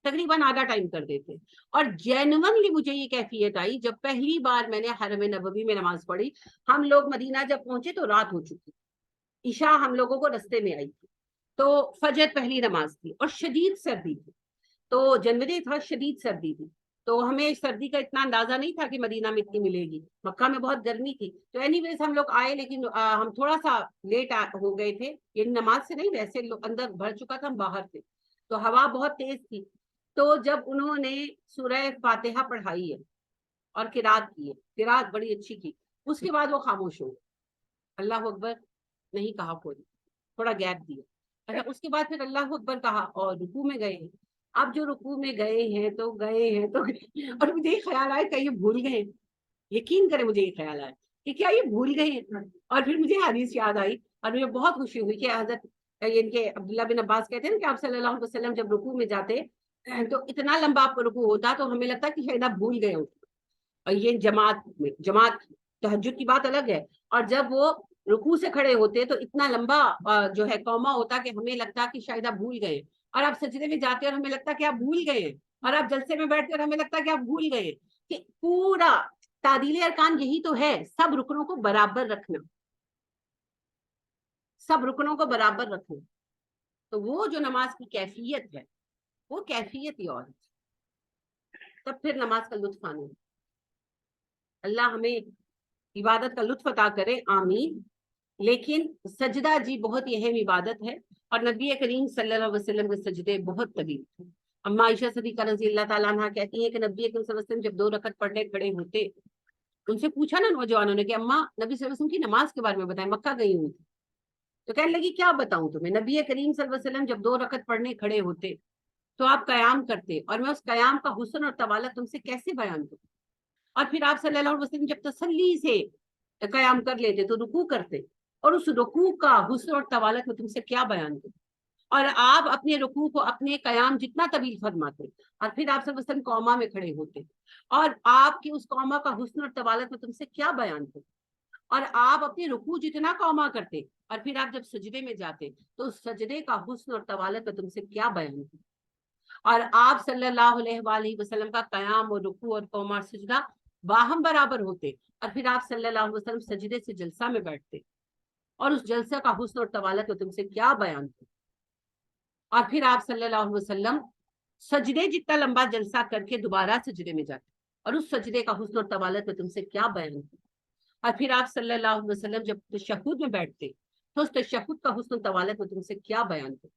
تقریباً آدھا ٹائم کر دیتے. اور جینونلی مجھے یہ کیفیت آئی جب پہلی بار میں نے حرم نبوی میں نماز پڑھی. ہم لوگ مدینہ جب پہنچے تو رات ہو چکی، عشاء ہم لوگوں کو رستے میں آئی تھی، تو فجر پہلی نماز تھی اور شدید سردی تھی. تو جنوری تھا، شدید سردی تھی، تو ہمیں سردی کا اتنا اندازہ نہیں تھا کہ مدینہ میں اتنی ملے گی. مکہ میں بہت گرمی تھی. تو اینی ویز ہم لوگ آئے، لیکن ہم تھوڑا سا لیٹ ہو گئے تھے، یہ نماز سے نہیں، ویسے اندر بھر چکا تھا، ہم باہر تھے، تو ہوا بہت تیز تھی. تو جب انہوں نے سورہ فاتحہ پڑھائی ہے اور قرات کی ہے، قرات بڑی اچھی کی، اس کے بعد وہ خاموش ہو گئے، اللہ اکبر نہیں کہا کوئی، تھوڑا گیپ دیا. اچھا، اس کے بعد پھر اللہ اکبر کہا اور رکوع میں گئے ہیں. اب جو رکوع میں گئے ہیں تو اور مجھے یہ خیال آیا کہ یہ بھول گئے. یقین کریں مجھے یہ خیال آیا کہ کیا یہ بھول گئے ہیں. اور پھر مجھے حدیث یاد آئی اور مجھے بہت خوشی ہوئی کہ حضرت ان کے عبداللہ بن عباس کہتے ہیں نا کہ آپ صلی اللہ علیہ وسلم جب رکوع میں جاتے تو اتنا لمبا آپ کو رکوع ہوتا تو ہمیں لگتا کہ شاید آپ بھول گئے ہوتے. اور یہ جماعت تہجد کی بات الگ ہے، اور جب وہ رکوع سے کھڑے ہوتے تو اتنا لمبا جو ہے قوما ہوتا کہ ہمیں لگتا کہ شاید آپ بھول گئے. اور آپ سجدے میں جاتے اور ہمیں لگتا کہ آپ بھول گئے، اور آپ جلسے میں بیٹھتے اور ہمیں لگتا کہ آپ بھول گئے. کہ پورا تعدیل ارکان یہی تو ہے، سب رکنوں کو برابر رکھنا، سب رکنوں کو برابر رکھنا. تو وہ جو نماز کی کیفیت ہے وہ کیفیت ہی اور ہے. تب پھر نماز کا لطف آنا. اللہ ہمیں عبادت کا لطف عطا کرے، آمین. لیکن سجدہ جی بہت ہی اہم عبادت ہے، اور نبی کریم صلی اللہ علیہ وسلم کے سجدے بہت طویل تھے. اما عائشہ صدیقہ رضی اللہ تعالیٰ عنہ کہتی ہیں کہ نبی کریم صلی اللہ علیہ وسلم جب 2 رکعت پڑھنے کھڑے ہوتے، ان سے پوچھا نا نوجوانوں نے کہ اماں نبی صلی اللہ علیہ وسلم کی نماز کے بارے میں بتائیں، مکہ گئی ہوئی تھی. تو کہنے لگی کیا بتاؤں تمہیں، نبی کریم صلی اللہ علیہ وسلم جب 2 رکعت پڑھنے کھڑے ہوتے تو آپ قیام کرتے، اور میں اس قیام کا حسن اور طوالت تم سے کیسے بیان کروں. اور پھر آپ صلی اللہ علیہ وسلم جب تسلی سے قیام کر لیتے تو رکوع کرتے، اور اس رکوع کا حسن اور طوالت میں تم سے کیا بیان کروں. اور آپ اپنے رکوع کو اپنے قیام جتنا طویل فرماتے، اور پھر آپ صلی اللہ علیہ وسلم قوما میں کھڑے ہوتے، اور آپ کی اس قوما کا حسن اور طوالت میں تم سے کیا بیان کروں. اور آپ اپنے رکوع جتنا قوما کرتے، اور پھر آپ جب سجدے میں جاتے تو اس سجدے کا حسن اور طوالت میں تم سے کیا بیان کروں. اور آپ صلی اللہ علیہ وآلہ وسلم کا قیام اور رکوع اور قوما اور سجدہ باہم برابر ہوتے، اور پھر آپ صلی اللہ علیہ وسلم سجدے سے جلسہ میں بیٹھتے، اور اس جلسہ کا حسن اور طوالت میں تم سے کیا بیان کروں. اور پھر آپ صلی اللہ علیہ وسلم سجدے جتنا لمبا جلسہ کر کے دوبارہ سجدے میں جاتے، اور اس سجدے کا حسن اور طوالت میں تم سے کیا بیان کروں. اور پھر آپ صلی اللہ علیہ وسلم جب تشہد میں بیٹھتے تو اس تشہد کا حسن و طوالت میں تم سے کیا بیان کروں.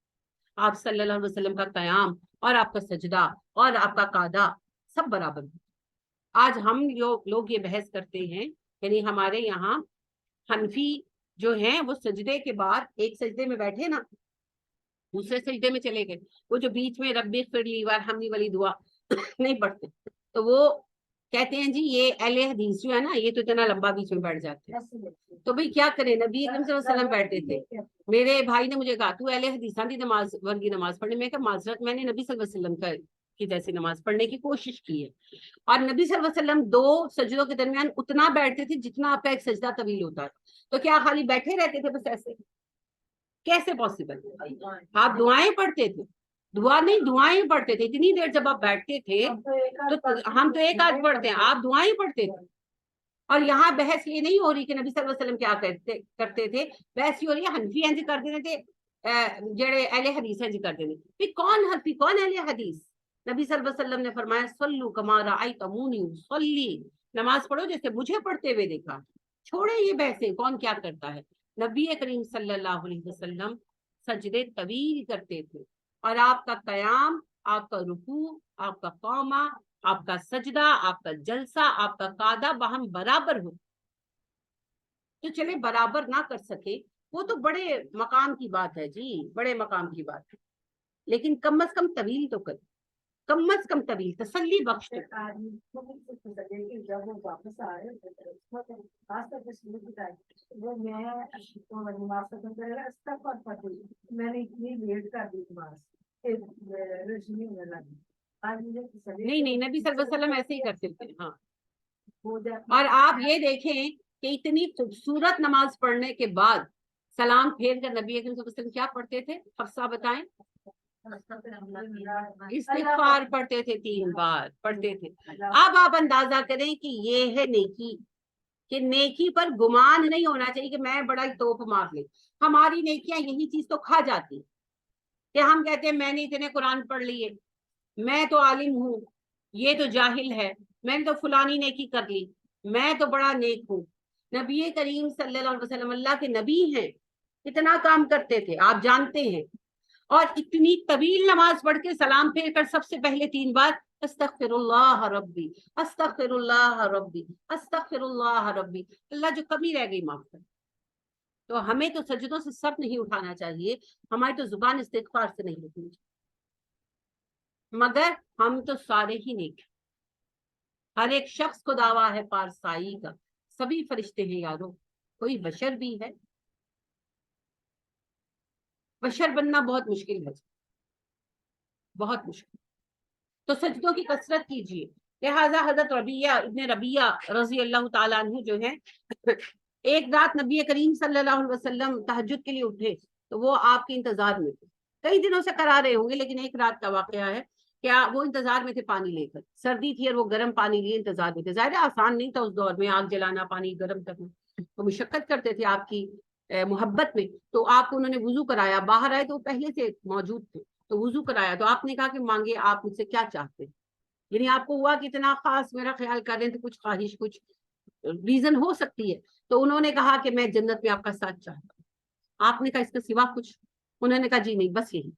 آپ صلی اللہ علیہ وسلم کا قیام اور آپ کا سجدہ اور آپ کا قعدہ سب برابر ہے. آج ہم لوگ یہ بحث کرتے ہیں، یعنی ہمارے یہاں حنفی جو ہیں وہ سجدے کے بعد ایک سجدے میں بیٹھے نا، دوسرے سجدے میں چلے گئے، وہ جو بیچ میں رب اغفر لی وارحمنی والی دعا نہیں پڑھتے، تو وہ کہتے ہیں جی یہ اہل حدیث جو ہے نا یہ تو اتنا لمبا بیچ میں بیٹھ جاتے ہیں. تو بھئی کیا کریں، نبی اکرم صلی اللہ علیہ وسلم بیٹھتے تھے. میرے بھائی نے مجھے کہا تو اہل حدیثاں دی نماز ورگی نماز پڑھنے میں، کہا معذرت میں نے نبی صلی اللہ علیہ وسلم کی جیسی نماز پڑھنے کی کوشش کی ہے. اور نبی صلی اللہ علیہ وسلم 2 سجدوں کے درمیان اتنا بیٹھتے تھے جتنا آپ کا ایک سجدہ طویل ہوتا ہے. تو کیا خالی بیٹھے رہتے تھے بس ایسے؟ کیسے پاسبل؟ آپ دعائیں پڑھتے تھے، دعا نہیں دعائیں پڑھتے تھے. اتنی دیر جب آپ بیٹھتے تھے تو ہم تو ایک آدھ پڑھتے ہیں، آپ دعائیں پڑھتے تھے. اور یہاں بحث یہ نہیں ہو رہی کہ نبی صلی اللہ علیہ وسلم کیا کرتے تھے، بحث یہ ہو رہی ہے حنفی ہیں جی کر دیتے تھے، جڑے اہل حدیث ہیں جی کر دیتے. پھر کون حنفی کون اہل حدیث؟ نبی صلی اللہ علیہ وسلم نے فرمایا صلو کما رأیتمونی اصلی، نماز پڑھو جیسے مجھے پڑھتے ہوئے دیکھا. چھوڑے یہ بحثیں کون کیا کرتا ہے. نبی کریم صلی اللہ علیہ وسلم سجدے طویل کرتے تھے، اور آپ کا قیام، آپ کا رکوع، آپ کا قوما، آپ کا سجدہ، آپ کا جلسہ، آپ کا قعدہ باہم برابر ہو. تو چلے برابر نہ کر سکے وہ تو بڑے مقام کی بات ہے جی، بڑے مقام کی بات ہے، لیکن کم از کم طویل تو کرے، کم از کم طویل تسلی بخش دے. جب وہ واپس آئے میں نے اتنی ویٹ کر دی نہیں نبی صلی اللہ علیہ وسلم ایسے ہی کرتے تھے. ہاں، اور آپ یہ دیکھیں کہ اتنی خوبصورت نماز پڑھنے کے بعد سلام پھیر کر نبی اکرم صلی اللہ علیہ وسلم کیا پڑھتے تھے؟ حفصہ بتائیں. استغفار پڑھتے تھے، 3 بار پڑھتے تھے. اب آپ اندازہ کریں کہ یہ ہے نیکی، کہ نیکی پر گمان نہیں ہونا چاہیے کہ میں بڑا ہی توپ مار لے. ہماری نیکیاں یہی چیز تو کھا جاتی کہ ہم کہتے ہیں میں نے اتنے قرآن پڑھ لیے، میں تو عالم ہوں، یہ تو جاہل ہے، میں نے تو فلانی نیکی کر لی، میں تو بڑا نیک ہوں. نبی کریم صلی اللہ علیہ وسلم اللہ کے نبی ہیں، کتنا کام کرتے تھے آپ جانتے ہیں، اور اتنی طویل نماز پڑھ کے سلام پھیر کر سب سے پہلے 3 بار استغفر اللہ ربی، استغفر اللہ ربی، استغفر اللہ ربی، اللہ جو کمی رہ گئی معاف کر. تو ہمیں تو سجدوں سے سر نہیں اٹھانا چاہیے، ہماری تو زبان استغفار سے نہیں رکھنی چاہیے. مگر ہم تو سارے ہی نیک ہیں، ہر ایک شخص کو دعویٰ ہے پارسائی کا، سبھی فرشتے ہیں یارو، کوئی بشر بھی ہے. بشر بننا بہت مشکل ہے، بہت مشکل. تو سجدوں کی کثرت کیجیے. لہٰذا حضرت ربیعہ ابن ربیعہ رضی اللہ تعالیٰ عنہ جو ہے، ایک رات نبی کریم صلی اللہ علیہ وسلم تہجد کے لیے اٹھے تو وہ آپ کے انتظار میں تھے. کئی دنوں سے کرا رہے ہوں گے، لیکن ایک رات کا واقعہ ہے. کیا وہ انتظار میں تھے پانی لے کر، سردی تھی اور وہ گرم پانی لیے انتظار میں تھے. ظاہر آسان نہیں تھا اس دور میں آگ جلانا، پانی گرم کرنا، تو مشقت کرتے تھے آپ کی محبت میں. تو آپ کو انہوں نے وضو کرایا، باہر آئے تو وہ پہلے سے موجود تھے، تو وضو کرایا. تو آپ نے کہا کہ مانگے آپ مجھ سے کیا چاہتے ہیں. یعنی آپ کو ہوا کہ اتنا خاص میرا خیال کر رہے ہیں تو کچھ خواہش، کچھ ریزن ہو سکتی ہے. تو انہوں نے کہا کہ میں جنت میں آپ کا ساتھ چاہتا ہوں. آپ نے کہا اس کے سوا کچھ؟ انہوں نے کہا جی نہیں، بس یہی.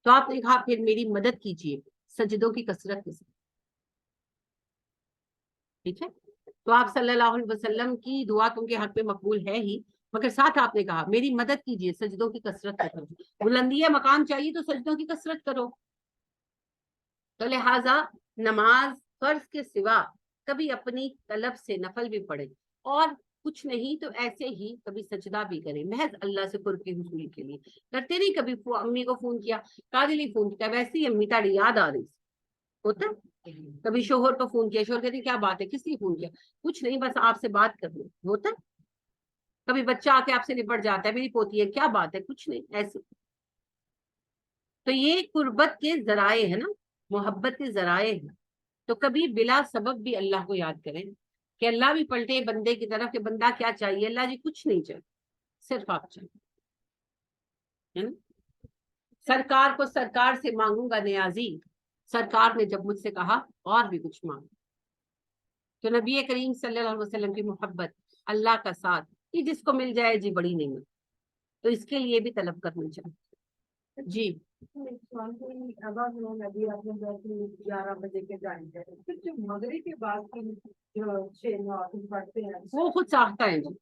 تو آپ نے کہا پھر میری مدد کیجیے سجدوں کی کثرت کے ساتھ. ٹھیک ہے. تو آپ صلی اللہ علیہ وسلم کی دعا تو ان کے حق میں مقبول ہے ہی، مگر ساتھ آپ نے کہا میری مدد کیجیے سجدوں کی کثرت کرو. بلندی مقام چاہیے تو سجدوں کی کثرت کرو. تو لہٰذا نماز فرض کے سوا کبھی اپنی طلب سے نفل بھی پڑھے، اور کچھ نہیں تو ایسے ہی کبھی سجدہ بھی کرے محض اللہ سے قرب کے حصول کے لیے. کرتے نہیں کبھی امی کو فون کیا، کاجلی فون کیا، ویسے ہی امی تاڑی یاد آ رہی ہوتا. کبھی شوہر کو فون کیا، شوہر کہتے ہیں کیا بات ہے، کس لیے فون کیا، کچھ نہیں بس آپ سے بات کرنا ہوتا. کبھی بچہ آ کے آپ سے نپٹ جاتا ہے، میری پوتی ہے، کیا بات ہے، کچھ نہیں ایسے. تو یہ قربت کے ذرائع ہے نا، محبت کے ذرائع ہیں. تو کبھی بلا سبب بھی اللہ کو یاد کریں کہ اللہ بھی پلٹے بندے کی طرف کہ بندہ کیا چاہیے. اللہ جی کچھ نہیں چاہیے، صرف آپ چاہیے. سرکار کو سرکار سے مانگوں گا نیازی، سرکار نے جب مجھ سے کہا اور بھی کچھ مانگ. تو نبی کریم صلی اللہ علیہ وسلم کی محبت، اللہ کا ساتھ، یہ جس کو مل جائے جی بڑی نعمت، تو اس کے لیے بھی طلب کرنا چاہیے. جی بجے کے جائیں گے، جو مغرب کے بعد کی جو پڑھتے ہیں وہ خود ساختہ ہے جی.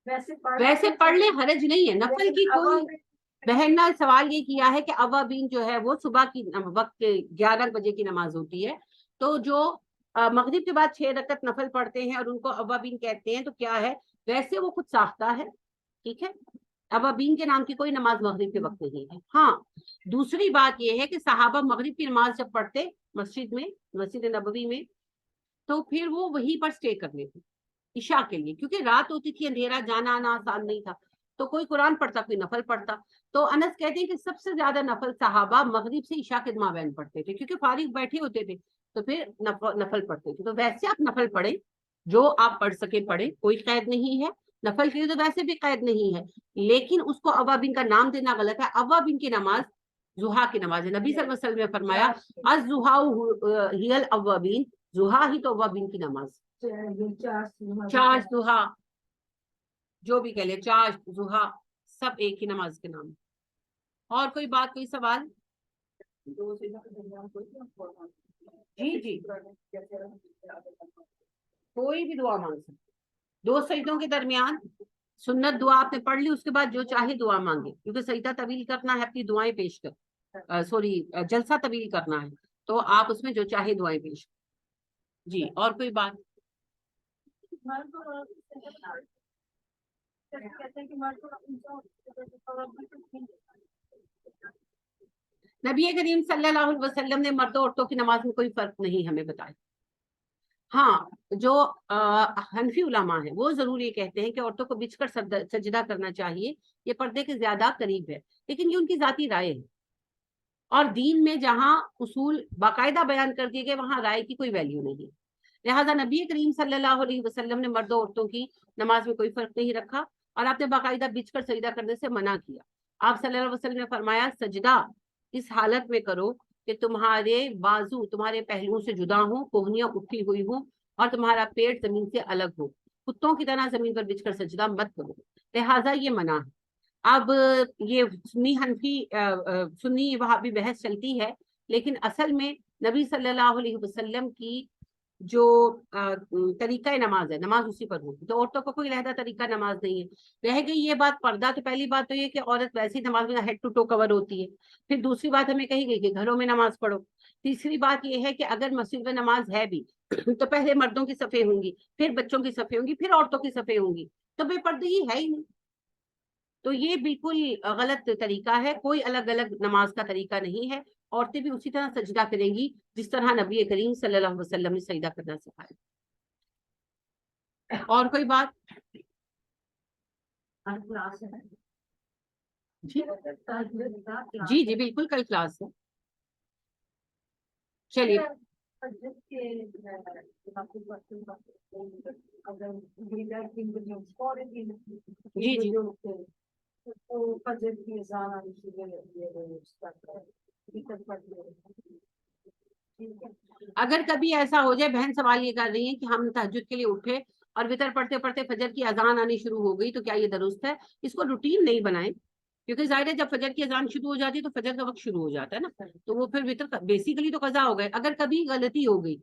ویسے پڑھ لیں، حرج نہیں ہے. نفل کی کوئی بہن نے سوال یہ کیا ہے کہ اوابین جو ہے وہ صبح کی وقت 11 بجے کی نماز ہوتی ہے، تو جو مغرب کے بعد 6 رکعت نفل پڑھتے ہیں اور ان کو اوابین کہتے ہیں، تو کیا ہے؟ ویسے وہ خود ساختہ ہے. ٹھیک ہے، اوابین کے نام کی کوئی نماز مغرب کے وقت نہیں ہے. ہاں دوسری بات یہ ہے کہ صحابہ مغرب کی نماز جب پڑھتے مسجد میں، مسجد نبوی میں، تو پھر وہ وہیں پر سٹے کرنے تھے عشاء کے لیے، کیونکہ رات ہوتی تھی، اندھیرا، جانا آنا آسان نہیں تھا. تو کوئی قرآن پڑھتا، کوئی نفل پڑھتا. تو انس کہتے ہیں کہ سب سے زیادہ نفل صحابہ مغرب سے عشاء کے مابین پڑھتے تھے، کیونکہ فارغ بیٹھے ہوتے تھے تو پھر نفل پڑھتے تھے. تو ویسے آپ نفل پڑھیں، جو آپ پڑھ سکے پڑھیں، کوئی قید نہیں ہے. نفل کے لیے تو ویسے بھی قید نہیں ہے، لیکن اس کو اوابین کا نام دینا غلط ہے. اوابین کی نماز ضحیٰ کی نماز ہے. نبی صلی اللہ علیہ وسلم نے فرمایا الضحیٰ ہی الاوابین، ضحیٰ ہی تو اوابین کی نماز. چاش ضحیٰ جو بھی کہہ لے، چاش ضحیٰ سب ایک ہی نماز کے نام. اور کوئی بات، کوئی سوال؟ جی جی کوئی بھی دعا مانگ سکتے. 2 سجدوں کے درمیان سنت دعا آپ نے پڑھ لی، اس کے بعد جو چاہے دعا مانگے، کیونکہ سجدہ طویل کرنا ہے، اپنی دعائیں پیش کر جلسہ طویل کرنا ہے، تو آپ اس میں جو چاہے دعائیں پیش کر. جی اور کوئی بات؟ نبی کریم صلی اللہ علیہ وسلم نے مرد و عورتوں کی نماز میں کوئی فرق نہیں ہمیں بتایا. ہاں جو حنفی علماء ہیں وہ ضرور یہ کہتے ہیں کہ عورتوں کو بچھ کر سجدہ کرنا چاہیے، یہ پردے کے زیادہ قریب ہے، لیکن یہ ان کی ذاتی رائے ہے، اور دین میں جہاں اصول باقاعدہ بیان کر دیے گئے وہاں رائے کی کوئی ویلیو نہیں۔ لہٰذا نبی کریم صلی اللہ علیہ وسلم نے مرد و عورتوں کی نماز میں کوئی فرق نہیں رکھا، اور آپ نے باقاعدہ بچھ کر سجدہ کرنے سے منع کیا۔ آپ صلی اللہ علیہ وسلم نے فرمایا سجدہ اس حالت میں کرو کہ تمہارے بازو تمہارے پہلوؤں سے جدا ہوں، کوہنیاں اٹھی ہوئی ہوں، اور تمہارا پیٹ زمین سے الگ ہو، کتوں کی طرح زمین پر بچھ کر سجدہ مت کرو، لہٰذا یہ منع ہے۔ اب یہ سنی حنفی سنی وہابی بحث چلتی ہے، لیکن اصل میں نبی صلی اللہ علیہ وسلم کی جو طریقہ نماز ہے، نماز اسی پر ہوگی، تو عورتوں کو کوئی علیحدہ طریقہ نماز نہیں ہے۔ رہ گئی یہ بات پردہ، تو پہلی بات تو یہ کہ عورت ویسی نماز میں ہیڈ ٹو ٹو کور ہوتی ہے، پھر دوسری بات ہمیں کہی گئی کہ گھروں میں نماز پڑھو، تیسری بات یہ ہے کہ اگر مسجد میں نماز ہے بھی تو پہلے مردوں کی صفیں ہوں گی، پھر بچوں کی صفیں ہوں گی، پھر عورتوں کی صفیں ہوں گی، تو بے پردگی ہے ہی نہیں۔ تو یہ بالکل غلط طریقہ ہے، کوئی الگ الگ نماز کا طریقہ نہیں ہے، عورتیں بھی اسی طرح سجدہ کریں گی جس طرح نبی کریم صلی اللہ علیہ وسلم نے سجدہ کرنا سکھایا۔ اور کوئی بات؟ جی جی بالکل کل کلاس ہے، چلیے جی جی اگر کبھی ایسا ہو جائے، بہن سوال یہ کر رہی ہیں کہ ہم تہجد کے لیے اٹھے اور وطر پڑھتے پڑھتے فجر کی اذان آنی شروع ہو گئی، تو کیا یہ درست ہے؟ اس کو روٹین نہیں بنائیں، کیونکہ ظاہر ہے جب فجر کی اذان شروع ہو جاتی ہے تو فجر کا وقت شروع ہو جاتا ہے نا، تو وہ پھر وطر بیسیکلی تو قضا ہو گئے۔ اگر کبھی غلطی ہو گئی،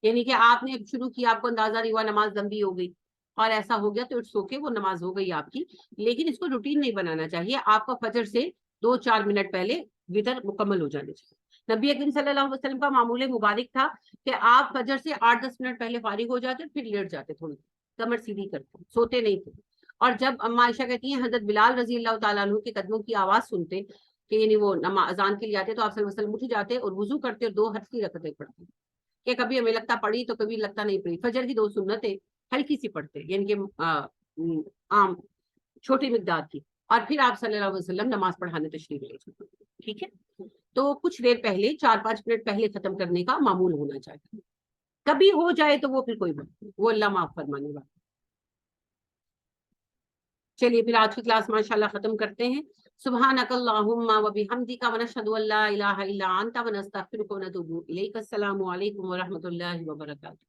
یعنی کہ آپ نے شروع کیا، آپ کو اندازہ نہیں ہوا، نماز لمبی ہو گئی اور ایسا ہو گیا، تو اٹس اوکے، وہ نماز ہو گئی آپ کی، لیکن اس کو روٹین نہیں بنانا چاہیے۔ آپ کو فجر سے 2-4 منٹ پہلے وطر مکمل ہو جانے چاہیے۔ نبی اکرم صلی اللہ علیہ وسلم کا معمول مبارک تھا کہ آپ فجر سے 8-10 منٹ پہلے فارغ ہو جاتے، پھر لیٹ جاتے، تھوڑی کمر سیدھی کرتے، سوتے نہیں تھے۔ اور جب اما عائشہ کہتی ہیں حضرت بلال رضی اللہ تعالیٰ عنہ کے قدموں کی آواز سنتے کہ یعنی وہ اذان کے لیے آتے، تو آپ صلی اللہ علیہ وسلم اٹھ جاتے اور وضو کرتے اور 2 ہلکی رکعتیں پڑھتے، کہ کبھی ہمیں لگتا پڑھی تو کبھی لگتا نہیں پڑھی۔ فجر کی 2 سنتیں ہلکی سی پڑھتے، یعنی کہ عام چھوٹی مقدار کی، اور پھر آپ صلی اللہ علیہ وسلم نماز پڑھانے تشریف لے جاتے۔ ٹھیک ہے، تو کچھ دیر پہلے 4-5 منٹ پہلے ختم کرنے کا معمول ہونا چاہیے، کبھی ہو جائے تو وہ پھر کوئی بات نہیں، وہ اللہ معاف فرمانے والا۔ چلیے پھر آج کی کلاس ماشاءاللہ ختم کرتے ہیں۔ سبحانک اللہم و بحمدک ونشہد ان لا الہ الا انت ونستغفرک ونتوب الیک۔ السلام علیکم ورحمۃ اللہ وبرکاتہ۔